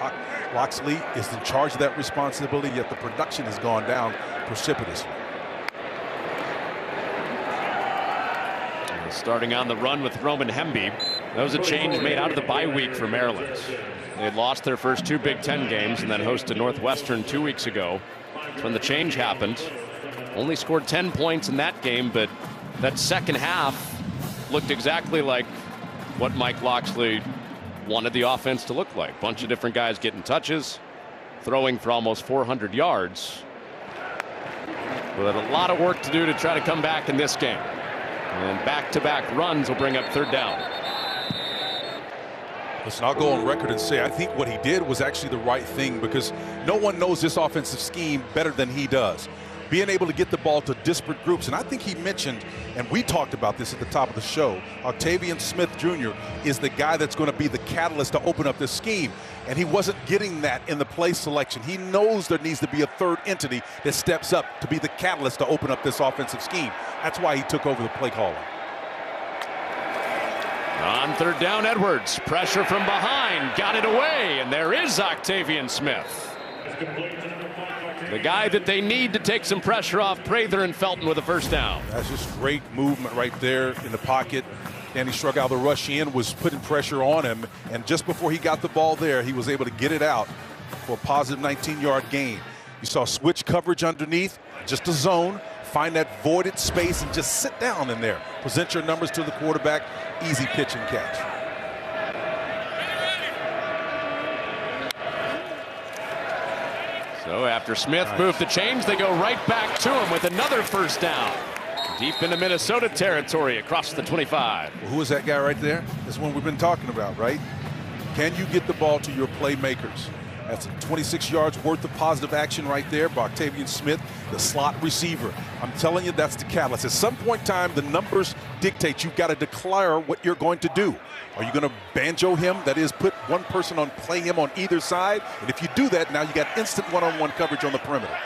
Locksley is in charge of that responsibility, yet the production has gone down precipitously. Starting on the run with Roman Hemby. That was a change made out of the bye week for Maryland. They had lost their first 2 Big Ten games and then hosted Northwestern 2 weeks ago. That's when the change happened. Only scored 10 points in that game, but that second half looked exactly like what Mike Locksley wanted the offense to look like. Bunch of different guys getting touches, throwing for almost 400 yards. But a lot of work to do to try to come back in this game. And back-to-back runs will bring up 3rd down. Listen, I'll go on record and say I think what he did was actually the right thing, because no one knows this offensive scheme better than he does. Being able to get the ball to disparate groups, and I think he mentioned, and we talked about this at the top of the show, Octavian Smith Jr. is the guy that's going to be the catalyst to open up this scheme, and he wasn't getting that in the play selection. He knows there needs to be a third entity that steps up to be the catalyst to open up this offensive scheme. That's why he took over the play calling. On 3rd down, Edwards. Pressure from behind. Got it away, and there is Octavian Smith. The guy that they need to take some pressure off Prather and Felton with a 1st down. That's just great movement right there in the pocket. Danny Struggle, the rush in, was putting pressure on him, and just before he got the ball there, he was able to get it out for a positive 19-yard gain. You saw switch coverage underneath, just a zone, find that voided space and just sit down in there. Present your numbers to the quarterback, easy pitch and catch. So after Smith moved the chains, they go right back to him with another 1st down. Deep into Minnesota territory across the 25. Well, who is that guy right there? That's one we've been talking about, right? Can you get the ball to your playmakers? That's 26 yards worth of positive action right there by Octavian Smith, the slot receiver. I'm telling you, that's the catalyst. At some point in time, the numbers dictate you've got to declare what you're going to do. Are you going to banjo him? That is, put one person on, play him on either side. And if you do that, now you got instant one-on-one coverage on the perimeter.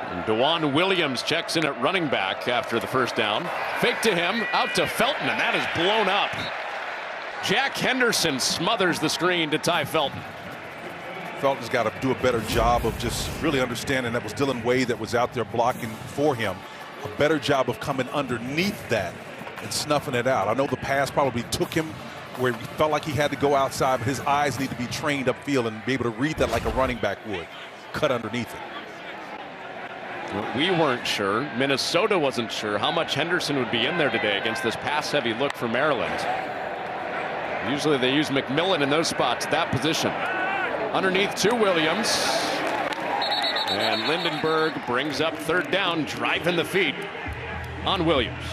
And DeJuan Williams checks in at running back after the 1st down. Fake to him, out to Felton, and that is blown up. Jack Henderson smothers the screen to Ty Felton. Felton's got to do a better job of just really understanding that was Dylan Wade that was out there blocking for him. A better job of coming underneath that and snuffing it out. I know the pass probably took him where he felt like he had to go outside, but his eyes need to be trained upfield and be able to read that like a running back would. Cut underneath it. We weren't sure. Minnesota wasn't sure how much Henderson would be in there today against this pass-heavy look for Maryland. Usually they use McMillan in those spots, that position. Underneath to Williams. And Lindenberg brings up third down, driving the feet on Williams.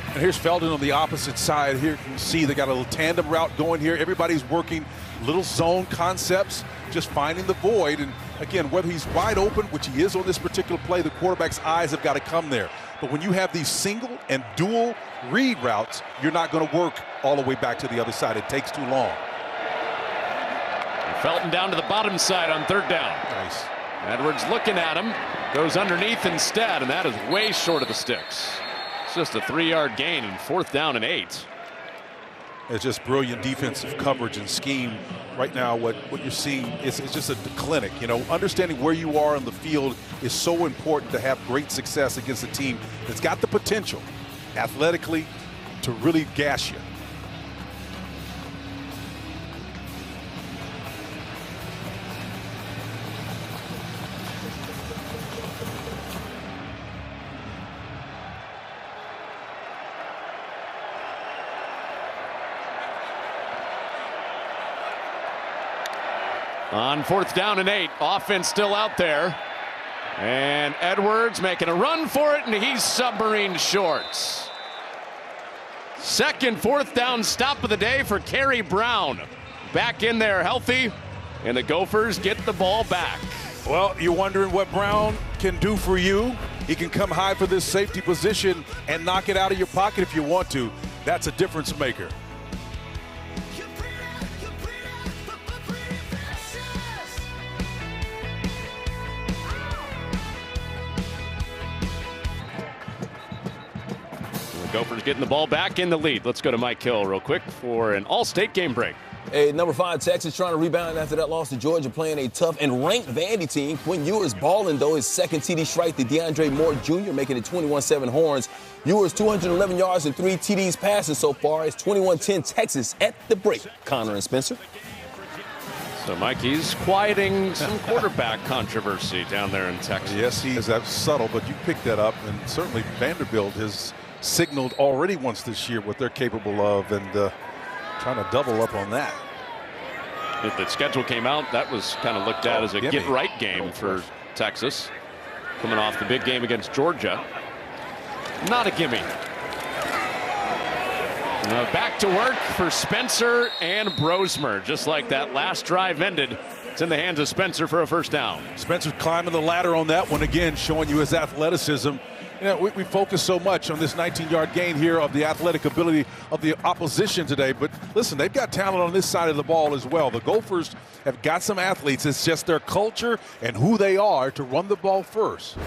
And here's Felton on the opposite side. Here you can see they got a little tandem route going here. Everybody's working little zone concepts, just finding the void. And again, whether he's wide open, which he is on this particular play, the quarterback's eyes have got to come there. But when you have these single and dual read routes, you're not going to work all the way back to the other side. It takes too long. Felton down to the bottom side on third down. Nice. Edwards looking at him, goes underneath instead, and that is way short of the sticks. It's just a 3-yard gain and 4th down and 8. It's just brilliant defensive coverage and scheme. Right now, what you're seeing is just a clinic. You know, understanding where you are on the field is so important to have great success against a team that's got the potential, athletically, to really gas you. On 4th down and 8, offense still out there. And Edwards making a run for it, and he's submarine shorts. Second 4th down stop of the day for Kerry Brown. Back in there healthy, and the Gophers get the ball back. Well, you're wondering what Brown can do for you. He can come high for this safety position and knock it out of your pocket if you want to. That's a difference maker. Gophers getting the ball back in the lead. Let's go to Mike Hill real quick for an all-state game break. Hey, number 5, Texas trying to rebound after that loss to Georgia, playing a tough and ranked Vandy team. Quinn Ewers balling, though, his second TD strike to DeAndre Moore Jr., making it 21-7 Horns. Ewers 211 yards and 3 TDs passing so far. It's 21-10 Texas at the break. Connor and Spencer. So, Mike, he's quieting some quarterback controversy down there in Texas. Yes, he is. That's subtle, but you picked that up, and certainly Vanderbilt has signaled already once this year what they're capable of, and trying to double up on that. If the schedule came out, that was kind of looked at as a get-right game for Texas. Coming off the big game against Georgia. Not a gimme. Back to work for Spencer and Brosmer. Just like that last drive ended, it's in the hands of Spencer for a first down. Spencer climbing the ladder on that one again, showing you his athleticism. You know, we focus so much on this 19-yard gain here of the athletic ability of the opposition today. But listen, they've got talent on this side of the ball as well. The Gophers have got some athletes. It's just their culture and who they are to run the ball first.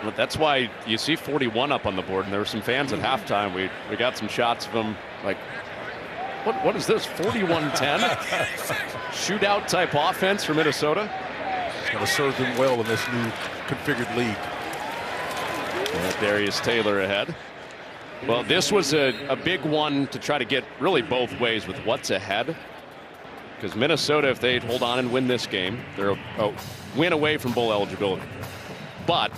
Well, that's why you see 41 up on the board, and there were some fans at halftime. We got some shots of them like, what is this, 41-10? Shootout type offense for Minnesota. It's going to serve them well in this new configured league. Darius Taylor ahead. Well, this was a big one to try to get really both ways with what's ahead. Because Minnesota, if they hold on and win this game, they're a win away from bowl eligibility. But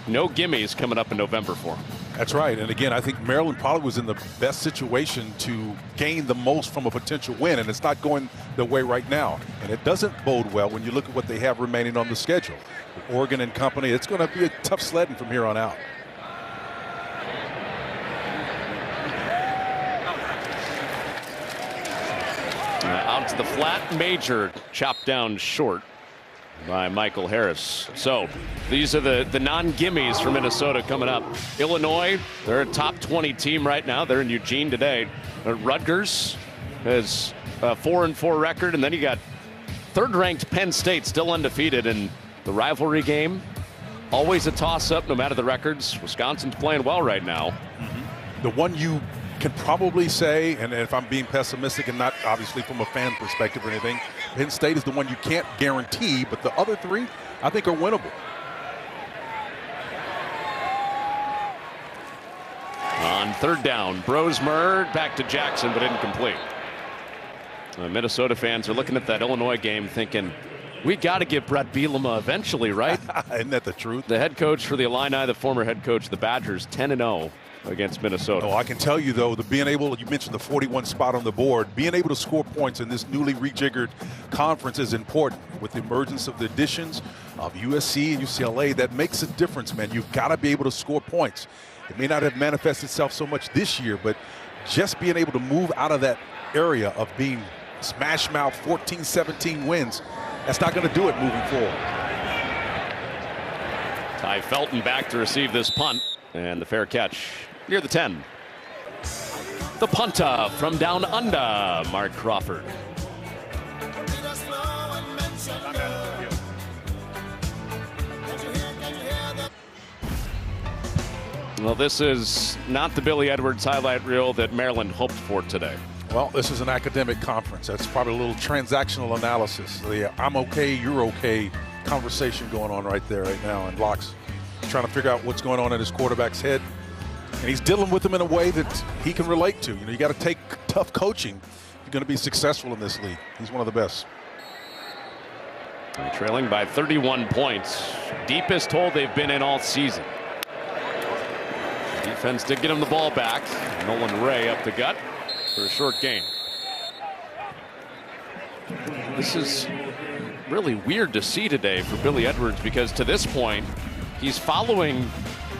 no gimmies coming up in November for them. That's right. And again, I think Maryland probably was in the best situation to gain the most from a potential win, and it's not going the way right now. And it doesn't bode well when you look at what they have remaining on the schedule. With Oregon and company, it's going to be a tough sledding from here on out. Out to the flat, Major chopped down short by Michael Harris. So these are the non-gimmies for Minnesota coming up. Illinois, they're a top 20 team right now. They're in Eugene today. Rutgers has a 4-4 record, and then you got third-ranked Penn State still undefeated in the rivalry game. Always a toss-up no matter the records. Wisconsin's playing well right now. The one you can probably say, and if I'm being pessimistic and not obviously from a fan perspective or anything, Penn State is the one you can't guarantee, but the other three I think are winnable. On third down, Brosmer back to Jackson, but incomplete. Minnesota fans are looking at that Illinois game thinking, we got to give Brett Bielema eventually, right? Isn't that the truth? The head coach for the Illini, the former head coach of the Badgers, 10-0 against Minnesota. Oh, I can tell you, though, being able, you mentioned the 41 spot on the board, being able to score points in this newly rejiggered conference is important. With the emergence of the additions of USC and UCLA, that makes a difference, man. You've got to be able to score points. It may not have manifested itself so much this year, but just being able to move out of that area of being smash mouth 14-17 wins, that's not going to do it moving forward. Ty Felton back to receive this punt, and the fair catch near the 10. The punter from down under, Mark Crawford. Well, this is not the Billy Edwards highlight reel that Maryland hoped for today. Well, this is an academic conference. That's probably a little transactional analysis. The I'm okay, you're okay conversation going on right there right now. And Locke's trying to figure out what's going on in his quarterback's head. And he's dealing with them in a way that he can relate to. You know, you got to take tough coaching if you're going to be successful in this league. He's one of the best. And trailing by 31 points. Deepest hole they've been in all season. Defense did get him the ball back. Nolan Ray up the gut for a short gain. This is really weird to see today for Billy Edwards, because to this point, he's following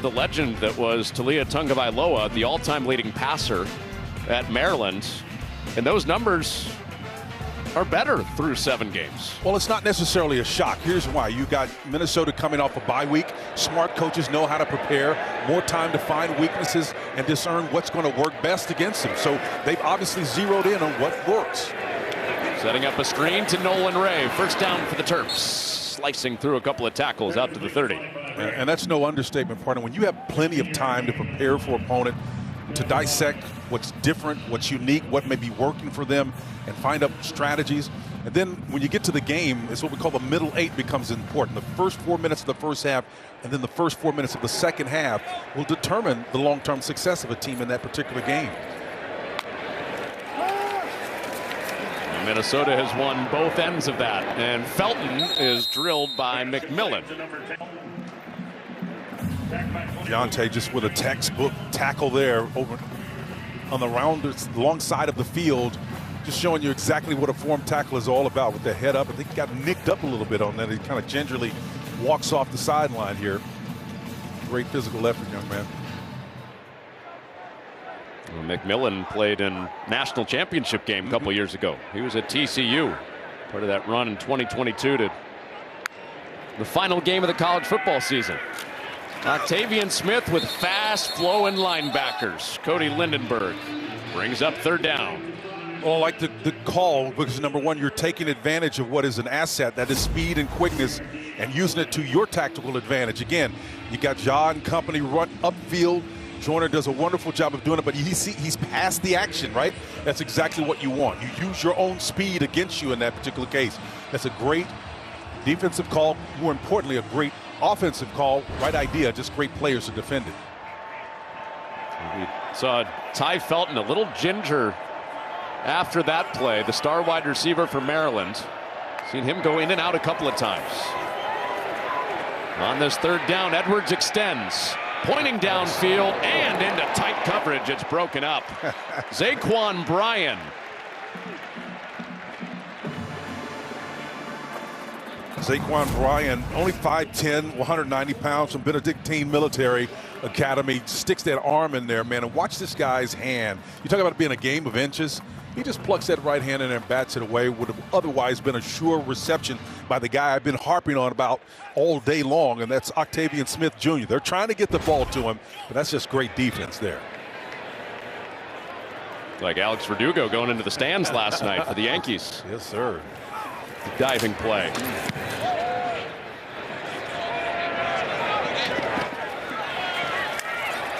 the legend that was Talia Tagovailoa, the all-time leading passer at Maryland. And those numbers are better through 7 games. Well, it's not necessarily a shock. Here's why. You got Minnesota coming off a bye week. Smart coaches know how to prepare, more time to find weaknesses and discern what's going to work best against them. So they've obviously zeroed in on what works. Setting up a screen to Nolan Ray. First down for the Terps. Slicing through a couple of tackles out to the 30. And that's no understatement, partner. When you have plenty of time to prepare for opponent, to dissect what's different, what's unique, what may be working for them, and find up strategies. And then when you get to the game, it's what we call the middle 8 becomes important. The first 4 minutes of the first half and then the first 4 minutes of the second half will determine the long-term success of a team in that particular game. Minnesota has won both ends of that, and Felton is drilled by McMillan. Deontay just with a textbook tackle there over on the long side of the field, just showing you exactly what a form tackle is all about with the head up. I think he got nicked up a little bit on that. He kind of gingerly walks off the sideline here. Great physical effort, young man. McMillan played in national championship game a couple years ago. He was at TCU, part of that run in 2022 to the final game of the college football season. Octavian Smith with fast flowing linebackers. Cody Lindenberg brings up third down. Well, I like the call because, number one, you're taking advantage of what is an asset, that is speed and quickness, and using it to your tactical advantage. Again, you got Ja and company run upfield. Joyner does a wonderful job of doing it, but he's past the action, right? That's exactly what you want. You use your own speed against you in that particular case. That's a great defensive call. More importantly, a great offensive call. Right idea, just great players to defend it. We saw Ty Felton, a little ginger after that play, the star wide receiver for Maryland. Seen him go in and out a couple of times. On this third down, Edwards extends, pointing downfield and into tight coverage. It's broken up. Zaquan Bryan. Zaquan Bryan, only 5'10", 190 pounds from Benedictine Military Academy. Sticks that arm in there, man, and watch this guy's hand. You talk about it being a game of inches. He just plucks that right hand in there and bats it away. Would have otherwise been a sure reception by the guy I've been harping on about all day long, and that's Octavian Smith Jr. They're trying to get the ball to him, but that's just great defense there. Like Alex Verdugo going into the stands last night for the Yankees. Yes, sir. Diving play.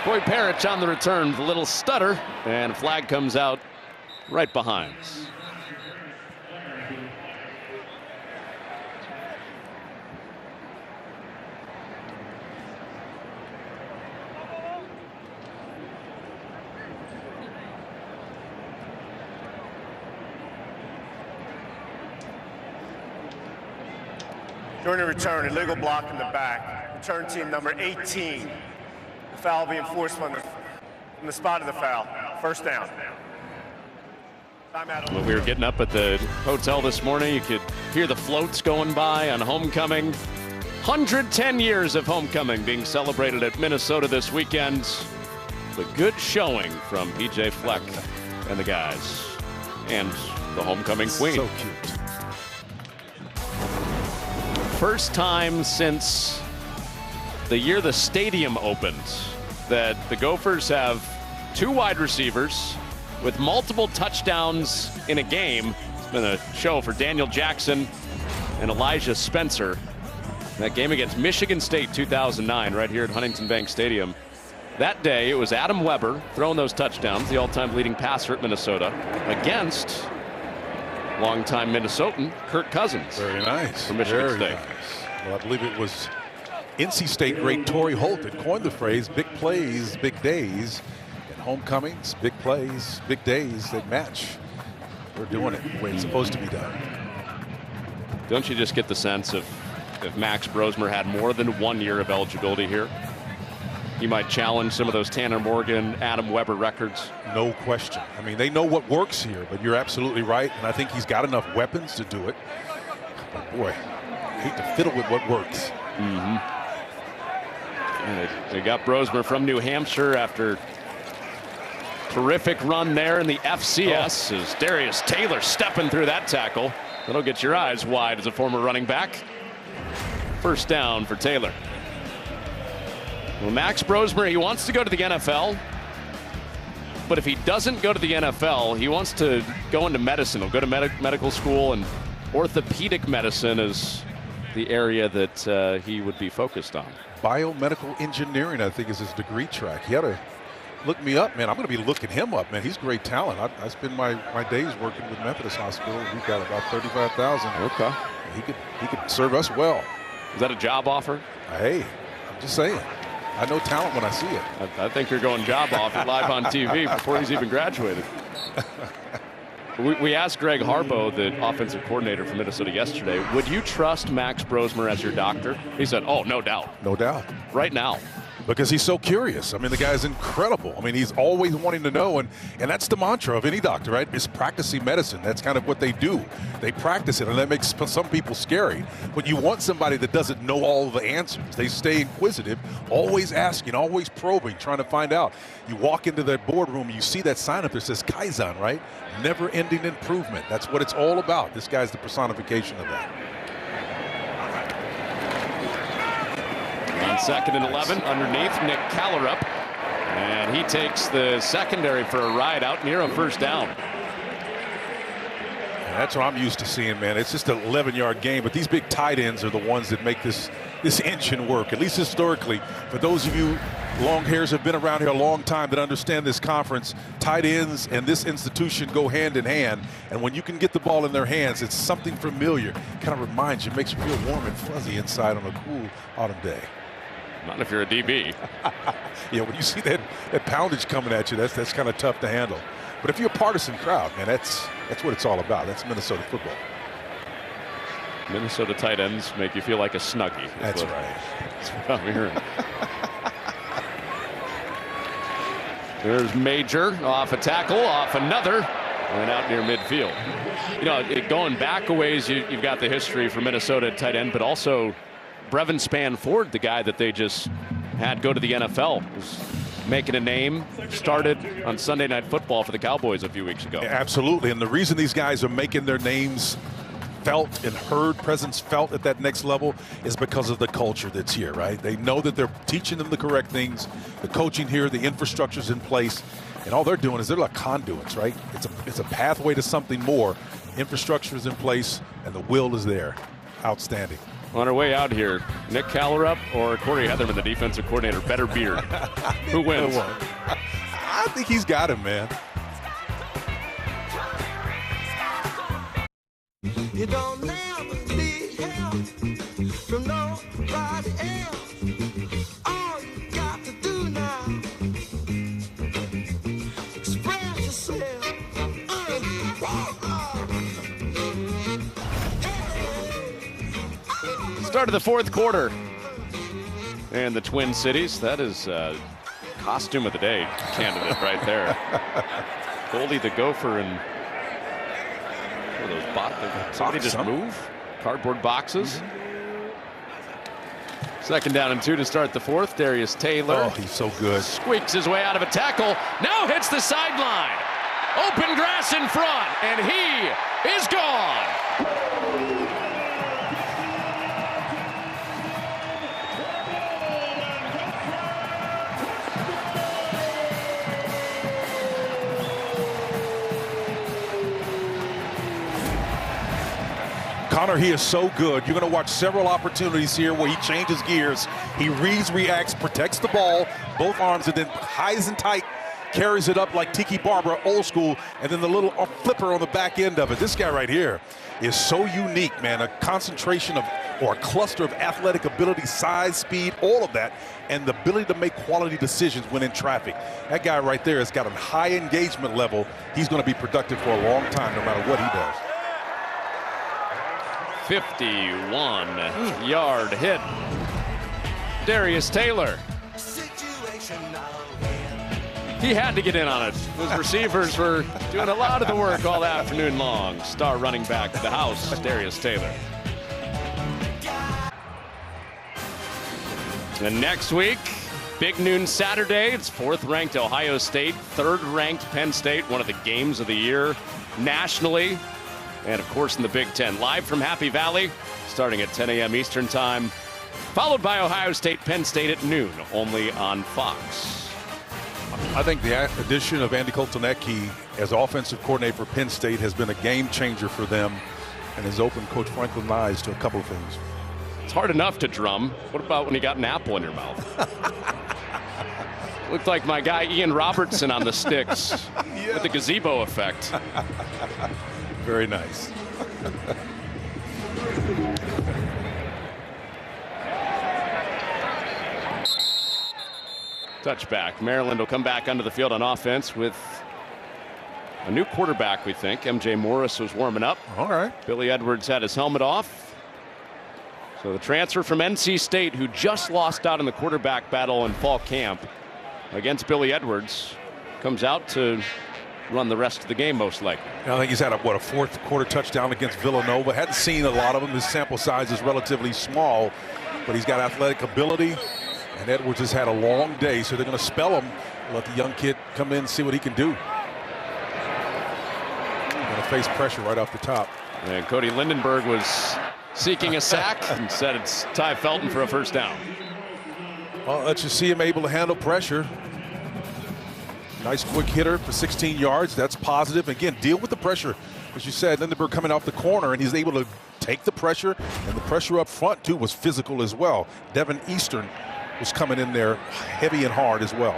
Corey Parrish on the return with a little stutter, and a flag comes out right behind. During the return, illegal block in the back. Return team number 18. The foul being forced from the spot of the foul. First down. When we were getting up at the hotel this morning, you could hear the floats going by on homecoming. 110 years of homecoming being celebrated at Minnesota this weekend. It's a good showing from PJ Fleck and the guys. And the homecoming queen. So cute. First time since the year the stadium opened that the Gophers have 2 wide receivers with multiple touchdowns in a game. It's been a show for Daniel Jackson and Elijah Spencer. That game against Michigan State 2009 right here at Huntington Bank Stadium. That day it was Adam Weber throwing those touchdowns, the all-time leading passer at Minnesota, against longtime Minnesotan Kirk Cousins. Very nice. From Michigan Very State. Nice. Well, I believe it was NC State great Torrey Holt that coined the phrase big plays, big days. And homecomings, big plays, big days that match. We're doing it the way it's supposed to be done. Don't you just get the sense of if Max Brosmer had more than 1 year of eligibility here, he might challenge some of those Tanner Morgan, Adam Weber records? No question. I mean, they know what works here, but you're absolutely right. And I think he's got enough weapons to do it. But boy, I hate to fiddle with what works. Mm-hmm. And they got Brosmer from New Hampshire after terrific run there in the FCS. As Darius Taylor stepping through that tackle. That'll get your eyes wide as a former running back. First down for Taylor. Well, Max Brosmer, he wants to go to the NFL. But if he doesn't go to the NFL, he wants to go into medicine. He'll go to medical school, and orthopedic medicine is the area that he would be focused on. Biomedical engineering, I think, is his degree track. He ought to look me up, man. I'm going to be looking him up, man. He's great talent. I spend my days working with Methodist Hospital. We've got about 35,000. Okay. He could serve us well. Is that a job offer? Hey, I'm just saying. I know talent when I see it. I think you're going job offer live on TV before he's even graduated. We asked Greg Harbaugh, the offensive coordinator for Minnesota yesterday, would you trust Max Brosmer as your doctor? He said, oh, no doubt. No doubt. Right now. Because he's so curious. I mean, the guy's incredible. I mean, he's always wanting to know, and that's the mantra of any doctor, right? Is practicing medicine. That's kind of what they do. They practice it, and that makes some people scary. But you want somebody that doesn't know all the answers. They stay inquisitive, always asking, always probing, trying to find out. You walk into that boardroom, you see that sign up that says Kaizen, right? Never-ending improvement. That's what it's all about. This guy's the personification of that. On 2nd and 11, underneath Nick Callerup, and he takes the secondary for a ride out near a first down. And that's what I'm used to seeing, man. It's just an 11-yard game, but these big tight ends are the ones that make this engine work, at least historically. For those of you long hairs have been around here a long time that understand this conference, tight ends and this institution go hand in hand. And when you can get the ball in their hands, it's something familiar. Kind of reminds you, makes you feel warm and fuzzy inside on a cool autumn day. Not if you're a DB. Yeah, when you see that poundage coming at you, that's kind of tough to handle. But if you're a partisan crowd, man, that's what it's all about. That's Minnesota football. Minnesota tight ends make you feel like a Snuggie. That's right. That's what I'm hearing. There's Major off a tackle, off another, and out near midfield. You know, going back a ways, you've got the history for Minnesota at tight end, but also Brevin Spann-Ford, the guy that they just had go to the NFL, was making a name, started on Sunday Night Football for the Cowboys a few weeks ago. Absolutely, and the reason these guys are making their names felt and heard, presence felt at that next level is because of the culture that's here, right? They know that they're teaching them the correct things, the coaching here, the infrastructure's in place, and all they're doing is they're like conduits, right? It's a pathway to something more. Infrastructure is in place, and the will is there. Outstanding. On our way out here, Nick Callerup or Corey Heatherman, the defensive coordinator, better beard? Who wins? I think he's got him, man. You don't never need help from nobody else. All you got to do now, express yourself. Start of the fourth quarter. And the Twin Cities, that is costume of the day candidate right there. Goldie the Gopher and what are those somebody just move? Cardboard boxes. Second down and 2 to start the fourth. Darius Taylor. Oh, he's so good. Squeaks his way out of a tackle. Now hits the sideline. Open grass in front, and he is gone. Connor, he is so good. You're going to watch several opportunities here where he changes gears. He reads, reacts, protects the ball, both arms, and then highs and tight, carries it up like Tiki Barber, old school, and then the little flipper on the back end of it. This guy right here is so unique, man. A concentration of, or a cluster of athletic ability, size, speed, all of that, and the ability to make quality decisions when in traffic. That guy right there has got a high engagement level. He's going to be productive for a long time, no matter what he does. 51-yard hit. Darius Taylor. He had to get in on it. Those receivers were doing a lot of the work all afternoon long. Star running back of the house, Darius Taylor. And next week, big noon Saturday. It's 4th-ranked Ohio State, 3rd-ranked Penn State, one of the games of the year nationally. And, of course, in the Big Ten. Live from Happy Valley, starting at 10 a.m. Eastern Time, followed by Ohio State, Penn State at noon, only on Fox. I think the addition of Andy Kotelnicki as offensive coordinator for Penn State has been a game changer for them and has opened Coach Franklin's eyes to a couple of things. It's hard enough to drum. What about when you got an apple in your mouth? Looked like my guy Ian Robertson on the sticks with the gazebo effect. Very nice. Touchback. Maryland will come back onto the field on offense with a new quarterback, we think. MJ Morris was warming up. All right. Billy Edwards had his helmet off. So the transfer from NC State, who just lost out in the quarterback battle in fall camp against Billy Edwards, comes out to run the rest of the game most likely. I think he's had a 4th quarter touchdown against Villanova. Hadn't seen a lot of them. His sample size is relatively small, but he's got athletic ability. And Edwards has had a long day, so they're going to spell him. Let the young kid come in and see what he can do. Going to face pressure right off the top. And Cody Lindenberg was seeking a sack and said it's Ty Felton for a first down. Well, let's just see him able to handle pressure. Nice quick hitter for 16 yards. That's positive. Again, deal with the pressure. As you said, Lindenberg coming off the corner, and he's able to take the pressure, and the pressure up front, too, was physical as well. Devin Eastern was coming in there heavy and hard as well.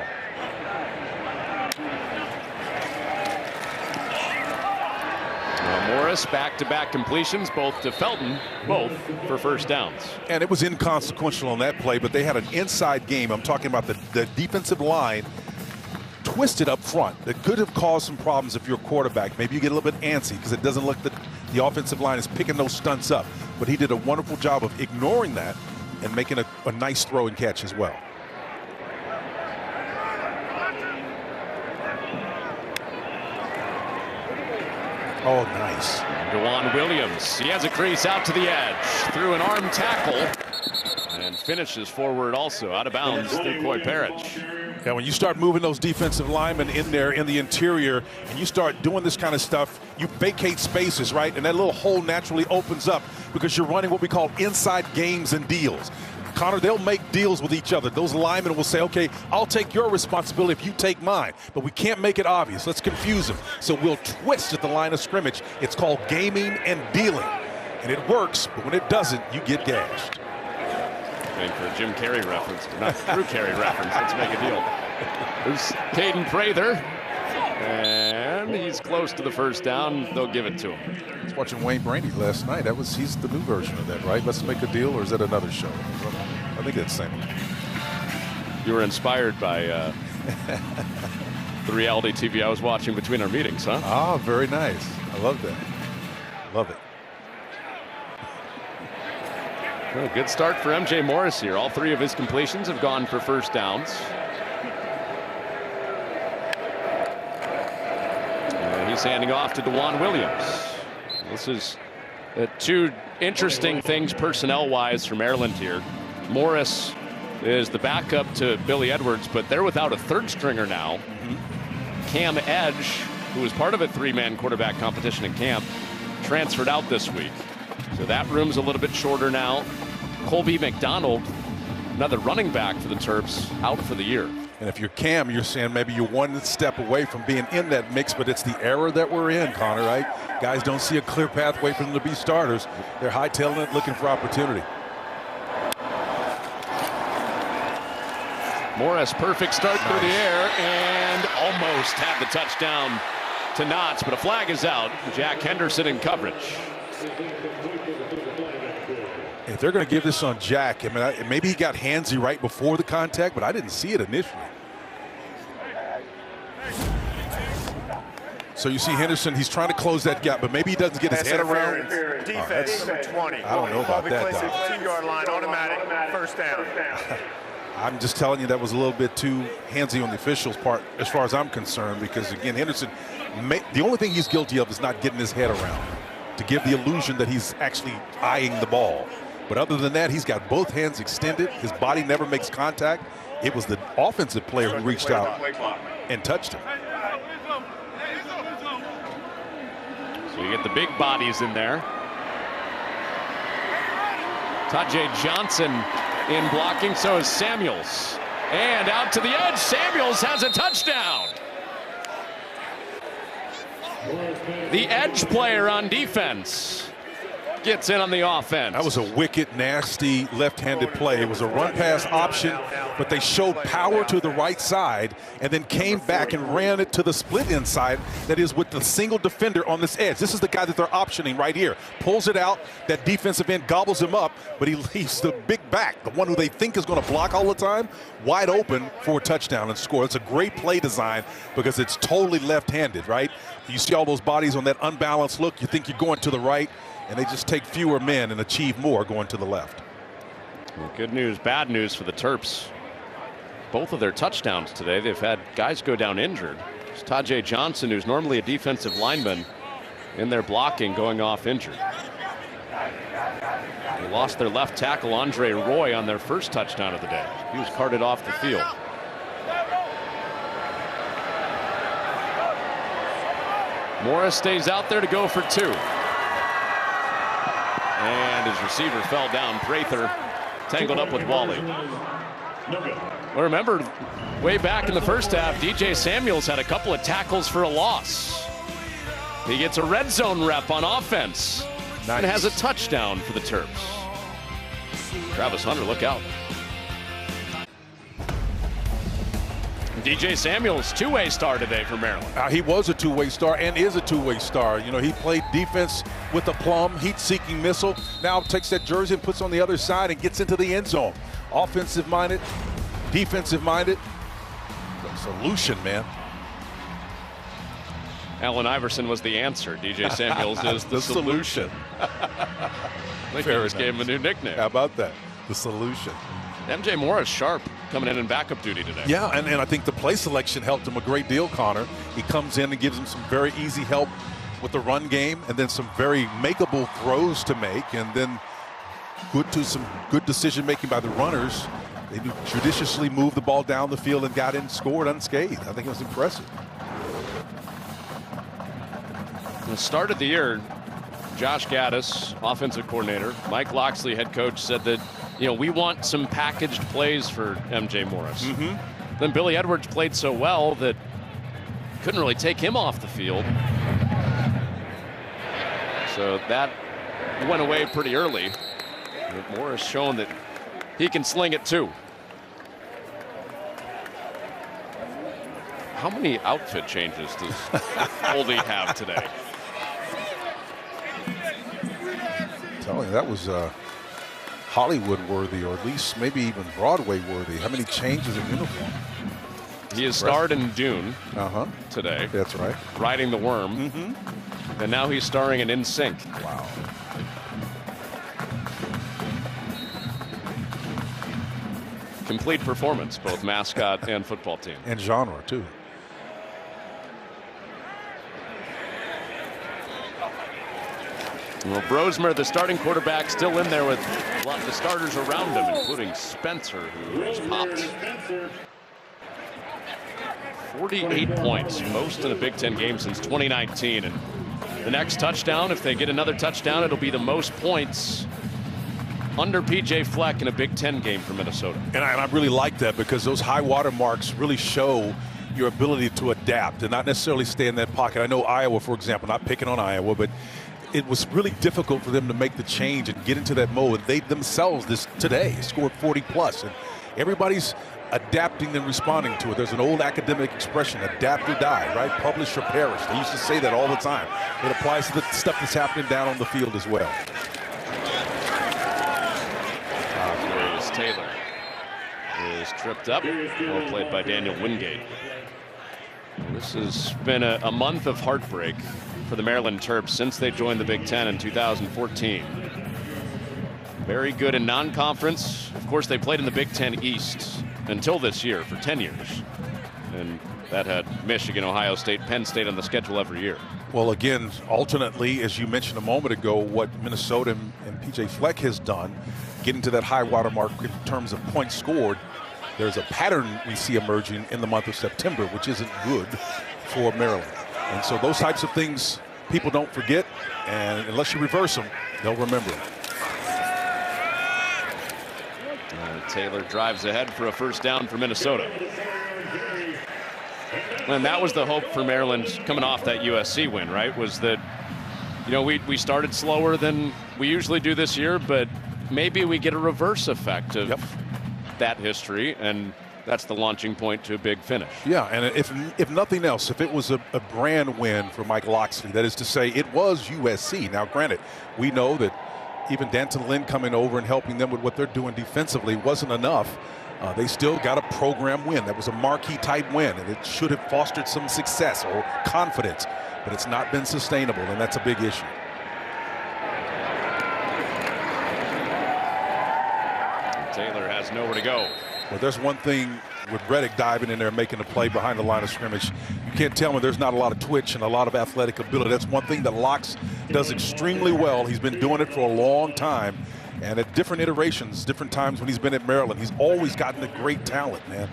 Morris, back-to-back completions, both to Felton, both for first downs. And it was inconsequential on that play, but they had an inside game. I'm talking about the defensive line twisted up front. That could have caused some problems if you're a quarterback. Maybe you get a little bit antsy because it doesn't look that the offensive line is picking those stunts up. But he did a wonderful job of ignoring that and making a nice throw and catch as well. Oh, nice. DeJuan Williams, he has a crease out to the edge, through an arm tackle, and finishes forward also, out of bounds through Coy Parrish. Yeah, when you start moving those defensive linemen in there in the interior, and you start doing this kind of stuff, you vacate spaces, right? And that little hole naturally opens up because you're running what we call inside games and deals. Connor, they'll make deals with each other. Those linemen will say, okay, I'll take your responsibility if you take mine. But we can't make it obvious. Let's confuse them. So we'll twist at the line of scrimmage. It's called gaming and dealing. And it works, but when it doesn't, you get gashed. Waiting for a Jim Carrey reference, not Drew Carey reference. Let's make a deal. There's Caden Prather, and he's close to the first down. They'll give it to him. I was watching Wayne Brady last night. He's the new version of that, right? Let's make a deal, or is that another show? I think it's the same. You were inspired by the reality TV I was watching between our meetings, huh? Ah, very nice. I love that. Love it. Well, good start for MJ Morris here. All 3 of his completions have gone for first downs. And he's handing off to DeJuan Williams. This is 2 interesting things personnel-wise for Maryland here. Morris is the backup to Billy Edwards, but they're without a third stringer now. Cam Edge, who was part of a 3-man quarterback competition in camp, transferred out this week. So that room's a little bit shorter now. Colby McDonald, another running back for the Terps, out for the year. And if you're Cam, you're saying maybe you're one step away from being in that mix, but it's the era that we're in, Connor, right? Guys don't see a clear pathway for them to be starters. They're hightailing it, looking for opportunity. Morris, perfect start through the air, and almost had the touchdown to Knotts, but a flag is out. Jack Henderson in coverage. If they're going to give this on Jack, I mean, maybe he got handsy right before the contact, but I didn't see it initially. So you see Henderson, he's trying to close that gap, but maybe he doesn't get his head around. Defense, number 20. I don't know about that, Doc. Doc. 2-yard line, automatic, first down. I'm just telling you that was a little bit too handsy on the officials' part as far as I'm concerned, because, again, Henderson, the only thing he's guilty of is not getting his head around to give the illusion that he's actually eyeing the ball. But other than that, he's got both hands extended. His body never makes contact. It was the offensive player who reached out and touched him. So you get the big bodies in there. Tajay Johnson in blocking, so is Samuels. And out to the edge, Samuels has a touchdown. The edge player on defense gets in on the offense. That was a wicked, nasty left-handed play. It was a run-pass option, but they showed power to the right side and then came back and ran it to the split inside, that is with the single defender on this edge. This is the guy that they're optioning right here. Pulls it out, that defensive end gobbles him up, but he leaves the big back, the one who they think is going to block all the time, wide open for a touchdown and score. It's a great play design because it's totally left-handed, right? You see all those bodies on that unbalanced look, you think you're going to the right, and they just take fewer men and achieve more going to the left. Well, good news, bad news for the Terps. Both of their touchdowns today, they've had guys go down injured. It's Tajay Johnson, who's normally a defensive lineman, in their blocking, going off injured. They lost their left tackle, Andre Roy, on their first touchdown of the day. He was carted off the field. Morris stays out there to go for 2. And his receiver fell down. Prather tangled up with Wally. Well, remember, way back in the first half, DJ Samuels had a couple of tackles for a loss. He gets a red zone rep on offense and has a touchdown for the Terps. Travis Hunter, look out. DJ Samuels, two-way star today for Maryland. He was a two-way star and is a two-way star. You know, he played defense with a plum, heat-seeking missile. Now takes that jersey and puts on the other side and gets into the end zone. Offensive-minded, defensive-minded. Solution, man. Allen Iverson was the answer. DJ Samuels is the solution. They just gave him a new nickname. How about that? The solution. MJ Morris sharp coming in backup duty today. Yeah, and I think the play selection helped him a great deal, Connor. He comes in and gives him some very easy help with the run game and then some very makeable throws to make, and then some good decision making by the runners. They judiciously moved the ball down the field and got in, scored unscathed. I think it was impressive. At the start of the year, Josh Gaddis, offensive coordinator, Mike Locksley, head coach, said that, you know, we want some packaged plays for MJ Morris. Then Billy Edwards played so well that couldn't really take him off the field. So that went away pretty early. But Moore has shown that he can sling it too. How many outfit changes does Oldie have today? I'm telling you, that was Hollywood worthy, or at least maybe even Broadway worthy. How many changes of uniform? He has starred in Dune today. That's right. Riding the Worm. And now he's starring in NSYNC. Wow. Complete performance, both mascot and football team. And genre, too. Well, Brosmer, the starting quarterback, still in there with a lot of the starters around him, including Spencer, who has popped 48 points, most in a Big Ten game since 2019. And the next touchdown, if they get another touchdown, it'll be the most points under P.J. Fleck in a Big Ten game for Minnesota. And I really like that, because those high water marks really show your ability to adapt and not necessarily stay in that pocket. I know Iowa, for example, not picking on Iowa, but it was really difficult for them to make the change and get into that mode. They themselves today scored 40+, and everybody's adapting and responding to it. There's an old academic expression, adapt or die, right? Publish or perish. They used to say that all the time. It applies to the stuff that's happening down on the field as well. Taylor is tripped up. Well played by Daniel Wingate. This has been a month of heartbreak for the Maryland Terps since they joined the Big Ten in 2014. Very good in non-conference. Of course, they played in the Big Ten East until this year for 10 years. And that had Michigan, Ohio State, Penn State on the schedule every year. Well, again, alternately, as you mentioned a moment ago, what Minnesota and P.J. Fleck has done, getting to that high water mark in terms of points scored, there's a pattern we see emerging in the month of September, which isn't good for Maryland. And so those types of things people don't forget, and unless you reverse them, they'll remember them. Taylor drives ahead for a first down for Minnesota. And that was the hope for Maryland coming off that USC win, right? Was that, you know, we started slower than we usually do this year, but maybe we get a reverse effect of that history, and that's the launching point to a big finish. Yeah, and if nothing else, if it was a brand win for Mike Locksley, that is to say, it was USC. Now, granted, we know that even Danton Lynn coming over and helping them with what they're doing defensively wasn't enough. They still got a program win. That was a marquee type win, and it should have fostered some success or confidence, but it's not been sustainable, and that's a big issue. Taylor has nowhere to go. Well, there's one thing with Reddick diving in there and making a play behind the line of scrimmage. You can't tell me there's not a lot of twitch and a lot of athletic ability. That's one thing that Locks does extremely well. He's been doing it for a long time. And at different iterations, different times when he's been at Maryland, he's always gotten a great talent, man.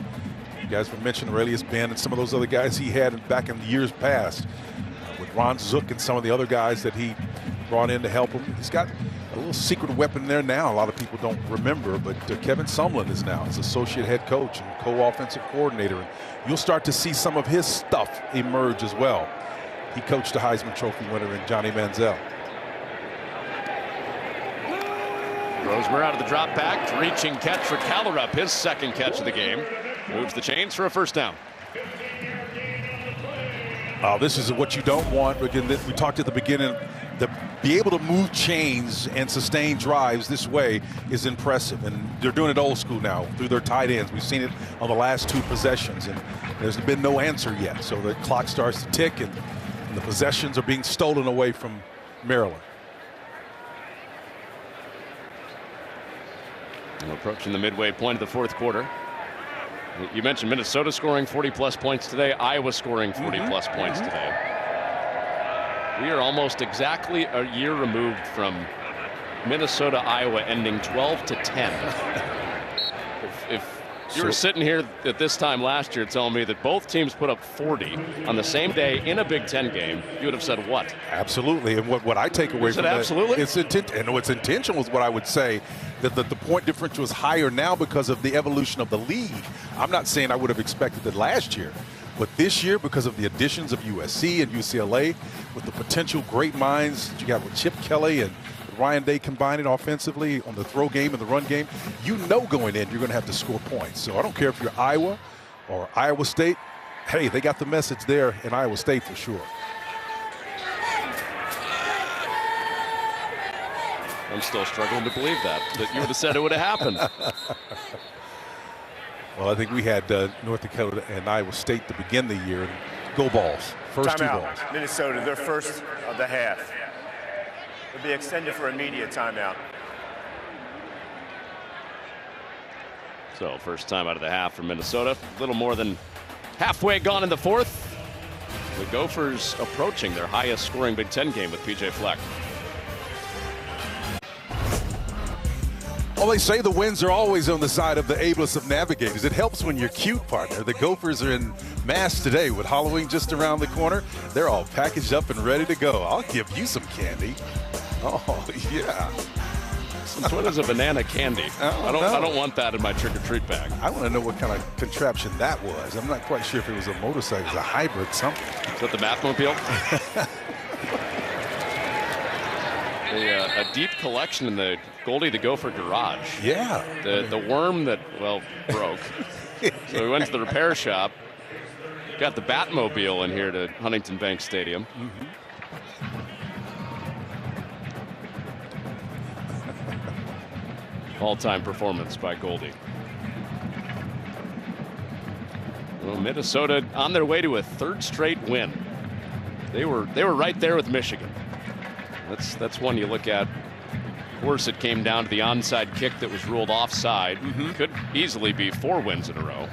You guys were mentioning Aurelius Ben and some of those other guys he had back in the years past. With Ron Zook and some of the other guys that he brought in to help him. He's got a little secret weapon there now. A lot of people don't remember, but Kevin Sumlin is now his associate head coach and co-offensive coordinator. And you'll start to see some of his stuff emerge as well. He coached a Heisman Trophy winner in Johnny Manziel. Brosmer out of the drop back, reaching catch for Callerup, his second catch of the game. Moves the chains for a first down. This is what you don't want. Again, we talked at the beginning, to be able to move chains and sustain drives this way is impressive. And they're doing it old school now through their tight ends. We've seen it on the last two possessions, and there's been no answer yet. So the clock starts to tick, and the possessions are being stolen away from Maryland. We're approaching the midway point of the fourth quarter. You mentioned Minnesota scoring 40+ points today. Iowa scoring 40+ points today. We are almost exactly a year removed from Minnesota, Iowa ending 12-10. If you were sitting here at this time last year telling me that both teams put up 40 on the same day in a Big Ten game, you would have said what? Absolutely. And what I take away from that, absolutely? And what's intentional is what I would say, that the point differential is higher now because of the evolution of the league. I'm not saying I would have expected it last year, but this year, because of the additions of USC and UCLA, with the potential great minds that you got with Chip Kelly and Ryan Day combining offensively on the throw game and the run game, you know going in you're going to have to score points. So I don't care if you're Iowa or Iowa State. Hey, they got the message there in Iowa State for sure. I'm still struggling to believe that you would have said it would have happened. Well, I think we had North Dakota and Iowa State to begin the year. Go Balls. First two balls. Minnesota, their first of the half. It'll be extended for a media timeout. So first time out of the half for Minnesota. A little more than halfway gone in the fourth. The Gophers approaching their highest scoring Big Ten game with PJ Fleck. Well, they say the wins are always on the side of the ablest of navigators. It helps when you're cute, partner. The Gophers are in mass today with Halloween just around the corner. They're all packaged up and ready to go. I'll give you some candy. Oh, yeah. What is a banana candy? I don't want that in my trick-or-treat bag. I want to know what kind of contraption that was. I'm not quite sure if it was a motorcycle, it was a hybrid, something. Is that the Batmobile? A deep collection in the Goldie the Gopher garage. Yeah. The worm that, well, broke. So we went to the repair shop. Got the Batmobile in here to Huntington Bank Stadium. All-time performance by Goldie. Well, Minnesota on their way to a third straight win. They were right there with Michigan. That's one you look at. Of course, it came down to the onside kick that was ruled offside. Could easily be 4 wins in a row.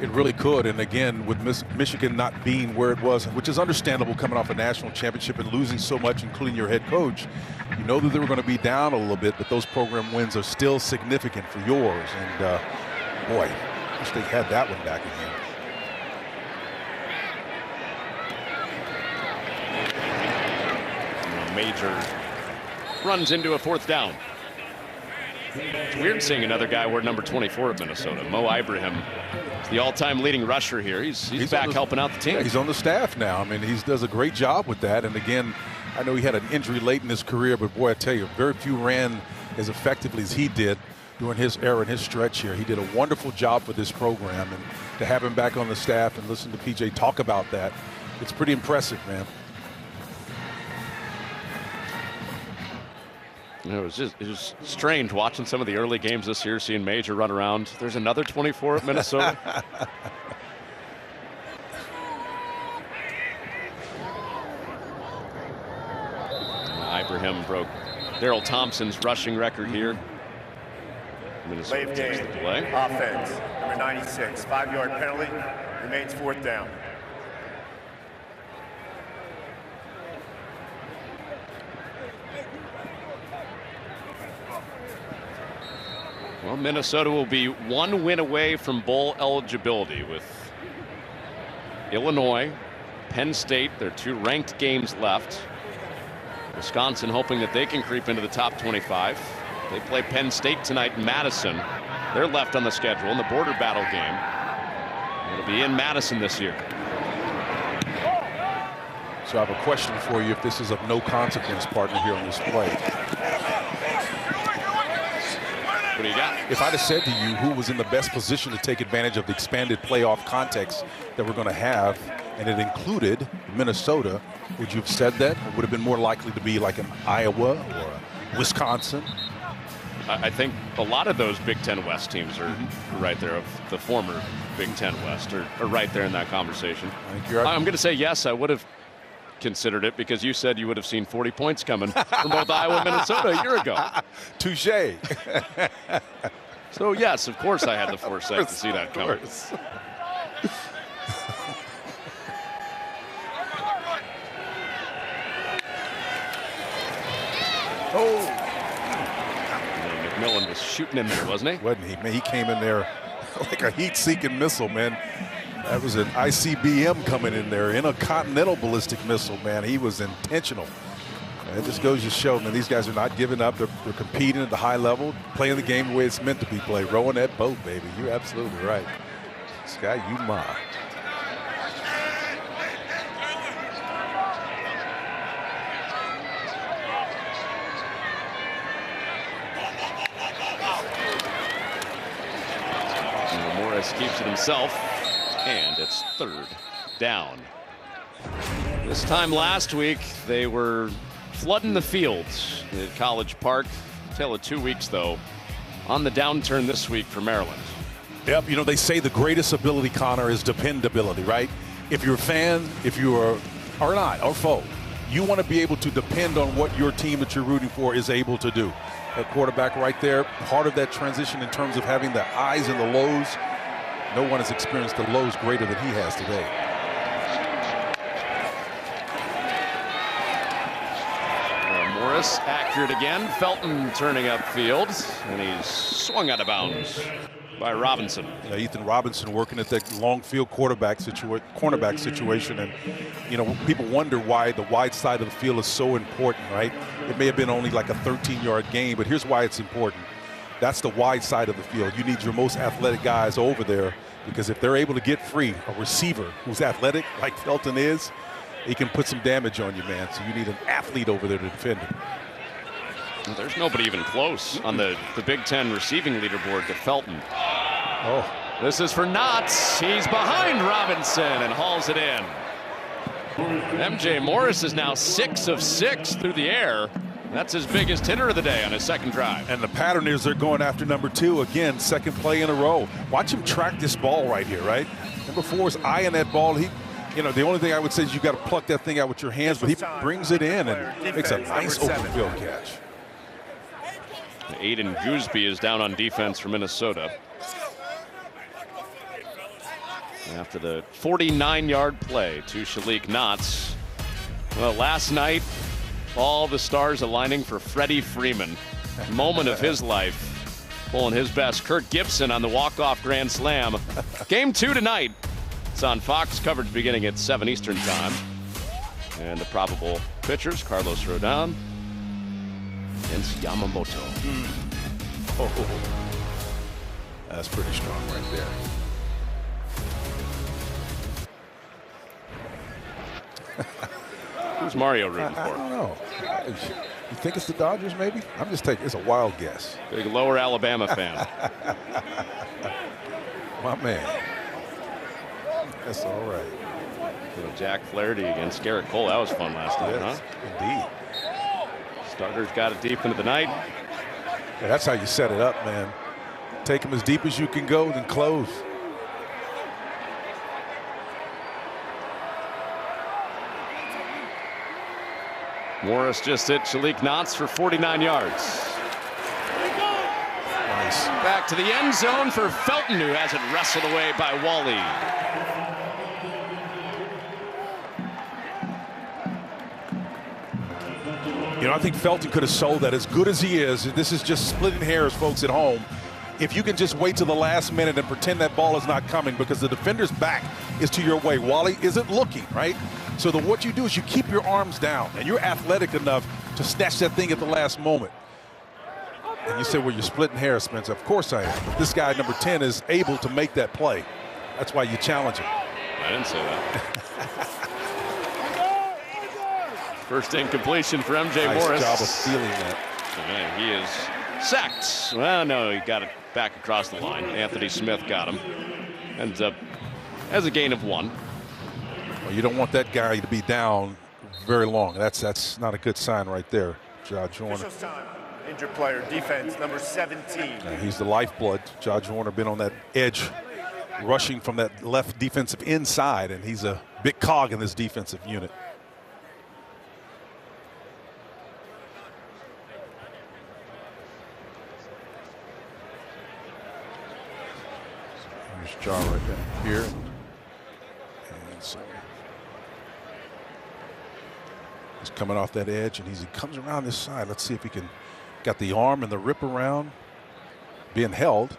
It really could. And again, with Michigan not being where it was, which is understandable coming off a national championship and losing so much, including your head coach, you know that they were going to be down a little bit, but those program wins are still significant for yours. And boy, I wish they had that one back again. Major runs into a 4th down. It's weird seeing another guy wear number 24 at Minnesota. Mo Ibrahim is the all-time leading rusher here. He's back helping out the team. Yeah, he's on the staff now. I mean, he does a great job with that. And again, I know he had an injury late in his career, but boy, I tell you, very few ran as effectively as he did during his era and his stretch here. He did a wonderful job for this program, and to have him back on the staff and listen to PJ talk about that, it's pretty impressive, man. You know, it was strange watching some of the early games this year, seeing Major run around. There's another 24 at Minnesota. Ibrahim broke Daryl Thompson's rushing record here. Minnesota Late takes game. the delay. Offense, number 96, 5-yard penalty, remains 4th down. Well, Minnesota will be 1 win away from bowl eligibility with Illinois, Penn State, their 2 ranked games left. Wisconsin hoping that they can creep into the top 25. They play Penn State tonight in Madison. They're left on the schedule in the border battle game. It'll be in Madison this year. So I have a question for you if this is of no consequence, partner, here on this play. What do you got? If I'd have said to you who was in the best position to take advantage of the expanded playoff context that we're going to have, and it included Minnesota, would you have said that? Or would have been more likely to be like an Iowa or a Wisconsin? I think a lot of those Big Ten West teams are right there, of the former Big Ten West, are right there in that conversation. I'm going to say yes, I would have considered it because you said you would have seen 40 points coming from both Iowa and Minnesota a year ago. Touche. So yes, of course I had the foresight to see that coming. Oh. McMillan was shooting in there, wasn't he? Wasn't he? Man, he came in there like a heat-seeking missile, man. That was an ICBM coming in there, intercontinental ballistic missile, man. He was intentional. It just goes to show, man, these guys are not giving up. They're competing at the high level, playing the game the way it's meant to be played. Rowing that boat, baby. You're absolutely right. Sky, you ma. Morris keeps it himself, and it's 3rd down. This time last week, they were flooding the fields at College Park. Tale of 2 weeks, though, on the downturn this week for Maryland. Yep, you know, they say the greatest ability, Connor, is dependability, right? If you're a fan, if you are not, or foe, you want to be able to depend on what your team that you're rooting for is able to do. That quarterback right there, part of that transition in terms of having the highs and the lows. No one has experienced the lows greater than he has today. Morris accurate again. Felton turning upfield, and he's swung out of bounds by Robinson. Yeah, Ethan Robinson working at that long field cornerback situation, and you know, people wonder why the wide side of the field is so important, right? It may have been only like a 13-yard gain, but here's why it's important. That's the wide side of the field. You need your most athletic guys over there, because if they're able to get free, a receiver who's athletic like Felton is, he can put some damage on you, man. So you need an athlete over there to defend him. There's nobody even close on the Big Ten receiving leaderboard to Felton. Oh. This is for Knotts. He's behind Robinson and hauls it in. MJ Morris is now 6 of 6 through the air. That's his biggest hitter of the day on his second drive. And the pattern is they're going after number 2 again, second play in a row. Watch him track this ball right here, right? Number 4 is eyeing that ball. You know, the only thing I would say is you got to pluck that thing out with your hands, but he brings it in and makes a nice open field catch. Aiden Gooseby is down on defense for Minnesota. After the 49-yard play to Shalik Knotts. Well, last night, all the stars aligning for Freddie Freeman. Moment of his life, pulling his best. Kirk Gibson on the walk-off grand slam. Game 2 tonight. It's on Fox, coverage beginning at 7 Eastern time. And the probable pitchers, Carlos Rodon against Yamamoto. Oh, that's pretty strong right there. Who's Mario rooting for? I don't know. You think it's the Dodgers, maybe? I'm just taking, it's a wild guess. Big Lower Alabama fan. My man. That's all right. Little Jack Flaherty against Garrett Cole. That was fun last night, yes, huh? Indeed. Starters got it deep into the night. Yeah, that's how you set it up, man. Take them as deep as you can go, then close. Morris just hit Shalik Knotts for 49 yards. Nice. Back to the end zone for Felton, who has it wrestled away by Wally. You know, I think Felton could have sold that. As good as he is, this is just splitting hairs, folks at home. If you can just wait till the last minute and pretend that ball is not coming because the defender's back is to your way. Wally isn't looking, right? So what you do is you keep your arms down, and you're athletic enough to snatch that thing at the last moment. And you say, well, you're splitting hairs, Spencer. Of course I am. But this guy, number 10, is able to make that play. That's why you challenge him. I didn't say that. First incompletion for MJ nice Morris. Job of feeling that. And he is sacked. Well, no, he got it back across the line. Anthony Smith got him. Ends up as a gain of 1. Well, you don't want that guy to be down very long. That's not a good sign right there, Josh Joyner. Injured player, defense, number 17. He's the lifeblood. Josh Joyner been on that edge, rushing from that left defensive inside, and he's a big cog in this defensive unit. There's John right down here. And so he's coming off that edge, and he comes around this side. Let's see if he can. Got the arm and the rip around, being held.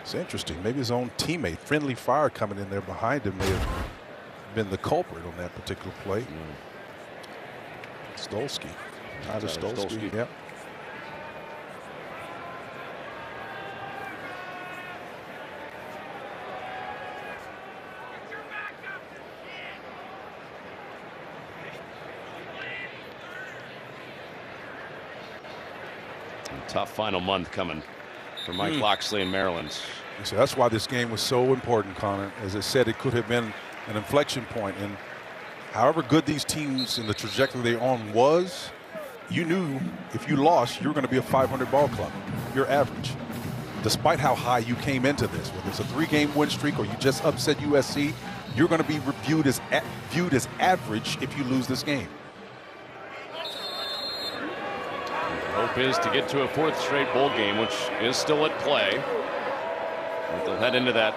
It's interesting. Maybe his own teammate, Friendly Fire, coming in there behind him may have been the culprit on that particular play. Stolsky. Tyler Stolsky. Yep. Tough final month coming for Mike Locksley and Maryland. So that's why this game was so important, Connor. As I said, it could have been an inflection point. And however good these teams and the trajectory they're on was, you knew if you lost, you were going to be a 500 ball club. You're average. Despite how high you came into this, whether it's a 3-game win streak or you just upset USC, you're going to be viewed as average if you lose this game. Hope is to get to a 4th straight bowl game, which is still at play. But they'll head into that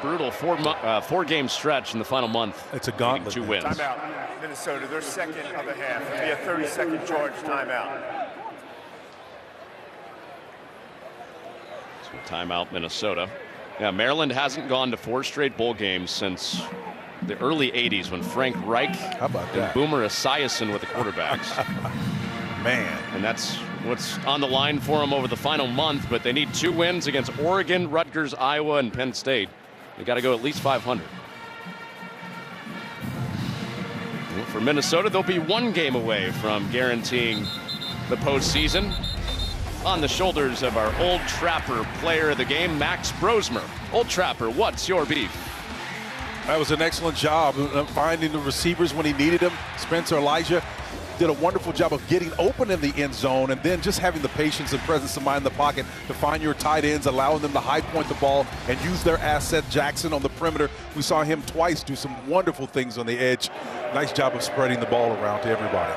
brutal 4-game stretch in the final month. It's a gauntlet. 2 wins. Timeout, Minnesota. Their second of the half. It'll be a 30-second charge timeout. So timeout, Minnesota. Yeah, Maryland hasn't gone to 4 straight bowl games since the early 80s when Frank Reich and Boomer Esiason were the quarterbacks. Man. And that's what's on the line for them over the final month, but they need 2 wins against Oregon, Rutgers, Iowa, and Penn State. They got to go at least 500. Well, for Minnesota, they'll be 1 game away from guaranteeing the postseason. On the shoulders of our Old Trapper player of the game, Max Brosmer. Old Trapper, what's your beef? That was an excellent job of finding the receivers when he needed them. Spencer Elijah did a wonderful job of getting open in the end zone and then just having the patience and presence of mind in the pocket to find your tight ends, allowing them to high point the ball and use their asset Jackson on the perimeter. We saw him twice do some wonderful things on the edge. Nice job of spreading the ball around to everybody.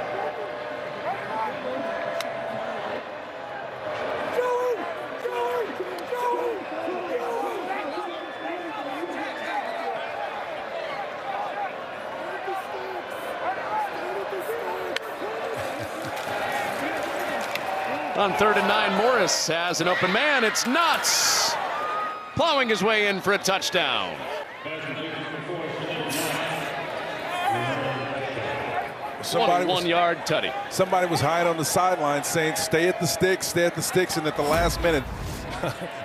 On 3rd and 9, Morris has an open man. It's Nuts plowing his way in for a touchdown. Somebody 1-yard tutty. Somebody was hiding on the sideline saying, stay at the sticks, and at the last minute,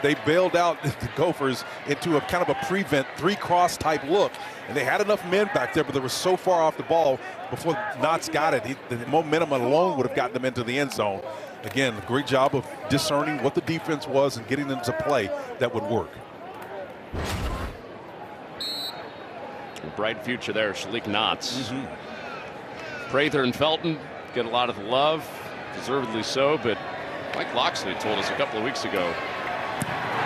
they bailed out the Gophers into a kind of a prevent 3-cross type look. And they had enough men back there, but they were so far off the ball before Knotts got it. The momentum alone would have gotten them into the end zone. Again, a great job of discerning what the defense was and getting them to play that would work. A bright future there, Shalik Knotts. Prather and Felton get a lot of the love, deservedly so, but Mike Locksley told us a couple of weeks ago,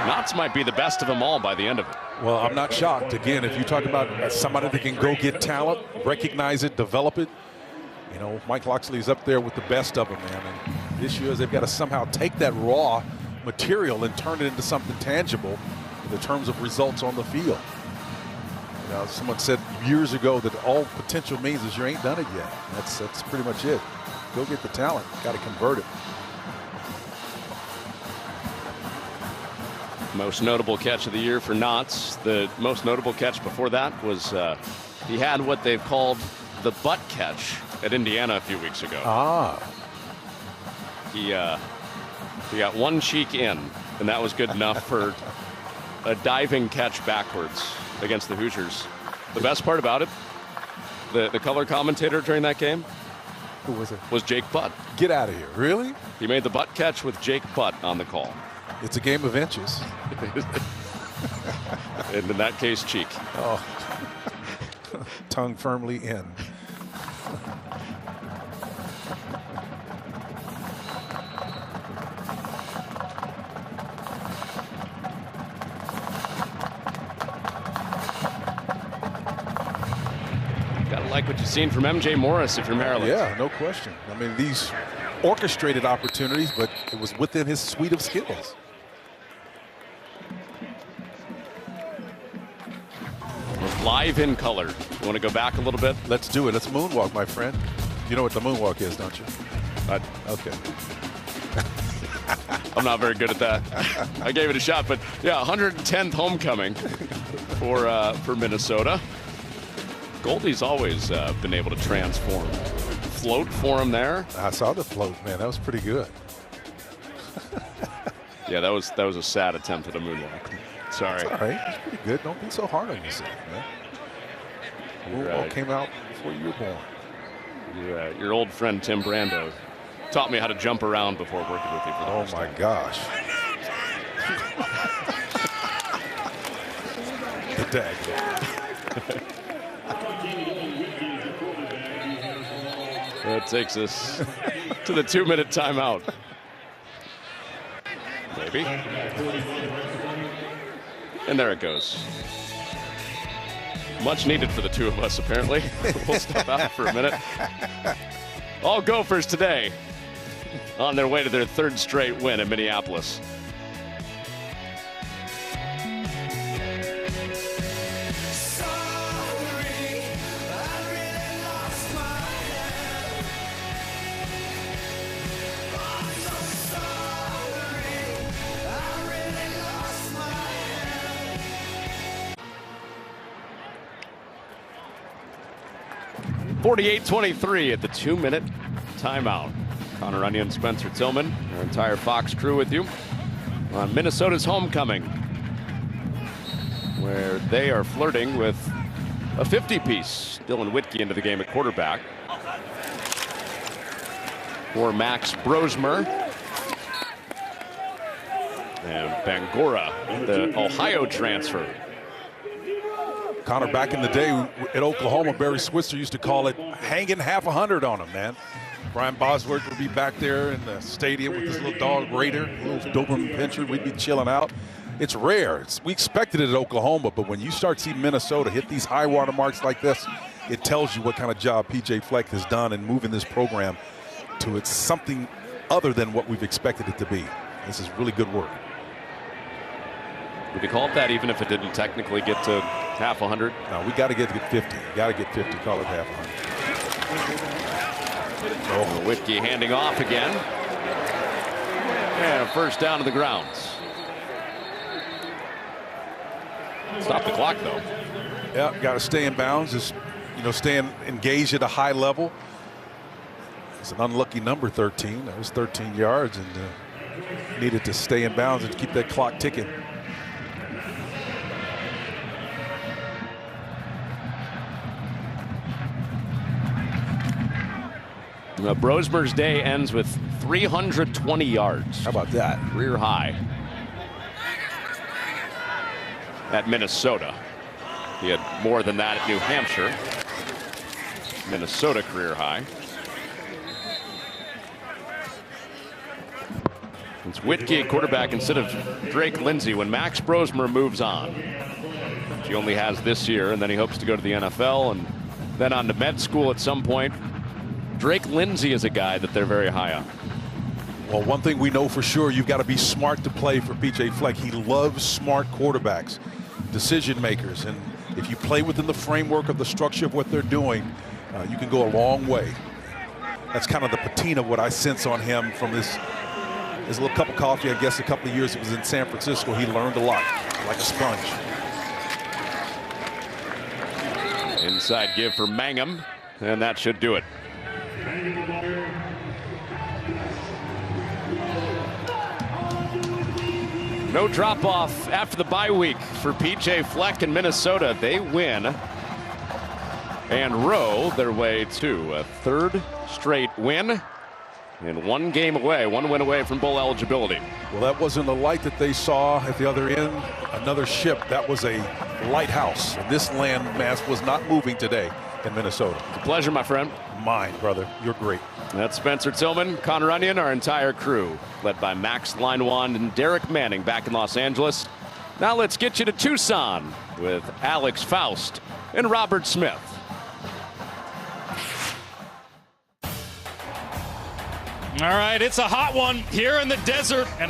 Knotts might be the best of them all by the end of it. Well, I'm not shocked. Again, if you talk about somebody that can go get talent, recognize it, develop it, you know, Mike Locksley is up there with the best of them, man. And the issue is they've got to somehow take that raw material and turn it into something tangible in the terms of results on the field. You know, someone said years ago that all potential means is you ain't done it yet. That's pretty much it. Go get the talent, got to convert it. Most notable catch of the year for Knotts. The most notable catch before that was he had what they've called the butt catch at Indiana a few weeks ago. He got one cheek in, and that was good enough for a diving catch backwards against the Hoosiers. The best part about it, the color commentator during that game, who was it? Was Jake Butt. Get out of here! Really? He made the butt catch with Jake Butt on the call. It's a game of inches. And in that case, cheek. Oh, tongue firmly in. Gotta like what you've seen from MJ Morris if you're Maryland. Yeah, no question. I mean, these orchestrated opportunities, but it was within his suite of skills. Live in color. You want to go back a little bit? Let's do it. Let's moonwalk, my friend. You know what the moonwalk is, don't you? Okay. I'm not very good at that. I gave it a shot, but yeah, 110th homecoming for Minnesota. Goldie's always been able to transform. Float for him there. I saw the float, man. That was pretty good. Yeah, that was a sad attempt at a moonwalk. Sorry. It's all right. It's pretty good. Don't be so hard on yourself, man. Moonwalk came out before you were born. Your old friend Tim Brando taught me how to jump around before working with you for the first time. Oh, my gosh. The tag. That takes us to the 2-minute timeout. Maybe. And there it goes. Much needed for the two of us, apparently. We'll step out for a minute. All Gophers today on their way to their 3rd straight win in Minneapolis. .48-23 at the 2-minute timeout. Connor Onion, Spencer Tillman, our entire Fox crew with you on Minnesota's homecoming, where they are flirting with a 50-piece. Dylan Whitkey into the game at quarterback for Max Brosmer. And Bangura, the Ohio transfer. Connor, back in the day at Oklahoma, Barry Switzer used to call it hanging half 100 on him, man. Brian Bosworth would be back there in the stadium with his little dog Raider, little Doberman Pinscher. We'd be chilling out. It's rare. We expected it at Oklahoma, but when you start seeing Minnesota hit these high water marks like this, it tells you what kind of job P.J. Fleck has done in moving this program to it's something other than what we've expected it to be. This is really good work. Would you call it that even if it didn't technically get to half 100? No, we got to get 50. Got to get 50. Call it half 100. Oh, Whitkey handing off again. And a first down to the grounds. Stop the clock, though. Yeah, got to stay in bounds. Just, staying engaged at a high level. It's an unlucky number, 13. That was 13 yards, and needed to stay in bounds and keep that clock ticking. Brosmer's day ends with 320 yards. How about that? Career high at Minnesota. He had more than that at New Hampshire. Minnesota career high. It's Whitkey, quarterback, instead of Drake Lindsey when Max Brosmer moves on. He only has this year, and then he hopes to go to the NFL and then on to med school at some point. Drake Lindsey is a guy that they're very high on. Well, one thing we know for sure, you've got to be smart to play for P.J. Fleck. He loves smart quarterbacks, decision makers, and if you play within the framework of the structure of what they're doing, you can go a long way. That's kind of the patina of what I sense on him from his little cup of coffee, I guess, a couple of years he was in San Francisco. He learned a lot, like a sponge. Inside give for Mangum, and that should do it. No drop off after the bye week for P.J. Fleck in Minnesota. They win and row their way to a 3rd straight win and one win away from bowl eligibility. Well, that wasn't the light that they saw at the other end. Another ship. That was a lighthouse. This landmass was not moving today in Minnesota. It's a pleasure, my friend. Mine, brother. You're great. That's Spencer Tillman, Connor Onion, our entire crew, led by Max Leinwand and Derek Manning back in Los Angeles. Now let's get you to Tucson with Alex Faust and Robert Smith. All right, it's a hot one here in the desert. And